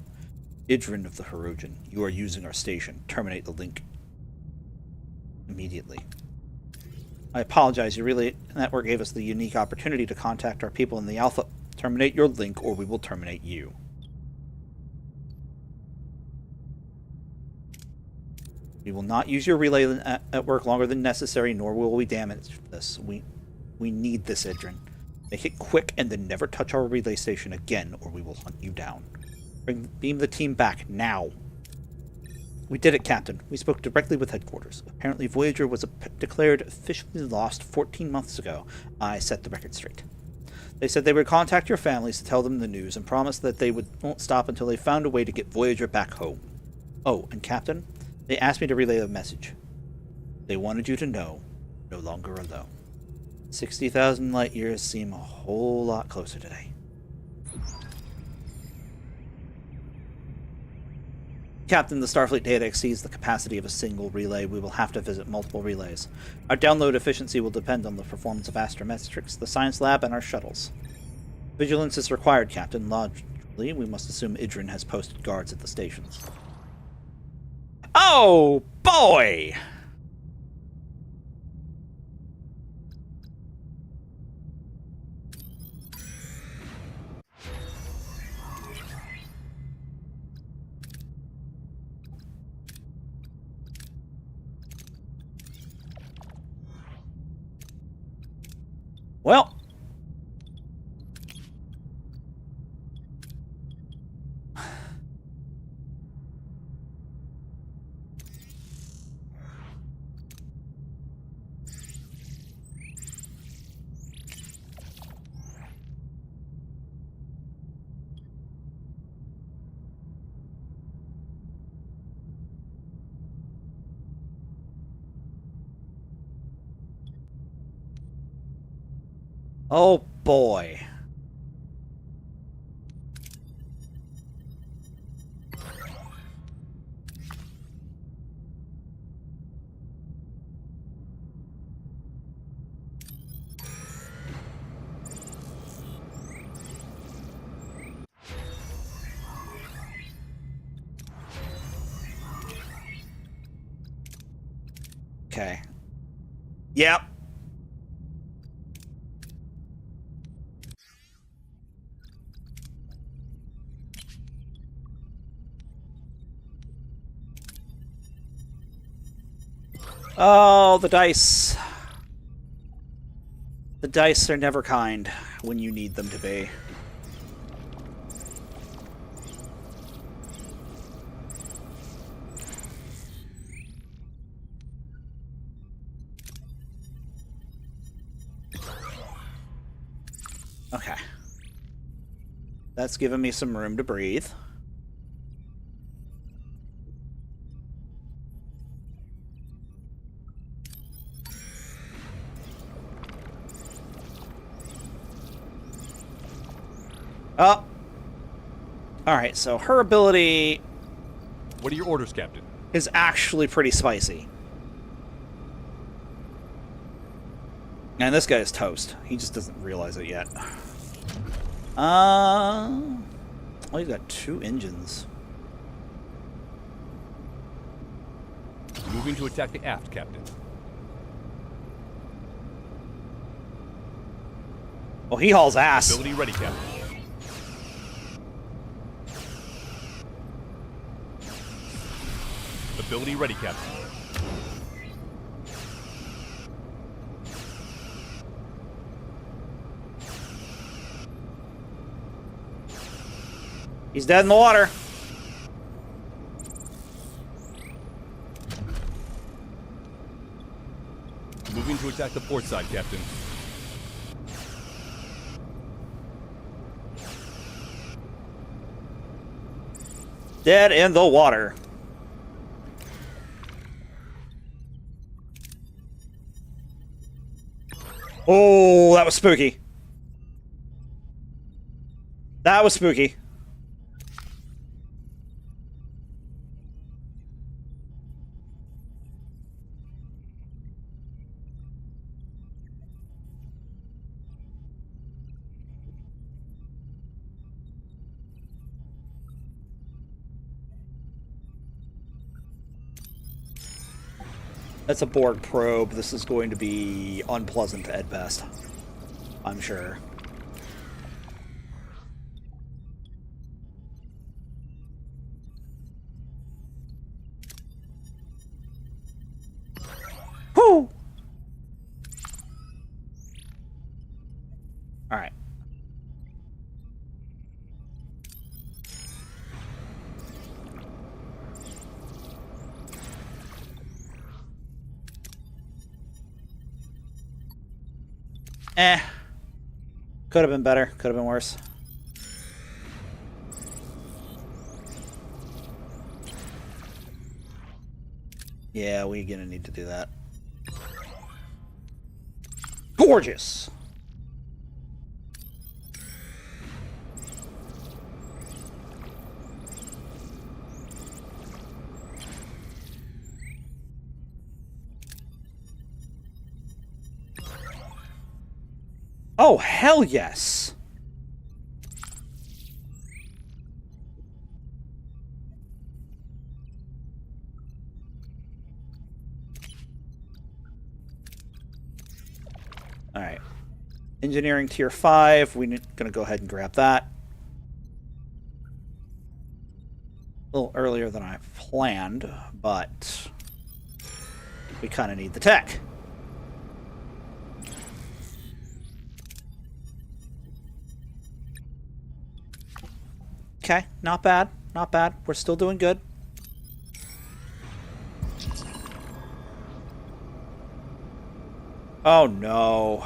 Idrin of the Hirogen. You are using our station. Terminate the link immediately. I apologize. Your relay network gave us the unique opportunity to contact our people in the Alpha. Terminate your link, or we will terminate you. We will not use your relay network longer than necessary, nor will we damage this. We need this, Idrin. Make it quick, and then never touch our relay station again, or we will hunt you down. Beam the team back, now. We did it, Captain. We spoke directly with headquarters. Apparently Voyager was declared officially lost 14 months ago. I set the record straight. They said they would contact your families to tell them the news and promised that they won't stop until they found a way to get Voyager back home. Oh, and Captain, they asked me to relay a message. They wanted you to know, no longer alone. 60,000 light years seem a whole lot closer today. Captain, the Starfleet data exceeds the capacity of a single relay. We will have to visit multiple relays. Our download efficiency will depend on the performance of astrometrics, the science lab, and our shuttles. Vigilance is required, Captain. Logically, we must assume Idrin has posted guards at the stations. Oh, boy! Well, oh boy. Okay. Yep. Oh, the dice. The dice are never kind when you need them to be. Okay. That's given me some room to breathe. Oh. Alright, so her ability What are your orders, Captain? is actually pretty spicy. And this guy is toast. He just doesn't realize it yet. Oh, he's got 2 engines. Moving to attack the aft, Captain. Oh, he hauls ass. Ability ready, Captain. Ability ready, Captain. He's dead in the water. Moving to attack the port side, Captain. Dead in the water. Oh, that was spooky. That was spooky. That's a Borg probe. This is going to be unpleasant at best, I'm sure. Whew! Alright. Could have been better. Could have been worse. Yeah, we're gonna need to do that. Gorgeous! Oh, hell yes! Alright. Engineering tier 5. We're gonna go ahead and grab that. A little earlier than I planned, but we kind of need the tech. Okay, not bad. Not bad. We're still doing good. Oh no.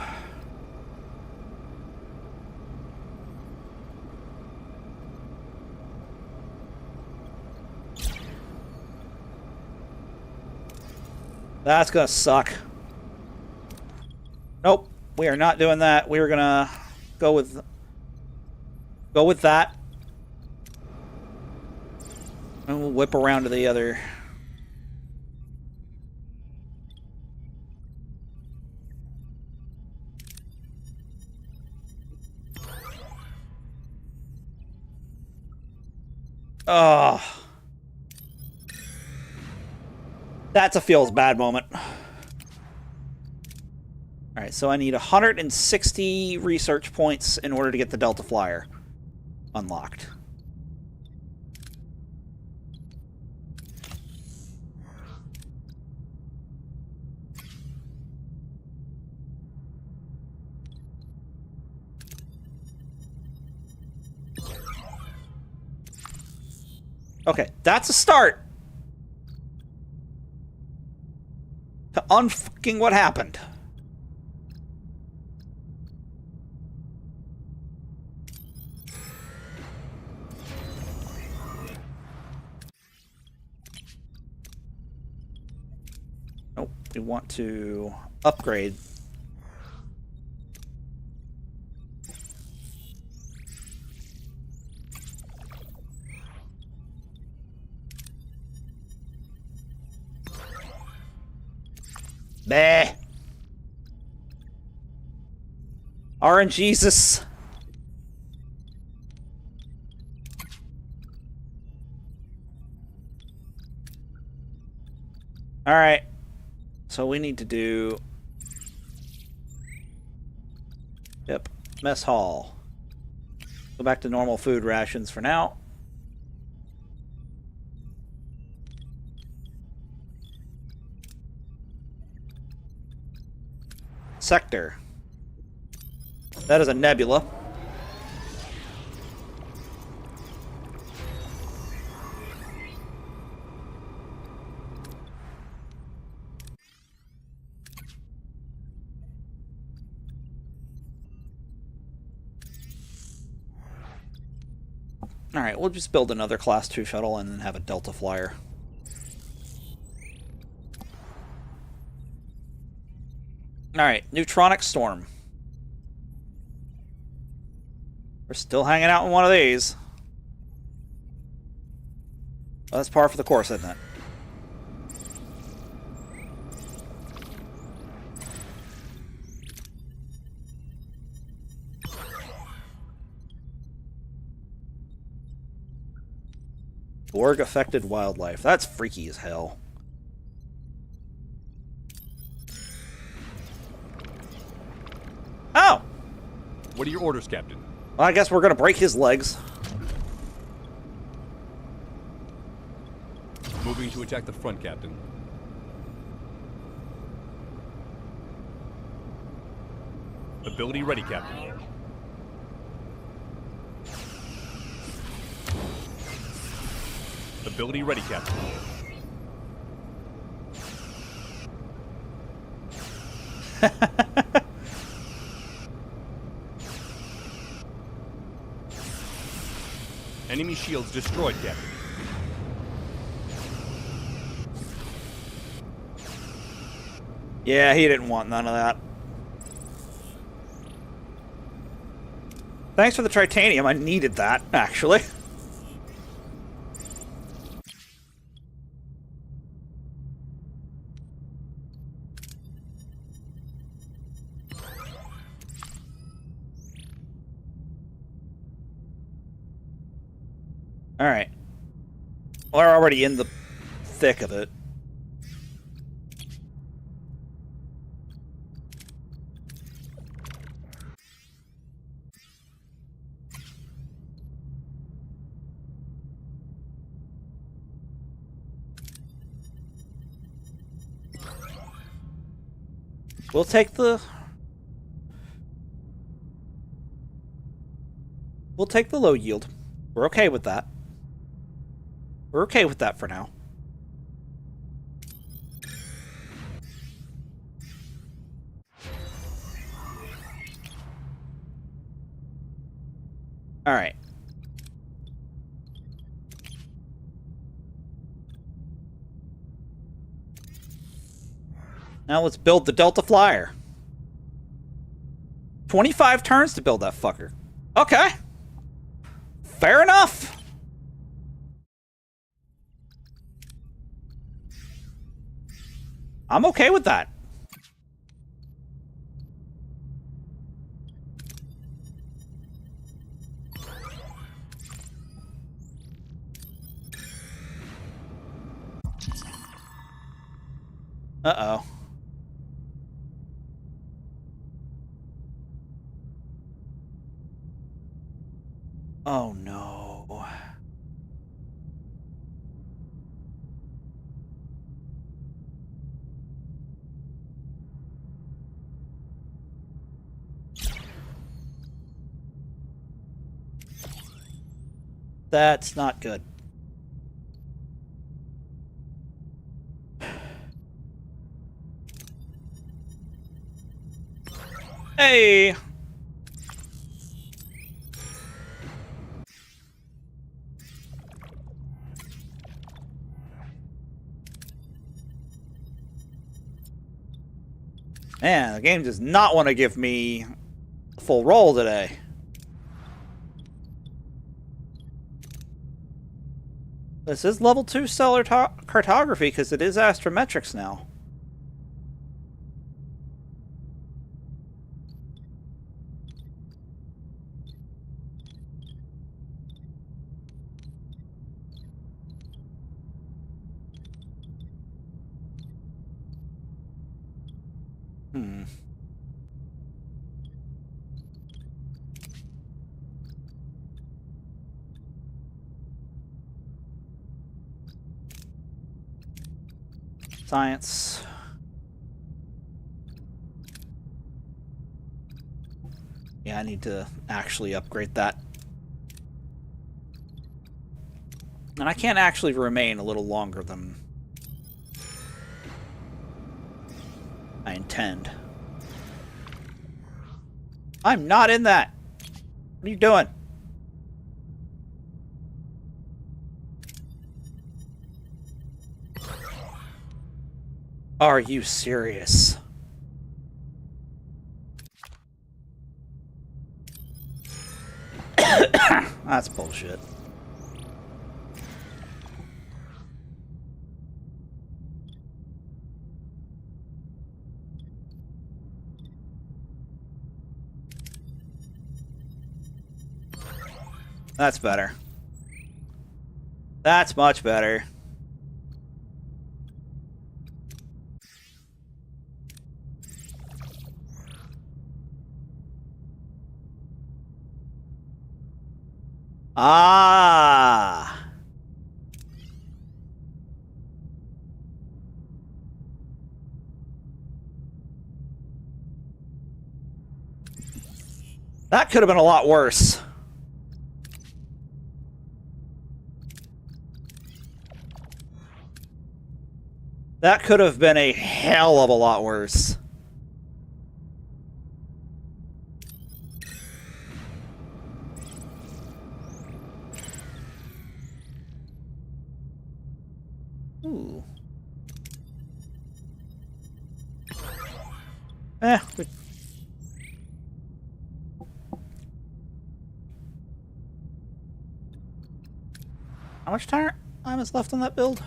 That's gonna suck. Nope, we are not doing that. We are gonna go with that. And we'll whip around to the other. Oh. That's a feels bad moment. Alright, so I need 160 research points in order to get the Delta Flyer unlocked. Okay, that's a start. To unfucking what happened. Nope, we want to upgrade. Bah. RNGesus. Alright. So we need to do... Yep. Mess hall. Go back to normal food rations for now. Sector. That is a nebula. Alright, we'll just build another Class 2 shuttle and then have a Delta Flyer. Alright, Neutronic Storm. We're still hanging out in one of these. Well, that's par for the course, isn't it? Borg-affected wildlife. That's freaky as hell. Oh! What are your orders, Captain? Well, I guess we're gonna break his legs. Moving to attack the front, Captain. Ability ready, Captain. Ability ready, Captain. enemy shields destroyed, Captain. Yeah, he didn't want none of that. Thanks for the titanium. I needed that, actually. Alright. We're already in the thick of it. We'll take the low yield. We're okay with that. We're okay with that for now. All right. Now let's build the Delta Flyer. 25 turns to build that fucker. Okay. Fair enough. I'm okay with that. Uh-oh. Oh, no. That's not good. Hey! Man, the game does not want to give me a full roll today. This is level 2 stellar cartography because it is astrometrics now. Hmm. Science. Yeah, I need to actually upgrade that. And I can't actually remain a little longer than I intend. I'm not in that! What are you doing? Are you serious? That's bullshit. That's better. That's much better. Ah. That could have been a lot worse. That could have been a hell of a lot worse. Ooh. How much time is left on that build?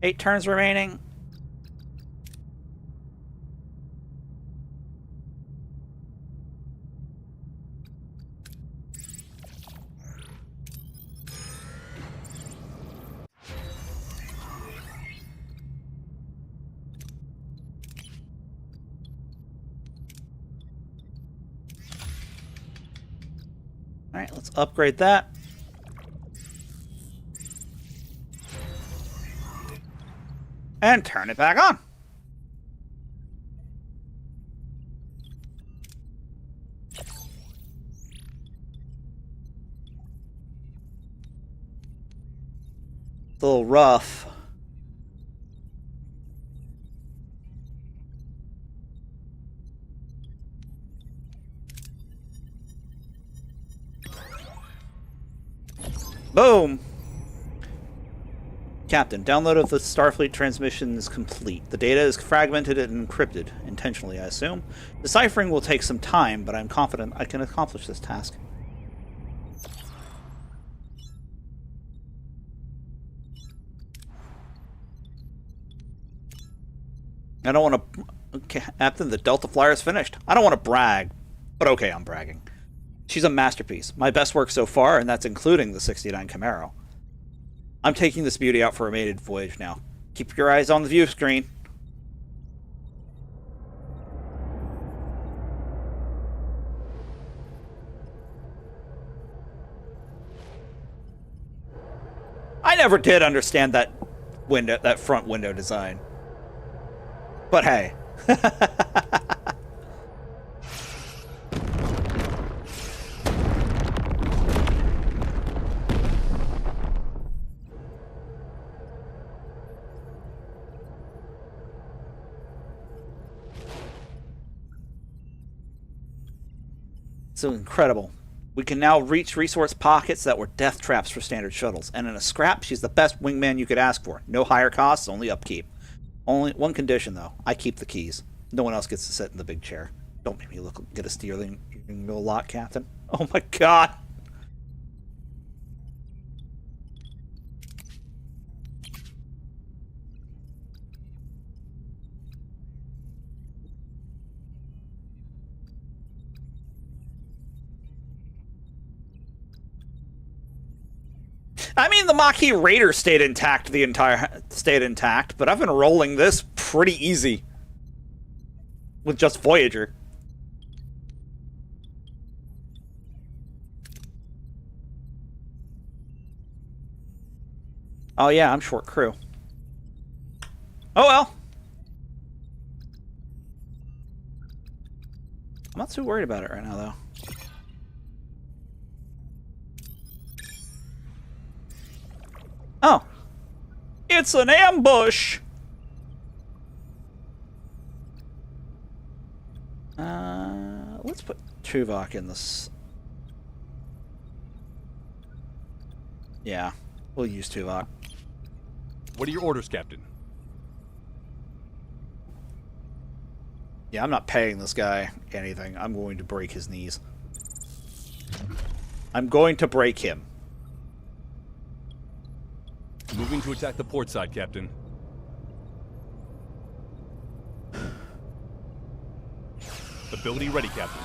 8 turns remaining. Alright, let's upgrade that. And turn it back on. It's a little rough. Boom! Captain, download of the Starfleet transmission is complete. The data is fragmented and encrypted, intentionally, I assume. Deciphering will take some time, but I'm confident I can accomplish this task. I don't want to... Captain, the Delta Flyer's finished. I don't want to brag, but okay, I'm bragging. She's a masterpiece. My best work so far, and that's including the 69 Camaro. I'm taking this beauty out for a maiden voyage now. Keep your eyes on the view screen. I never did understand that front window design. But hey. So incredible. We can now reach resource pockets that were death traps for standard shuttles. And in a scrap, she's the best wingman you could ask for. No higher costs, only upkeep. Only one condition, though. I keep the keys. No one else gets to sit in the big chair. Don't make me get a steering wheel lock, Captain. Oh my god! I mean, the Maquis Raider stayed intact but I've been rolling this pretty easy with just Voyager. Oh yeah, I'm short crew. Oh well. I'm not too worried about it right now, though. Oh. It's an ambush! Let's put Tuvok in this. Yeah, we'll use Tuvok. What are your orders, Captain? Yeah, I'm not paying this guy anything. I'm going to break his knees. I'm going to break him. Moving to attack the port side, Captain. Ability ready, Captain.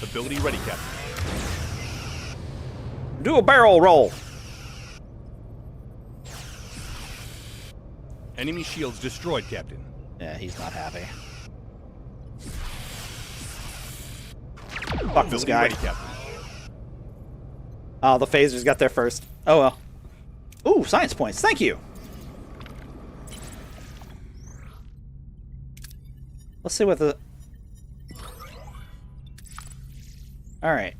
Ability ready, Captain. Do a barrel roll. Enemy shields destroyed, Captain. Yeah, he's not happy. Fuck this guy. Ready, Captain. Oh, the phasers got there first. Oh well. Ooh, science points. Thank you. Let's see what the... Alright.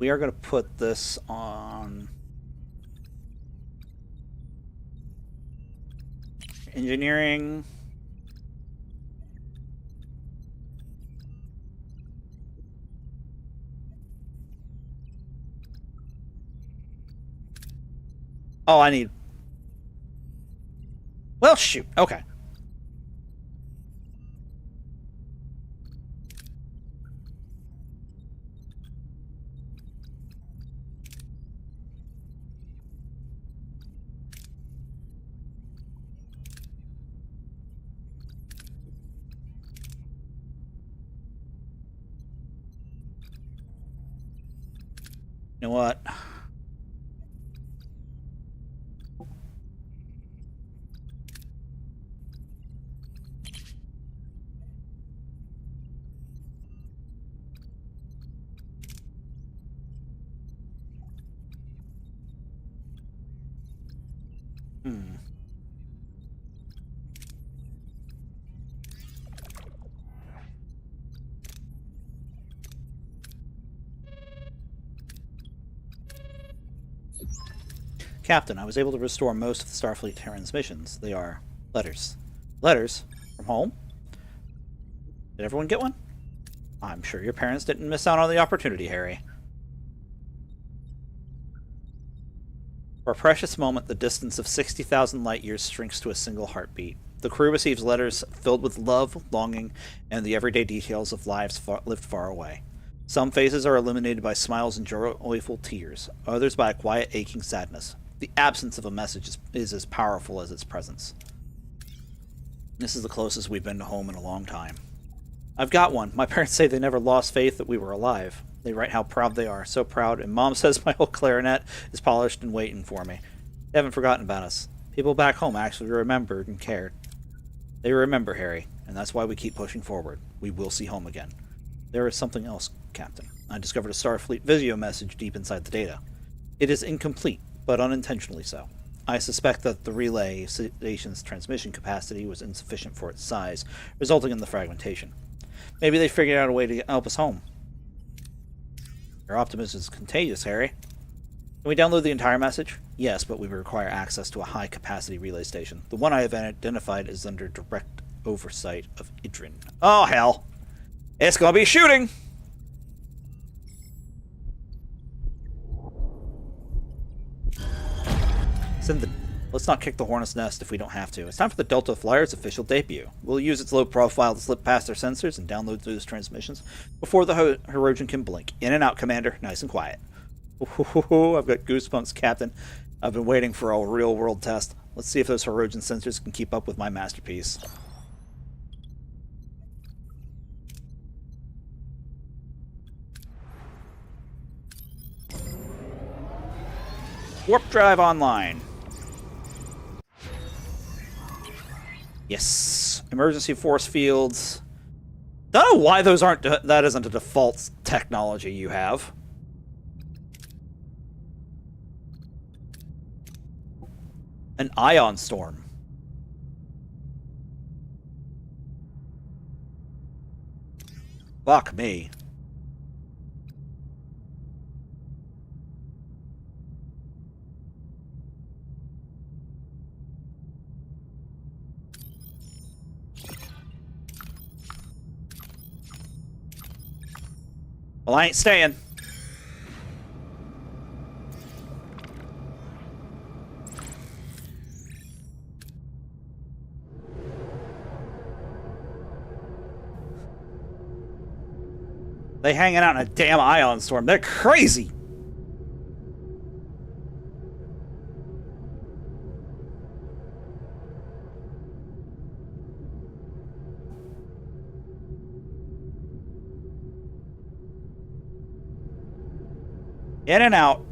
We are going to put this on engineering. Oh, I need... Well, shoot. Okay. You know what? Captain, I was able to restore most of the Starfleet transmissions. They are letters. Letters? From home? Did everyone get one? I'm sure your parents didn't miss out on the opportunity, Harry. For a precious moment, the distance of 60,000 light-years shrinks to a single heartbeat. The crew receives letters filled with love, longing, and the everyday details of lives lived far away. Some faces are illuminated by smiles and joyful tears, others by a quiet, aching sadness. The absence of a message is as powerful as its presence. This is the closest we've been to home in a long time. I've got one. My parents say they never lost faith that we were alive. They write how proud they are, so proud, and Mom says my old clarinet is polished and waiting for me. They haven't forgotten about us. People back home actually remembered and cared. They remember, Harry, and that's why we keep pushing forward. We will see home again. There is something else, Captain. I discovered a Starfleet Visio message deep inside the data. It is incomplete, but unintentionally so. I suspect that the relay station's transmission capacity was insufficient for its size, resulting in the fragmentation. Maybe they figured out a way to help us home. Your optimism is contagious, Harry. Can we download the entire message? Yes, but we require access to a high-capacity relay station. The one I have identified is under direct oversight of Idrin. Oh, hell! It's gonna be shooting! Let's not kick the hornet's nest if we don't have to. It's time for the Delta Flyer's official debut. We'll use its low profile to slip past their sensors and download those transmissions before the Hirogen can blink. In and out, Commander. Nice and quiet. Ooh, I've got goosebumps, Captain. I've been waiting for a real-world test. Let's see if those Hirogen sensors can keep up with my masterpiece. Warp drive online. Yes. Emergency force fields. Don't know why those aren't. That isn't a default technology you have. An ion storm. Fuck me. Well, I ain't staying. They hanging out in a damn ion storm. They're crazy. In and out.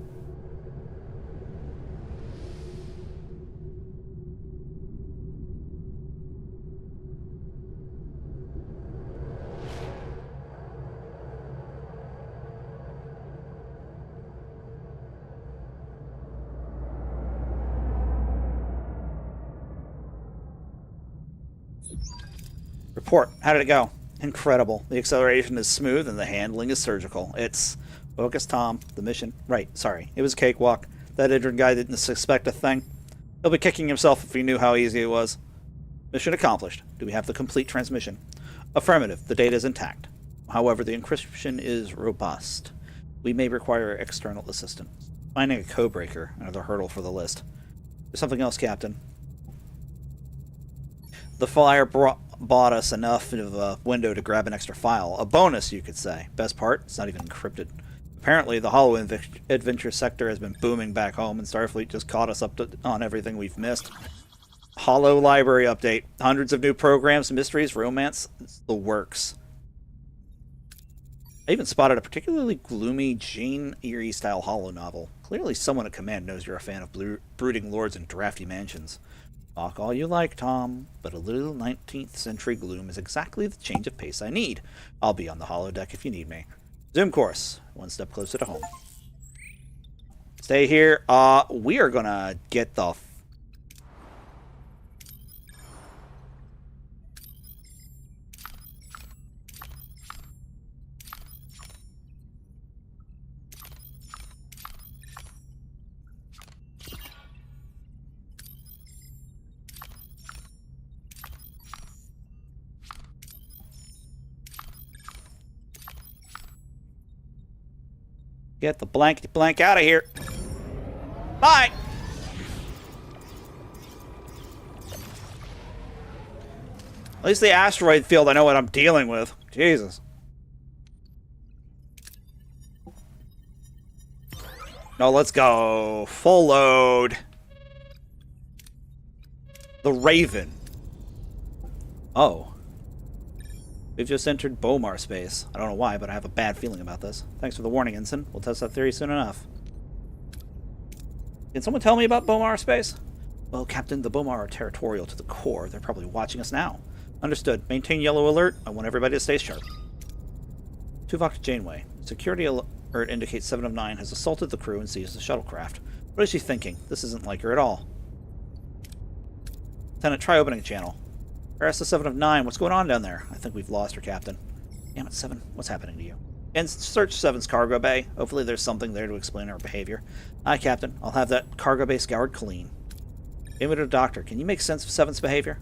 Report. How did it go? Incredible. The acceleration is smooth and the handling is surgical. It's Focus, Tom. The mission. Right, sorry. It was a cakewalk. That Idrin guy didn't suspect a thing. He'll be kicking himself if he knew how easy it was. Mission accomplished. Do we have the complete transmission? Affirmative. The data is intact. However, the encryption is robust. We may require external assistance. Finding a codebreaker, another hurdle for the list. There's something else, Captain. The fire bought us enough of a window to grab an extra file. A bonus, you could say. Best part, it's not even encrypted. Apparently, the Hollow Adventure sector has been booming back home, and Starfleet just caught us up on everything we've missed. Hollow library update. Hundreds of new programs, mysteries, romance. It's the works. I even spotted a particularly gloomy Jane Eyre-style Hollow novel. Clearly someone at command knows you're a fan of brooding lords and drafty mansions. Talk all you like, Tom, but a little 19th century gloom is exactly the change of pace I need. I'll be on the holodeck if you need me. Zoom course, one step closer to home. Stay here. We are gonna get the... Get the blankety blank out of here. Bye! At least the asteroid field, I know what I'm dealing with. Jesus. No, let's go. Full load. The Raven. Oh. We've just entered Bomar space. I don't know why, but I have a bad feeling about this. Thanks for the warning, Ensign. We'll test that theory soon enough. Can someone tell me about Bomar space? Well, Captain, the Bomar are territorial to the core. They're probably watching us now. Understood. Maintain yellow alert. I want everybody to stay sharp. Tuvok to Janeway. Security alert indicates 7 of 9 has assaulted the crew and seized the shuttlecraft. What is she thinking? This isn't like her at all. Lieutenant, try opening a channel. RS 7 of 9, what's going on down there? I think we've lost her, Captain. Damn it, 7, what's happening to you? And search 7's cargo bay. Hopefully there's something there to explain our behavior. Aye, Captain. I'll have that cargo bay scoured clean. Aim it at a doctor. Can you make sense of 7's behavior?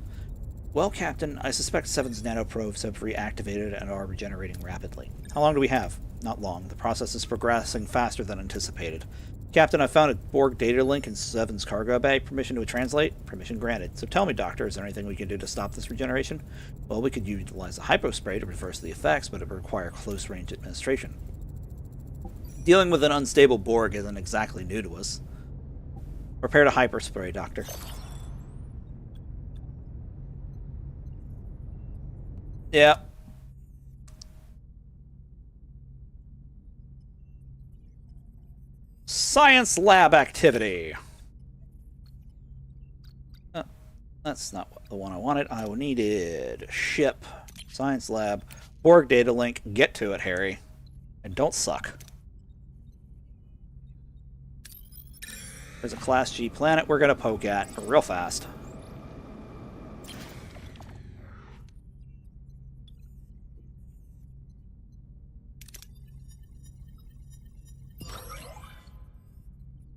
Well, Captain, I suspect 7's nanoprobes have reactivated and are regenerating rapidly. How long do we have? Not long. The process is progressing faster than anticipated. Captain, I found a Borg data link in 7's cargo bay. Permission to translate? Permission granted. So tell me, Doctor, is there anything we can do to stop this regeneration? Well, we could utilize a hypospray to reverse the effects, but it would require close-range administration. Dealing with an unstable Borg isn't exactly new to us. Prepare to hyperspray, Doctor. Yeah. Science lab activity. That's not the one I wanted. I needed ship, science lab, Borg data link. Get to it, Harry. And don't suck. There's a Class G planet we're going to poke at real fast.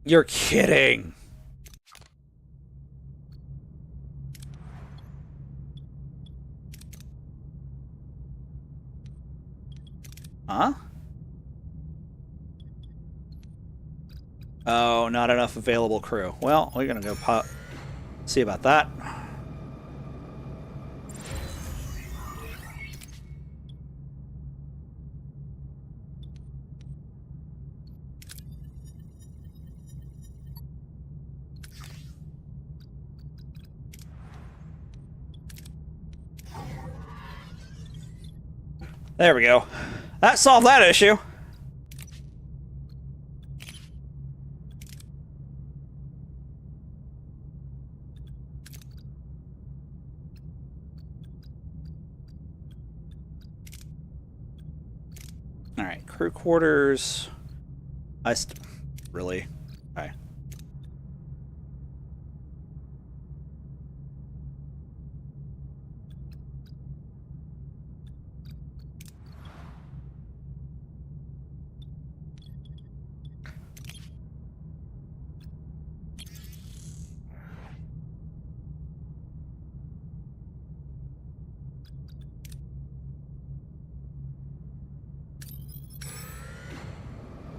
You're kidding. Huh? Oh, not enough available crew. Well, we're gonna go see about that. There we go. That solved that issue. Alright, crew quarters. Really? Okay.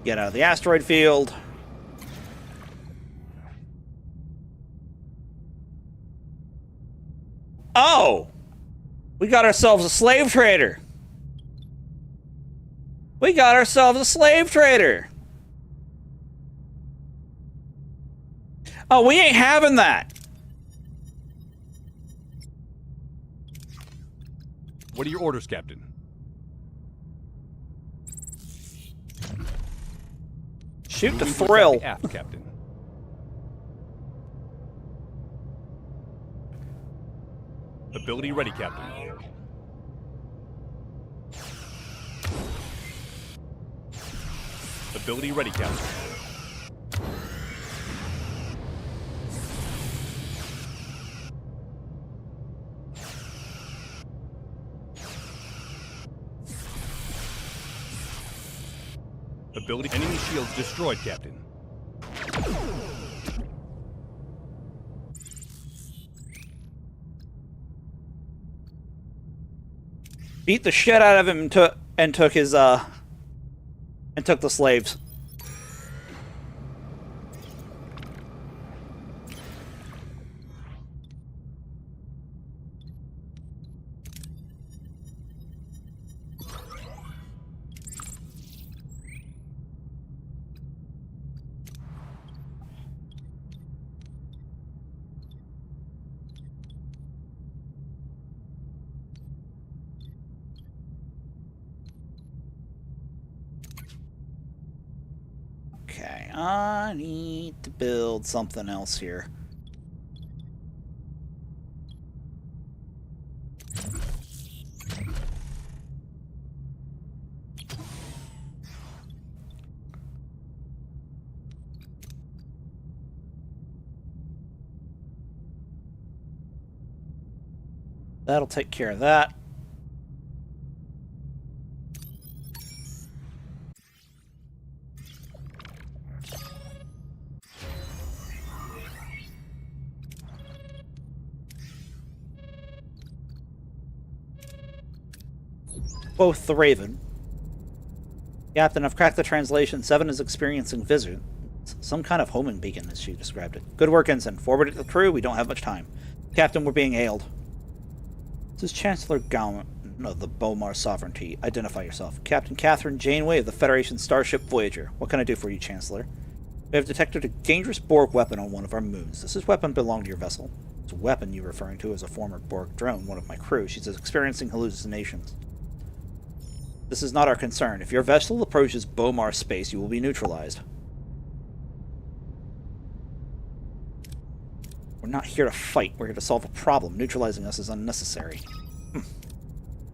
Get out of the asteroid field. Oh! We got ourselves a slave trader. We got ourselves a slave trader. Oh, we ain't having that. What are your orders, Captain? Shoot the Moving to thrill. attack the aft, Captain. Ability ready, Captain. Ability ready, Captain. Ability enemy shields destroyed, Captain. Beat the shit out of him and took his and took the slaves. Okay, I need to build something else here. That'll take care of that. Both the Raven. Captain, I've cracked the translation. 7 is experiencing vision. Some kind of homing beacon, as she described it. Good work, Ensign. Forward it to the crew. We don't have much time. Captain, we're being hailed. This is Chancellor Gaunt of the Bomar Sovereignty. Identify yourself. Captain Catherine Janeway of the Federation Starship Voyager. What can I do for you, Chancellor? We have detected a dangerous Borg weapon on one of our moons. Does this weapon belong to your vessel? This weapon you're referring to is a former Borg drone, one of my crew. She's experiencing hallucinations. This is not our concern. If your vessel approaches Bomar space, you will be neutralized. We're not here to fight. We're here to solve a problem. Neutralizing us is unnecessary.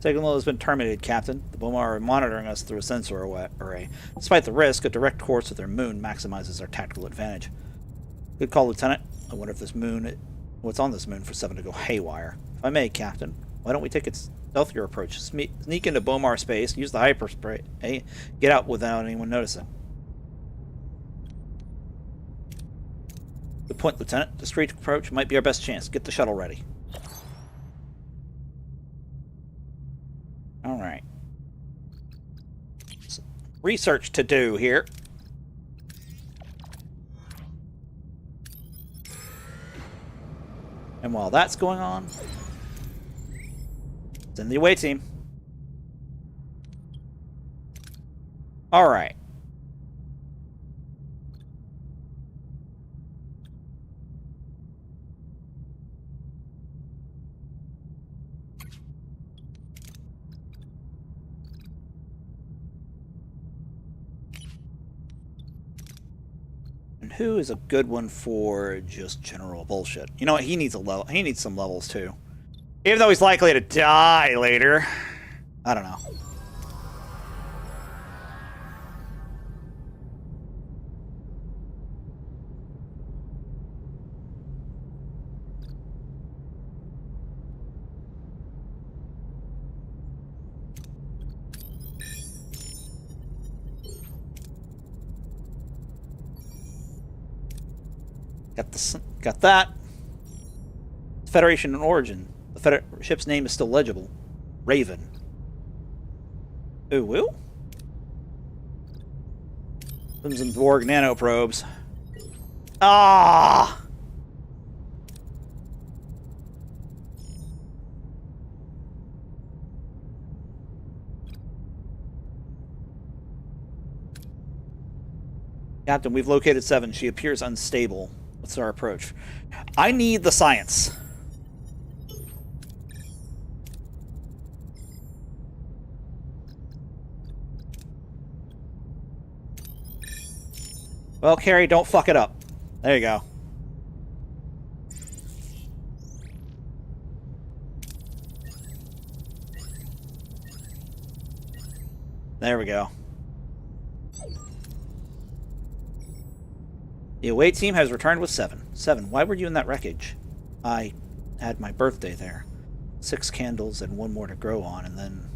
Signal has been terminated, Captain. The Bomar are monitoring us through a sensor array. Despite the risk, a direct course to their moon maximizes our tactical advantage. Good call, Lieutenant. I wonder if what's on this moon for 7 to go haywire. If I may, Captain, why don't we take its stealthier approach? Sneak into Bomar space, use the hyperspray, get out without anyone noticing. Good point, Lieutenant. The street approach might be our best chance. Get the shuttle ready. Alright. Research to do here. And while that's going on, send the away team. Alright. And who is a good one for just general bullshit? You know what? He needs a level. He needs some levels too. Even though he's likely to die later. I don't know. Got that. Federation and origin. The ship's name is still legible. Raven. Ooh, woo? Some Borg nanoprobes. Ah! Captain, we've located 7. She appears unstable. What's our approach? I need the science. Well, Carrie, don't fuck it up. There you go. There we go. The away team has returned with 7. 7, why were you in that wreckage? I had my birthday there. 6 candles and 1 more to grow on, and then...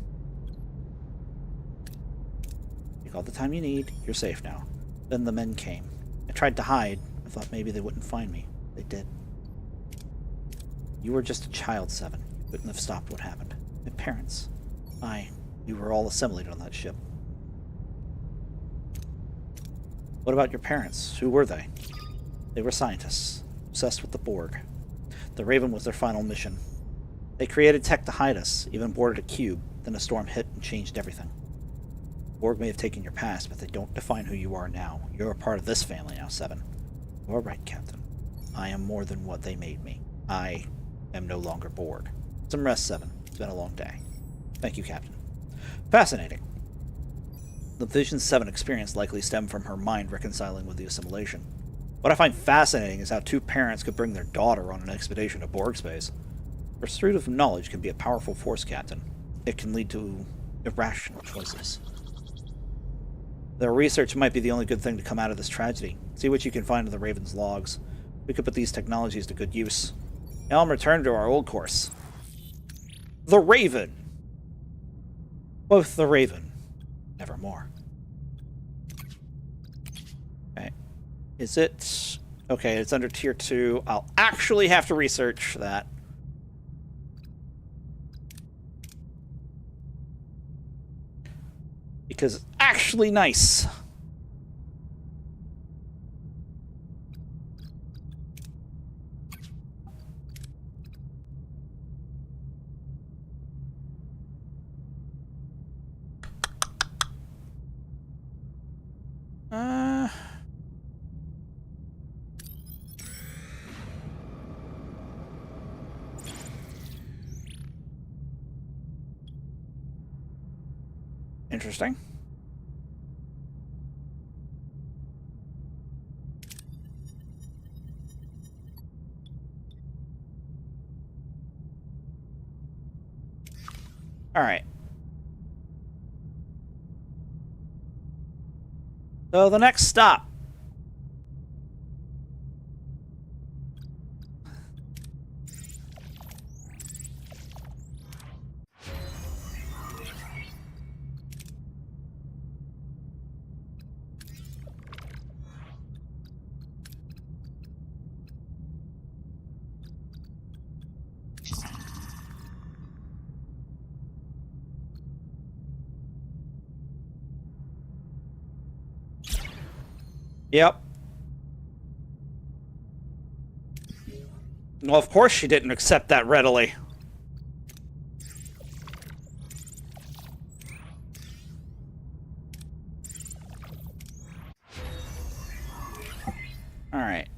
Take all the time you need. You're safe now. Then the men came. I tried to hide. I thought maybe they wouldn't find me. They did. You were just a child, 7. You couldn't have stopped what happened. My parents. We were all assimilated on that ship. What about your parents? Who were they? They were scientists, obsessed with the Borg. The Raven was their final mission. They created tech to hide us, even boarded a cube, then a storm hit and changed everything. Borg may have taken your past, but they don't define who you are now. You're a part of this family now, 7. You're right, Captain. I am more than what they made me. I am no longer Borg. Some rest, 7. It's been a long day. Thank you, Captain. Fascinating. The Vision 7 experience likely stemmed from her mind reconciling with the assimilation. What I find fascinating is how 2 parents could bring their daughter on an expedition to Borg space. Pursuit of knowledge can be a powerful force, Captain. It can lead to irrational choices. Their research might be the only good thing to come out of this tragedy. See what you can find in the Raven's logs. We could put these technologies to good use. Now I'm returning to our old course. The Raven! Both the Raven. Nevermore. Okay. Is it... Okay, it's under Tier 2. I'll actually have to research that. Because it's actually nice. Interesting. All right. So the next stop. Yep. Well, of course she didn't accept that readily. All right.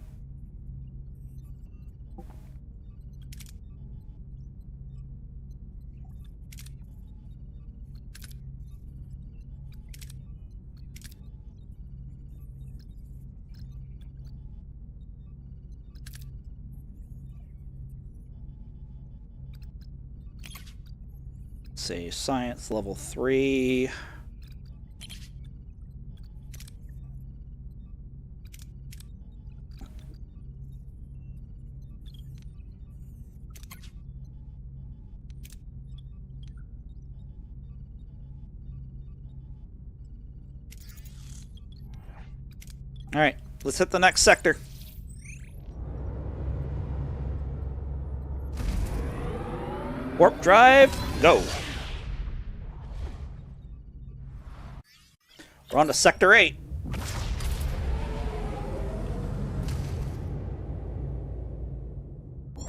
Say science level 3. All right, let's hit the next sector. Warp drive, go. We're on to Sector 8.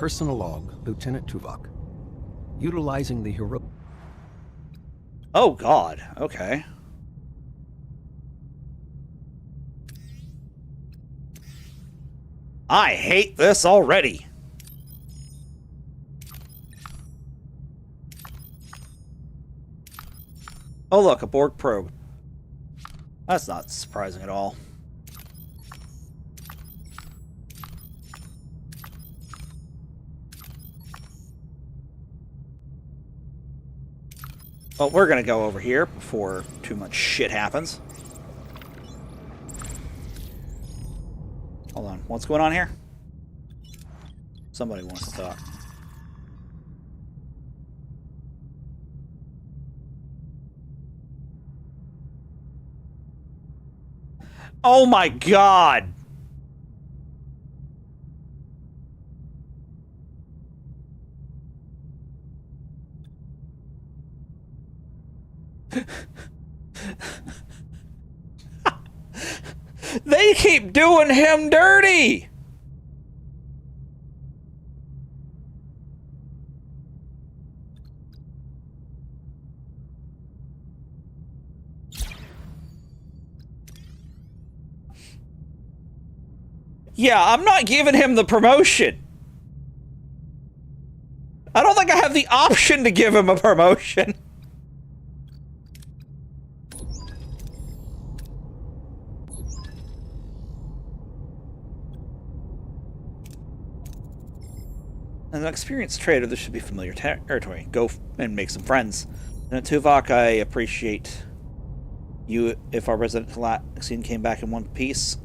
Personal log, Lieutenant Tuvok. Utilizing the hero... Oh, God. Okay. I hate this already. Oh, look, a Borg probe. That's not surprising at all. Well, we're gonna go over here before too much shit happens. Hold on, what's going on here? Somebody wants to talk. Oh my God! They keep doing him dirty! Yeah, I'm not giving him the promotion. I don't think I have the option to give him a promotion. As an experienced trader, this should be familiar territory. Go and make some friends. And Tuvok, I appreciate you if our resident Talaxian came back in one piece.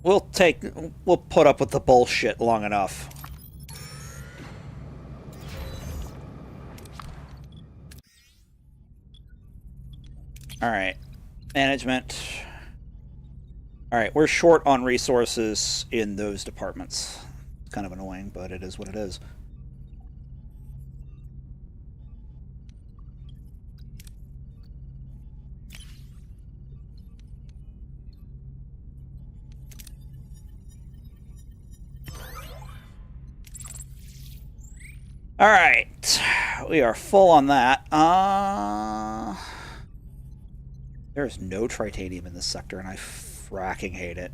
We'll put up with the bullshit long enough. Alright. Management. Alright, we're short on resources in those departments. It's kind of annoying, but it is what it is. Alright. We are full on that. There's no tritanium in this sector, and I fracking hate it.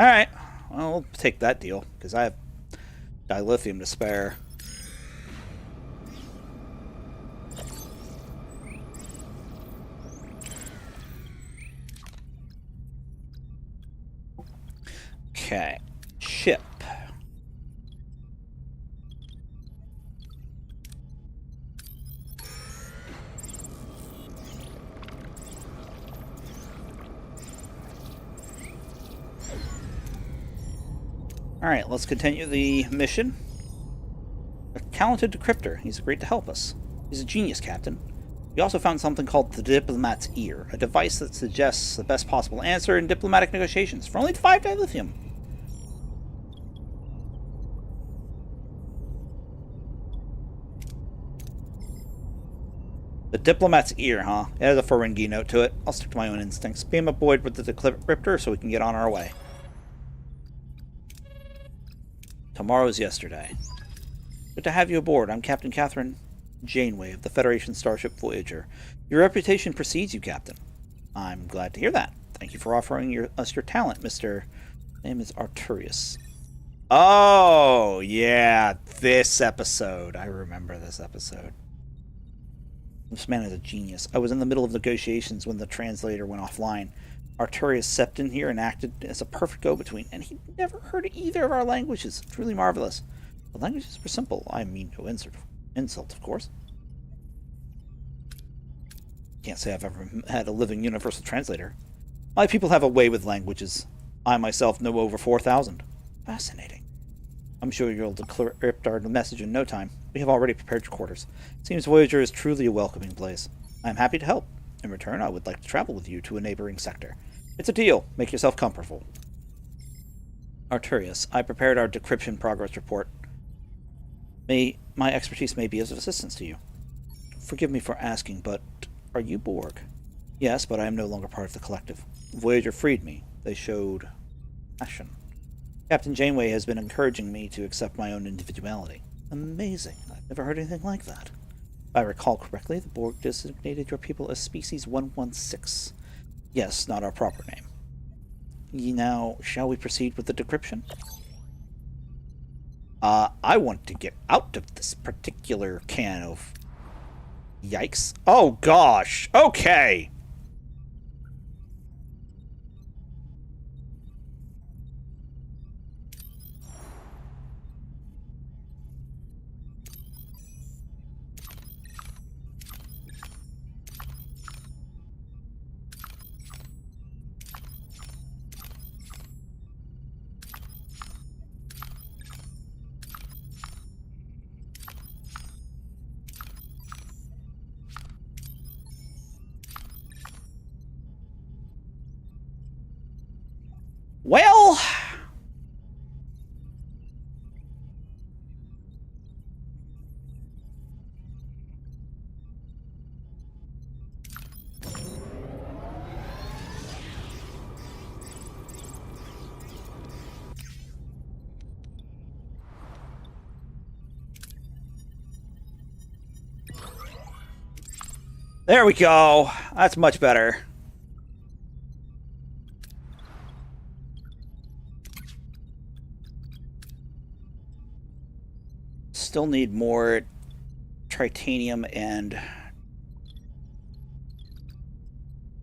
Alright, well, we'll take that deal, because I have dilithium to spare. Okay, ship. Alright, let's continue the mission. A talented decryptor. He's agreed to help us. He's a genius, Captain. We also found something called the Diplomat's Ear, a device that suggests the best possible answer in diplomatic negotiations for only 5 dilithium. The Diplomat's Ear, huh? It has a Ferengi note to it. I'll stick to my own instincts. Beam aboard with the decryptor so we can get on our way. Tomorrow's yesterday. Good to have you aboard. I'm Captain Catherine Janeway of the Federation Starship Voyager. Your reputation precedes you, Captain. I'm glad to hear that. Thank you for offering us your talent, Mr. Name is Arturius. Oh, yeah, this episode. I remember this episode. This man is a genius. I was in the middle of negotiations when the translator went offline. Arturius stepped in here and acted as a perfect go-between, and he never heard either of our languages. Truly marvelous. The languages were simple. I mean no insult, of course. Can't say I've ever had a living universal translator. My people have a way with languages. I myself know over 4,000. Fascinating. I'm sure you'll decrypt our message in no time. We have already prepared your quarters. Seems Voyager is truly a welcoming place. I am happy to help. In return, I would like to travel with you to a neighboring sector. It's a deal. Make yourself comfortable. Arturius, I prepared our decryption progress report. My expertise may be of assistance to you. Forgive me for asking, but are you Borg? Yes, but I am no longer part of the collective. Voyager freed me. They showed passion. Captain Janeway has been encouraging me to accept my own individuality. Amazing. I've never heard anything like that. If I recall correctly, the Borg designated your people as Species 116. Yes, not our proper name. Now, shall we proceed with the decryption? I want to get out of this particular can of... Yikes. Oh, gosh. Okay. Well... There we go. That's much better. Still need more titanium and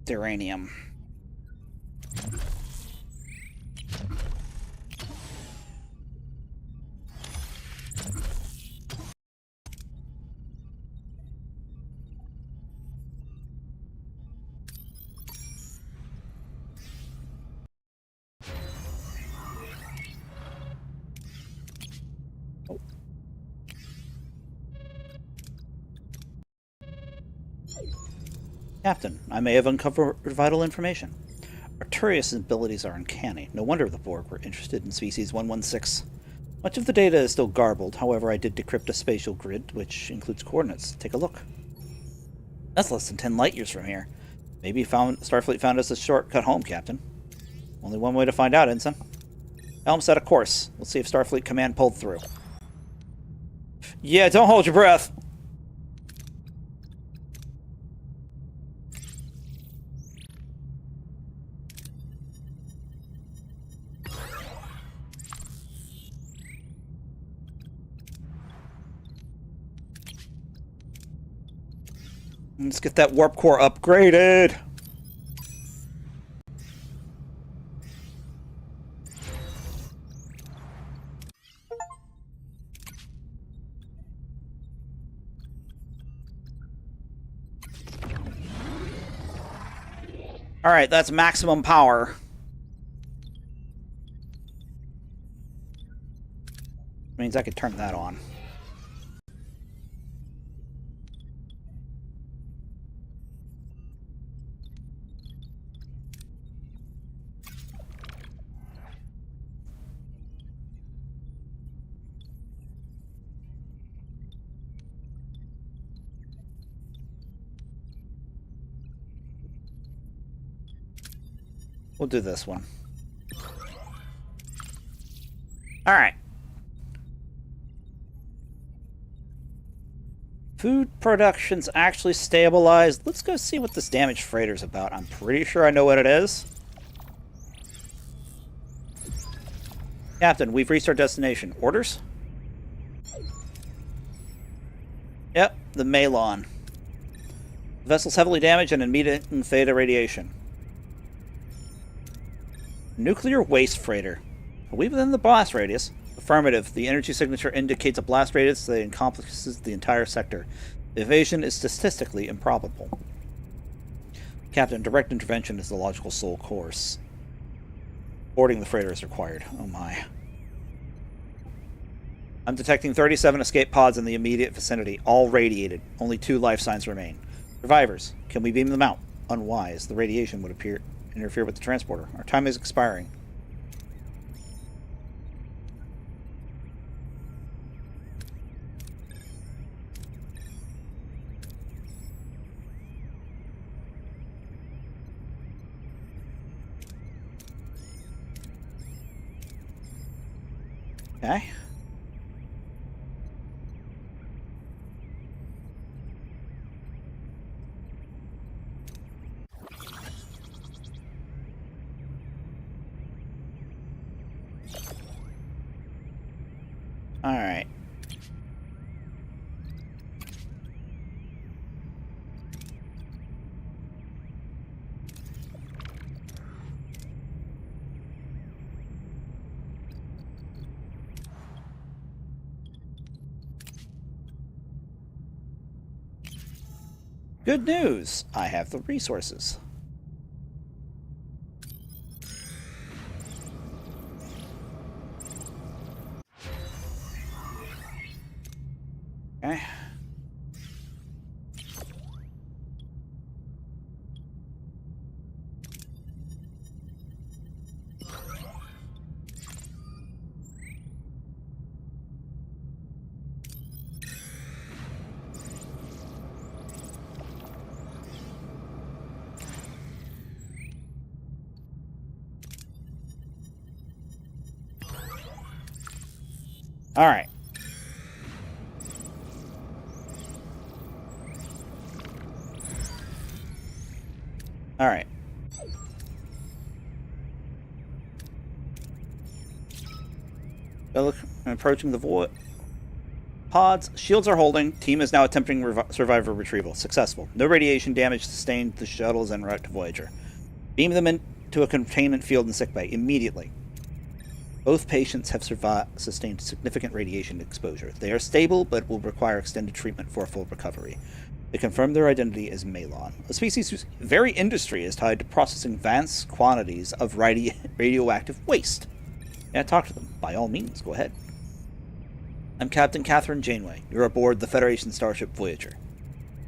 duranium. Captain, I may have uncovered vital information. Arturius' abilities are uncanny. No wonder the Borg were interested in Species 116. Much of the data is still garbled, however I did decrypt a spatial grid, which includes coordinates. Take a look. That's less than 10 light years from here. Maybe Starfleet found us a shortcut home, Captain. Only one way to find out, Ensign. Helm set a course. Let's see if Starfleet Command pulled through. Yeah, don't hold your breath! Let's get that warp core upgraded. All right, that's maximum power. Means I could turn that on. We'll do this one. Alright. Food production's actually stabilized. Let's go see what this damaged freighter's about. I'm pretty sure I know what it is. Captain, we've reached our destination. Orders? Yep, the Malon. The vessel's heavily damaged and emitting theta radiation. Nuclear waste freighter. Are we within the blast radius? Affirmative. The energy signature indicates a blast radius that encompasses the entire sector. The evasion is statistically improbable. Captain, direct intervention is the logical sole course. Boarding the freighter is required. Oh my. I'm detecting 37 escape pods in the immediate vicinity, all radiated. Only 2 life signs remain. Survivors, can we beam them out? Unwise. The radiation would interfere with the transporter. Our time is expiring. Okay. All right. Good news! I have the resources. Okay. All right. All right. Look, I'm approaching the void pods. Shields are holding. Team is now attempting survivor retrieval. Successful. No radiation damage sustained. The shuttles en route to Voyager. Beam them into a containment field in sickbay immediately. Both patients have sustained significant radiation exposure. They are stable, but will require extended treatment for a full recovery. They confirm their identity as Malon, a species whose very industry is tied to processing vast quantities of radioactive waste. Yeah, talk to them. By all means, go ahead. I'm Captain Catherine Janeway. You're aboard the Federation starship Voyager.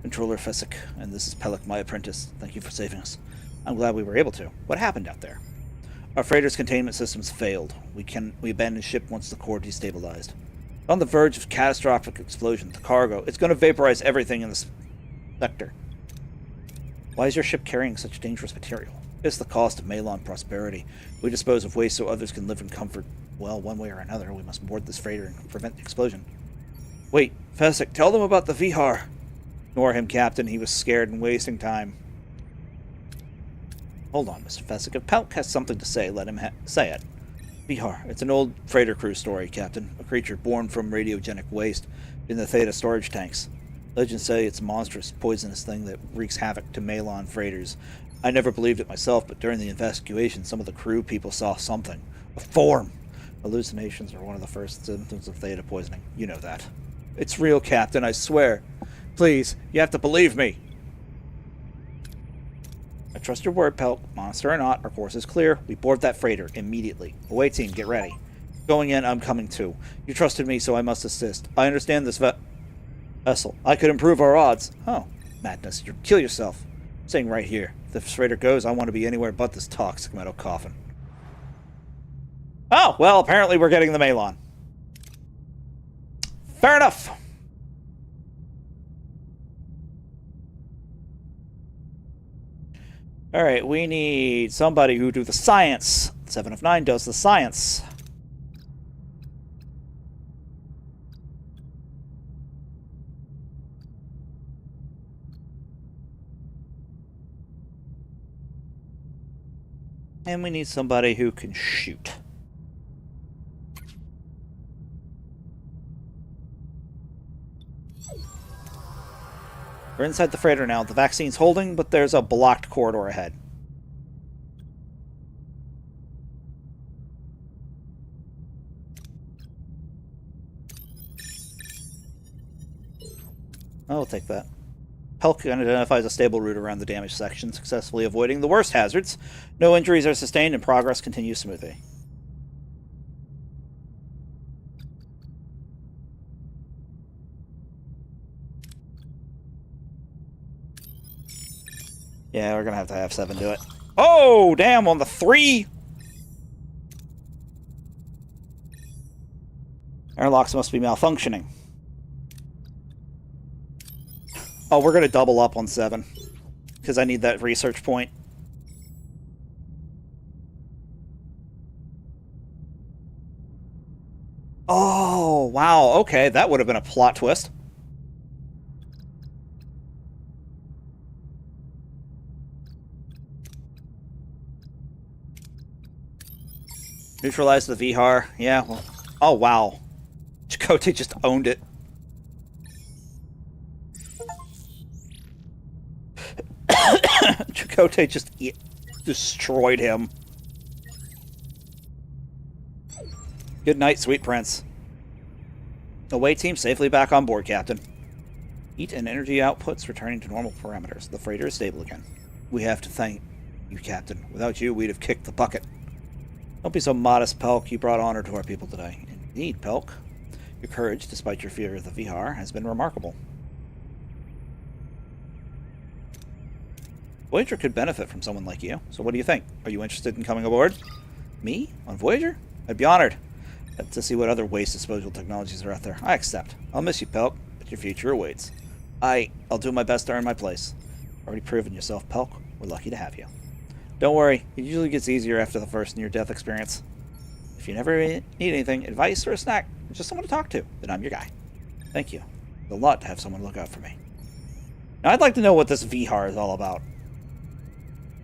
Controller Fessick, and this is Pellick, my apprentice. Thank you for saving us. I'm glad we were able to. What happened out there? Our freighter's containment systems failed. We abandoned ship once the core destabilized. On the verge of catastrophic explosion, the cargo, it's going to vaporize everything in this sector. Why is your ship carrying such dangerous material? It's the cost of Malon prosperity. We dispose of waste so others can live in comfort. Well, one way or another, we must board this freighter and prevent the explosion. Wait, Fessick, tell them about the Vihar. Ignore him, Captain. He was scared and wasting time. Hold on, Mr. Fessick. If Pelk has something to say, let him say it. Vihar. It's an old freighter crew story, Captain. A creature born from radiogenic waste in the Theta storage tanks. Legends say it's a monstrous, poisonous thing that wreaks havoc to Malon freighters. I never believed it myself, but during the investigation, some of the crew people saw something. A form. Hallucinations are one of the first symptoms of Theta poisoning. You know that. It's real, Captain, I swear. Please, you have to believe me. I trust your word, Pelk. Monster or not, our course is clear. We board that freighter immediately. Away team, get ready. Going in, I'm coming too. You trusted me, so I must assist. I understand this vessel. I could improve our odds. Oh, madness. You'll kill yourself. I'm saying right here. If this freighter goes, I want to be anywhere but this toxic metal coffin. Oh, well, apparently we're getting the Malon. Fair enough. Alright, we need somebody who do the science. 7 of 9 does the science. And we need somebody who can shoot. We're inside the freighter now. The vaccine's holding, but there's a blocked corridor ahead. I'll take that. Pelican identifies a stable route around the damaged section, successfully avoiding the worst hazards. No injuries are sustained and progress continues smoothly. Yeah, we're gonna have 7 do it. Oh, damn, on the 3! Airlocks must be malfunctioning. Oh, we're gonna double up on 7. Because I need that research point. Oh, wow, okay, that would have been a plot twist. Neutralize the Vihar. Yeah, well... Oh, wow. Chakotay just owned it. Chakotay just destroyed him. Good night, sweet prince. Away team safely back on board, Captain. Heat and energy outputs returning to normal parameters. The freighter is stable again. We have to thank you, Captain. Without you, we'd have kicked the bucket. Don't be so modest, Pelk. You brought honor to our people today. Indeed, Pelk. Your courage, despite your fear of the Vihar, has been remarkable. Voyager could benefit from someone like you. So what do you think? Are you interested in coming aboard? Me? On Voyager? I'd be honored to see what other waste disposal technologies are out there. I accept. I'll miss you, Pelk, but your future awaits. I'll do my best to earn my place. Already proven yourself, Pelk. We're lucky to have you. Don't worry, it usually gets easier after the first near-death experience. If you never need anything, advice or a snack, or just someone to talk to, then I'm your guy. Thank you. It's a lot to have someone look out for me. Now, I'd like to know what this Vihar is all about.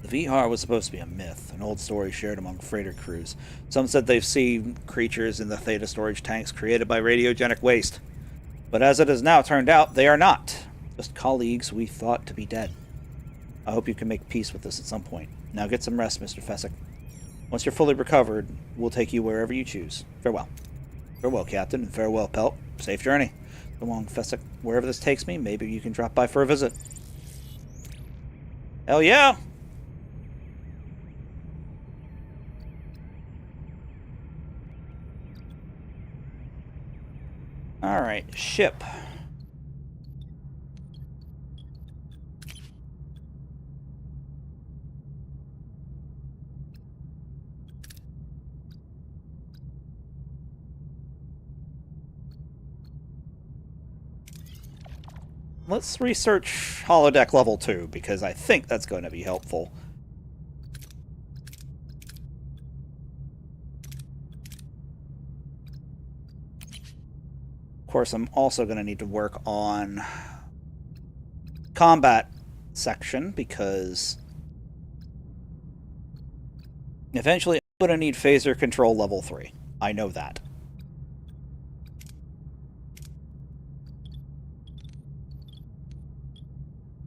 The Vihar was supposed to be a myth, an old story shared among freighter crews. Some said they've seen creatures in the Theta storage tanks created by radiogenic waste. But as it has now turned out, they are not. Just colleagues we thought to be dead. I hope you can make peace with this at some point. Now get some rest, Mr. Fessick. Once you're fully recovered, we'll take you wherever you choose. Farewell. Farewell, Captain, and farewell, Pelk. Safe journey. Come on, Fessick. Wherever this takes me, maybe you can drop by for a visit. Hell yeah! Alright, ship. Let's research holodeck level 2, because I think that's going to be helpful. Of course, I'm also going to need to work on combat section, because eventually I'm going to need phaser control level 3. I know that.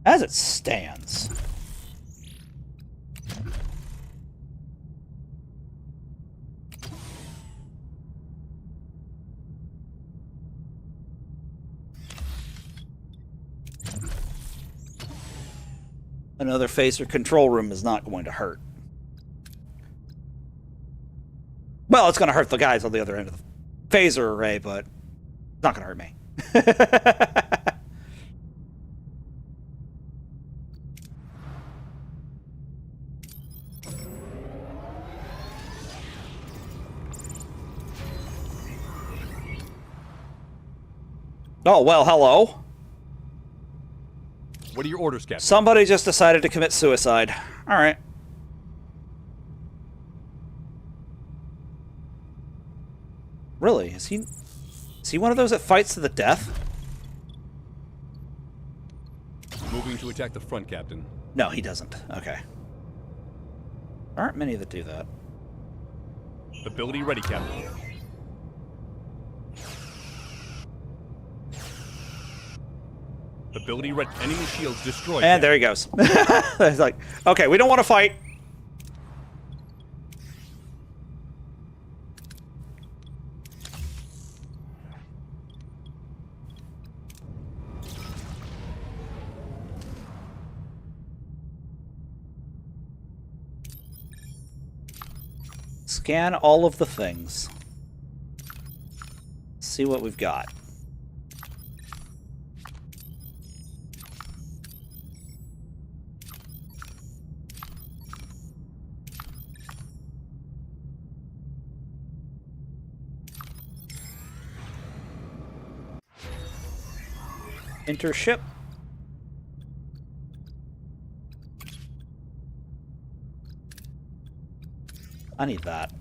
As it stands. Another phaser control room is not going to hurt. Well, it's going to hurt the guys on the other end of the phaser array, but it's not going to hurt me. Oh, well, hello. What are your orders, Captain? Somebody just decided to commit suicide. All right. Really? Is he one of those that fights to the death? Moving to attack the front, Captain. No, he doesn't. Okay. There aren't many that do that. Ability ready, Captain. Ability ready. Enemy shields destroyed. And there he goes. It's like, okay, we don't want to fight. Scan all of the things. See what we've got. Enter ship. I need that.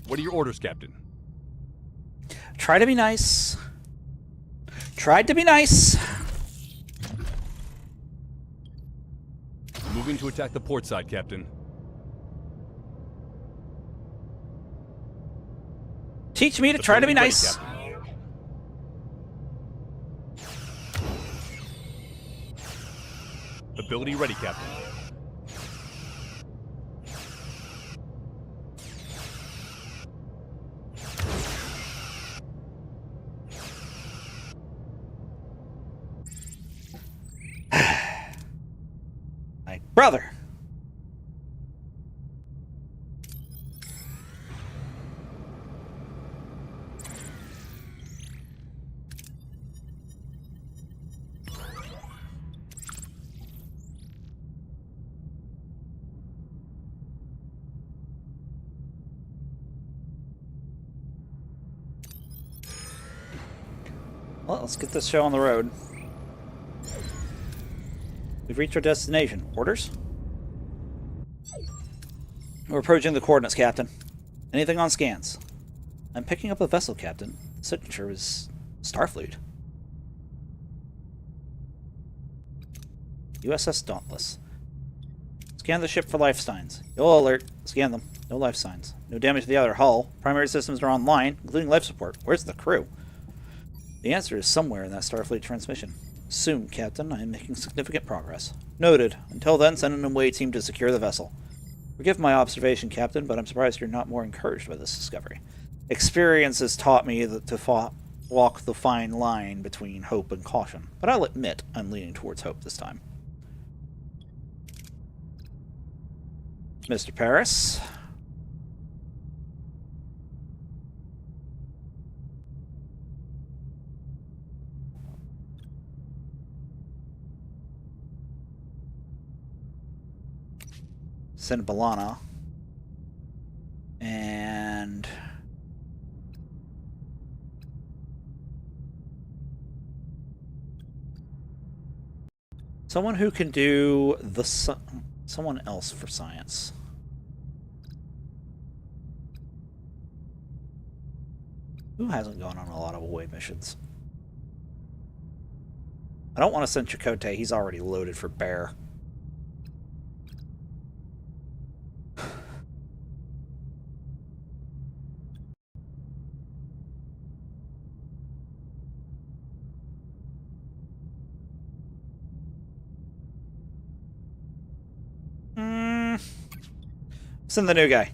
What are your orders, Captain? Try to be nice. Tried to be nice. Moving to attack the port side, Captain. Teach me to try to be Ability ready, nice. Captain. Ability ready, Captain. My brother. Well, let's get this show on the road. We've reached our destination. Orders? We're approaching the coordinates, Captain. Anything on scans? I'm picking up a vessel, Captain. The signature is Starfleet. USS Dauntless. Scan the ship for life signs. You'll alert. Scan them. No life signs. No damage to the outer hull. Primary systems are online, including life support. Where's the crew? The answer is somewhere in that Starfleet transmission. Soon, Captain. I am making significant progress. Noted. Until then, send an away team to secure the vessel. Forgive my observation, Captain, but I'm surprised you're not more encouraged by this discovery. Experience has taught me to walk the fine line between hope and caution, but I'll admit I'm leaning towards hope this time. Mr. Paris? Send Balana. And someone who can do the someone else for science. Who hasn't gone on a lot of away missions? I don't want to send Chakotay. He's already loaded for bear. Send the new guy.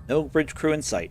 No bridge crew in sight.